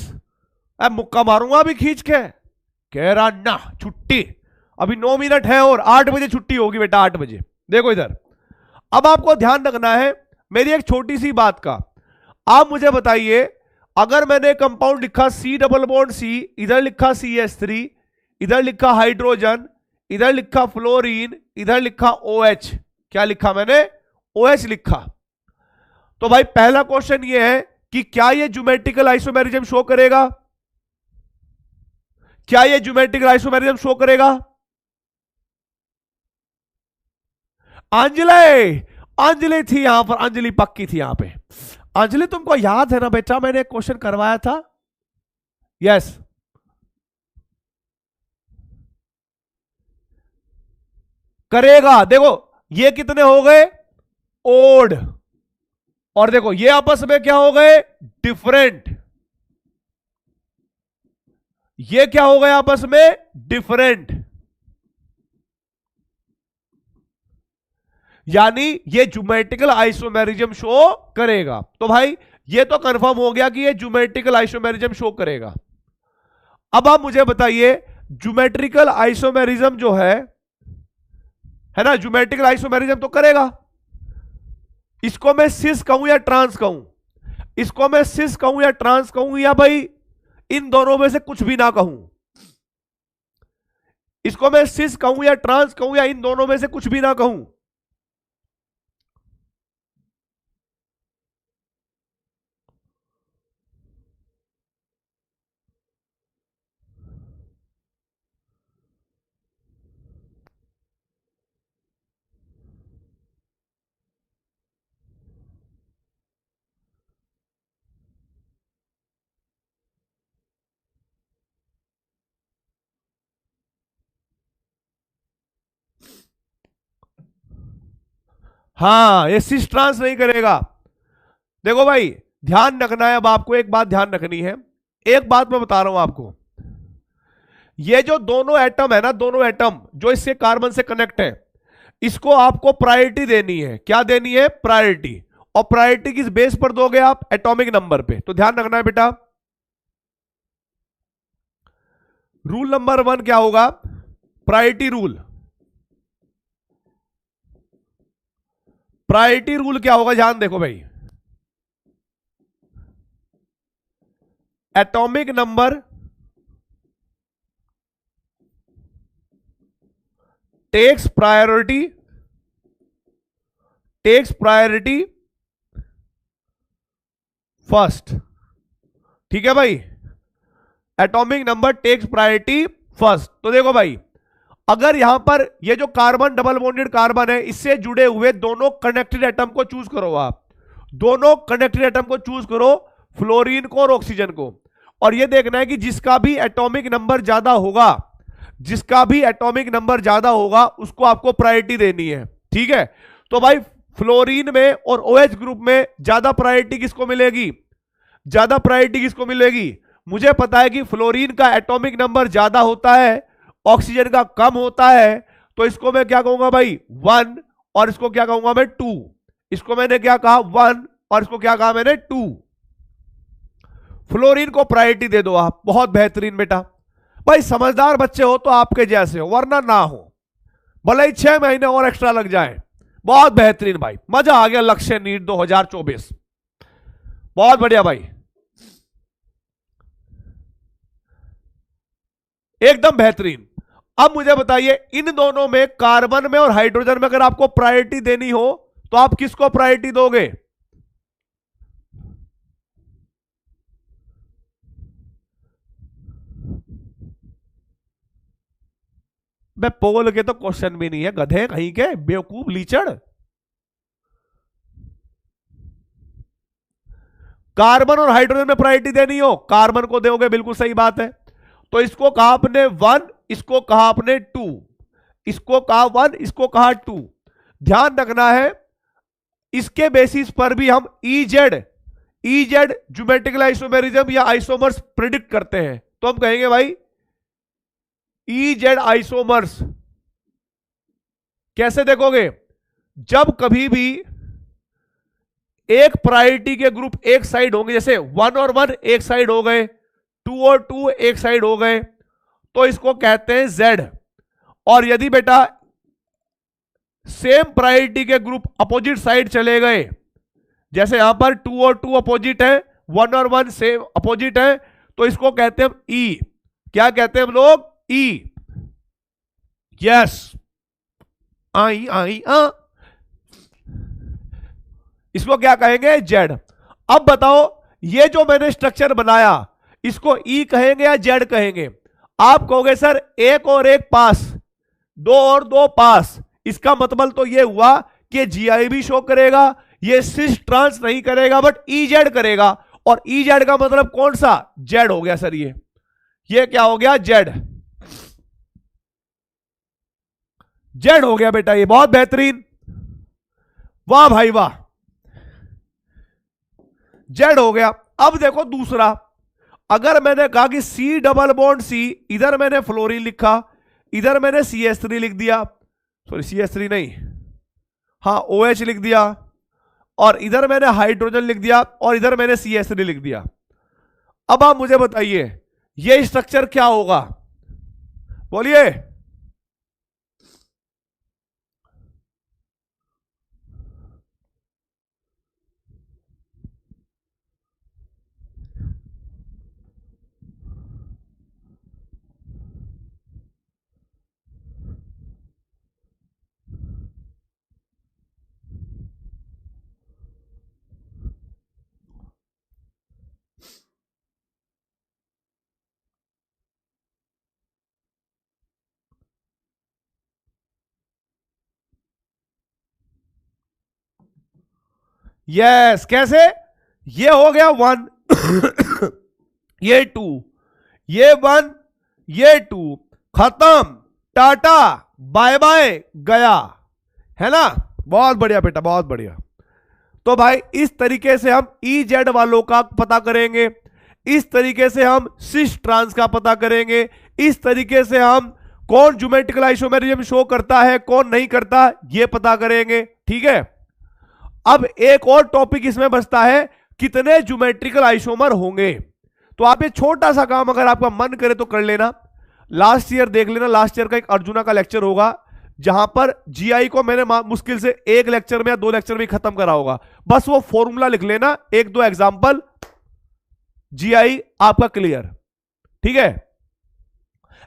अब मुक्का मारूंगा अभी खींच के, कह रहा ना छुट्टी, अभी 9 मिनट है और 8 बजे छुट्टी होगी बेटा, 8 बजे। देखो इधर, अब आपको ध्यान रखना है मेरी एक छोटी सी बात का। आप मुझे बताइए, अगर मैंने कंपाउंड लिखा C डबल बॉन्ड C, इधर लिखा CH3, इधर लिखा हाइड्रोजन, इधर लिखा फ्लोरीन, इधर लिखा OH, क्या लिखा मैंने? OH लिखा। तो भाई पहला क्वेश्चन ये है कि क्या ये ज्योमेट्रिकल आइसोमेरिज्म शो करेगा? क्या ये ज्योमेट्रिकल आइसोमेरिज्म शो करेगा? अंजलि, अंजलि थी यहां पर, अंजलि पक्की थी यहां पे। अंजलि तुमको याद है ना बेटा, मैंने एक क्वेश्चन करवाया था? यस, करेगा। देखो ये कितने हो गए? ओड। और देखो ये आपस में क्या हो गए? डिफरेंट। ये क्या हो गए आपस में? डिफरेंट। यानी ये ज्योमेट्रिकल आइसोमेरिज्म शो करेगा। तो भाई ये तो कंफर्म हो गया कि ये ज्योमेट्रिकल आइसोमेरिज्म शो करेगा। अब आप मुझे बताइए, ज्योमेट्रिकल आइसोमेरिज्म जो है ना, ज्योमेट्रिकल आइसोमेरिज्म तो करेगा। इसको मैं सिस कहूं या ट्रांस कहूं? इसको मैं सिस कहूं या ट्रांस कहूं, या भाई इन दोनों में से कुछ भी ना कहूं? इसको मैं सिस कहूं या ट्रांस कहूं, या इन दोनों में से कुछ भी ना कहूं? हाँ, ये सिस ट्रांस नहीं करेगा। देखो भाई ध्यान रखना है, अब आपको एक बात ध्यान रखनी है। एक बात मैं बता रहा हूं आपको, ये जो दोनों एटम है ना, दोनों एटम जो इससे कार्बन से कनेक्ट है, इसको आपको प्रायोरिटी देनी है। क्या देनी है? प्रायोरिटी। और प्रायोरिटी किस बेस पर दोगे आप? एटॉमिक नंबर पे। तो ध्यान रखना है बेटा, रूल नंबर 1 क्या होगा? Priority rule. प्रायोरिटी रूल क्या होगा? ध्यान देखो भाई, atomic number takes priority first. ठीक है भाई, atomic number takes priority first. तो देखो भाई, अगर यहां पर ये जो कार्बन डबल बॉन्डेड कार्बन है, इससे जुड़े हुए दोनों कनेक्टेड एटम को चूज करो। आप दोनों कनेक्टेड एटम को चूज करो, फ्लोरीन को और ऑक्सीजन को। और ये देखना है कि जिसका भी एटॉमिक नंबर ज्यादा होगा, जिसका भी एटॉमिक नंबर ज्यादा होगा उसको आपको प्रायोरिटी देनी है, ठीक है। तो भाई फ्लोरीन में और OH ग्रुप में ज्यादा प्रायोरिटी किसको मिलेगी? ज्यादा प्रायोरिटी किसको मिलेगी? मुझे पता है कि फ्लोरीन का एटॉमिक नंबर ज्यादा होता है, ऑक्सीजन का कम होता है, तो इसको मैं क्या कहूंगा भाई 1, और इसको क्या कहूंगा मैं 2। इसको मैंने क्या कहा 1 और इसको क्या कहा मैंने 2। फ्लोरीन को प्रायोरिटी दे दो आप, बहुत बेहतरीन बेटा। भाई समझदार बच्चे हो तो आपके जैसे हो, वरना ना हो, भले ही 6 महीने और एक्स्ट्रा लग जाए। बहुत बेहतरीन भाई, मजा आ गया। लक्ष्य नीट 2024 बहुत बढ़िया भाई, एकदम बेहतरीन। अब मुझे बताइए इन दोनों में, कार्बन में और हाइड्रोजन में, अगर आपको प्रायोरिटी देनी हो तो आप किसको प्रायोरिटी दोगे? बे पोल के तो क्वेश्चन भी नहीं है, गधे कहीं के, बेवकूफ लीचड़। कार्बन और हाइड्रोजन में प्रायोरिटी देनी हो, कार्बन को दोगे, बिल्कुल सही बात है। तो इसको कहा आपने 1, इसको कहा आपने 2, इसको कहा 1, इसको कहा 2। ध्यान रखना है इसके बेसिस पर भी हम EZ ज्योमेट्रिकल आइसोमेरिज्म या आइसोमर्स प्रिडिक्ट करते हैं। तो हम कहेंगे भाई EZ आइसोमर्स। कैसे देखोगे? जब कभी भी एक प्रायोरिटी के ग्रुप एक साइड होंगे, जैसे 1 और 1 एक साइड हो गए, 2 और 2 एक साइड हो गए, तो इसको कहते हैं Z। और यदि बेटा सेम प्रायोरिटी के ग्रुप अपोजिट साइड चले गए, जैसे यहां पर 2 और 2 अपोजिट है, 1 और 1 सेम अपोजिट है, तो इसको कहते हैं हम E। क्या कहते हैं हम लोग? E। यस, आई आई आ, इसको क्या कहेंगे? Z। अब बताओ ये जो मैंने स्ट्रक्चर बनाया, इसको E कहेंगे या Z कहेंगे? आप कहोगे सर 1 और 1 पास, 2 और 2 पास। इसका मतलब तो ये हुआ कि GI भी शो करेगा, ये सिस ट्रांस नहीं करेगा, बट EZ करेगा। और EZ का मतलब कौन सा? Z हो गया सर। ये क्या हो गया? Z हो गया बेटा, ये बहुत बेहतरीन, वाह भाई वाह, Z हो गया। अब देखो दूसरा, अगर मैंने कहा कि C डबल बॉन्ड C, इधर मैंने फ्लोरीन लिखा, इधर मैंने CH3 लिख दिया, सॉरी CH3 नहीं, हाँ OH लिख दिया, और इधर मैंने हाइड्रोजन लिख दिया, और इधर मैंने CH3 लिख दिया। अब आप मुझे बताइए ये स्ट्रक्चर क्या होगा? बोलिए। यस, कैसे? ये हो गया 1 ये 2, ये 1, ये 2, खत्म, टाटा बाय बाय, गया, है ना? बहुत बढ़िया बेटा, बहुत बढ़िया। तो भाई इस तरीके से हम EZ वालों का पता करेंगे, इस तरीके से हम सिस ट्रांस का पता करेंगे, इस तरीके से हम कौन ज्योमेट्रिकल आइसोमेरिज्म शो करता है, कौन नहीं करता, ये पता करेंगे, ठीक है। अब एक और टॉपिक इसमें बचता है, कितने ज्योमेट्रिकल आइसोमर होंगे। तो आप ये छोटा सा काम अगर आपका मन करे तो कर लेना, लास्ट ईयर देख लेना, लास्ट ईयर का एक अर्जुना का लेक्चर होगा जहां पर GI को मैंने मुश्किल से 1 लेक्चर में या 2 लेक्चर में खत्म करा होगा। बस वो फॉर्मूला लिख लेना, 1-2 एग्जांपल, GI आपका क्लियर, ठीक है।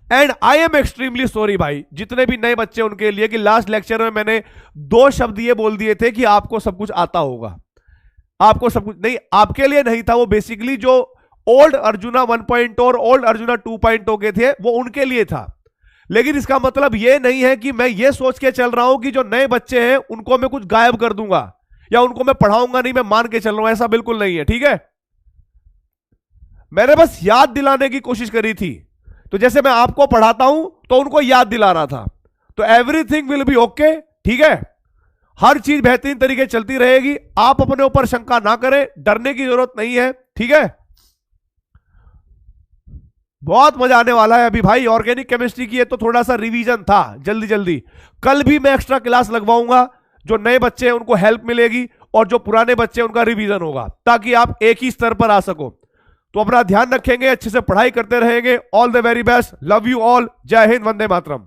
And I am extremely sorry भाई, जितने भी नए बच्चे उनके लिए, कि लास्ट लेक्चर में मैंने 2 शब्द ये बोल दिए थे कि आपको सब कुछ आता होगा। आपको सब कुछ नहीं, आपके लिए नहीं था, वो बेसिकली जो ओल्ड अर्जुना 1.0 और ओल्ड अर्जुना 2.0 के थे वो उनके लिए था। लेकिन इसका मतलब ये नहीं है कि मैं ये सोच के चल रहा हूं कि जो नए बच्चे हैं उनको मैं कुछ गायब कर दूंगा या उनको मैं पढ़ाऊंगा नहीं, मैं मान के चल रहा हूं, ऐसा बिल्कुल नहीं है, ठीक है। मैंने बस याद दिलाने की कोशिश करी थी। तो जैसे मैं आपको पढ़ाता हूं तो उनको याद दिला रहा था। तो एवरीथिंग विल बी ओके, ठीक है। हर चीज बेहतरीन तरीके चलती रहेगी, आप अपने ऊपर शंका ना करें, डरने की जरूरत नहीं है, ठीक है। बहुत मजा आने वाला है अभी भाई। ऑर्गेनिक केमिस्ट्री की है तो थोड़ा सा रिवीजन था, जल्दी जल्दी। कल भी मैं एक्स्ट्रा क्लास लगवाऊंगा, जो नए बच्चे हैं उनको हेल्प मिलेगी और जो पुराने बच्चे हैं उनका रिवीजन होगा, ताकि आप एक ही स्तर पर आ सको। तो अपना ध्यान रखेंगे, अच्छे से पढ़ाई करते रहेंगे। All the very best, love you all, जय हिंद, वंदे मातरम।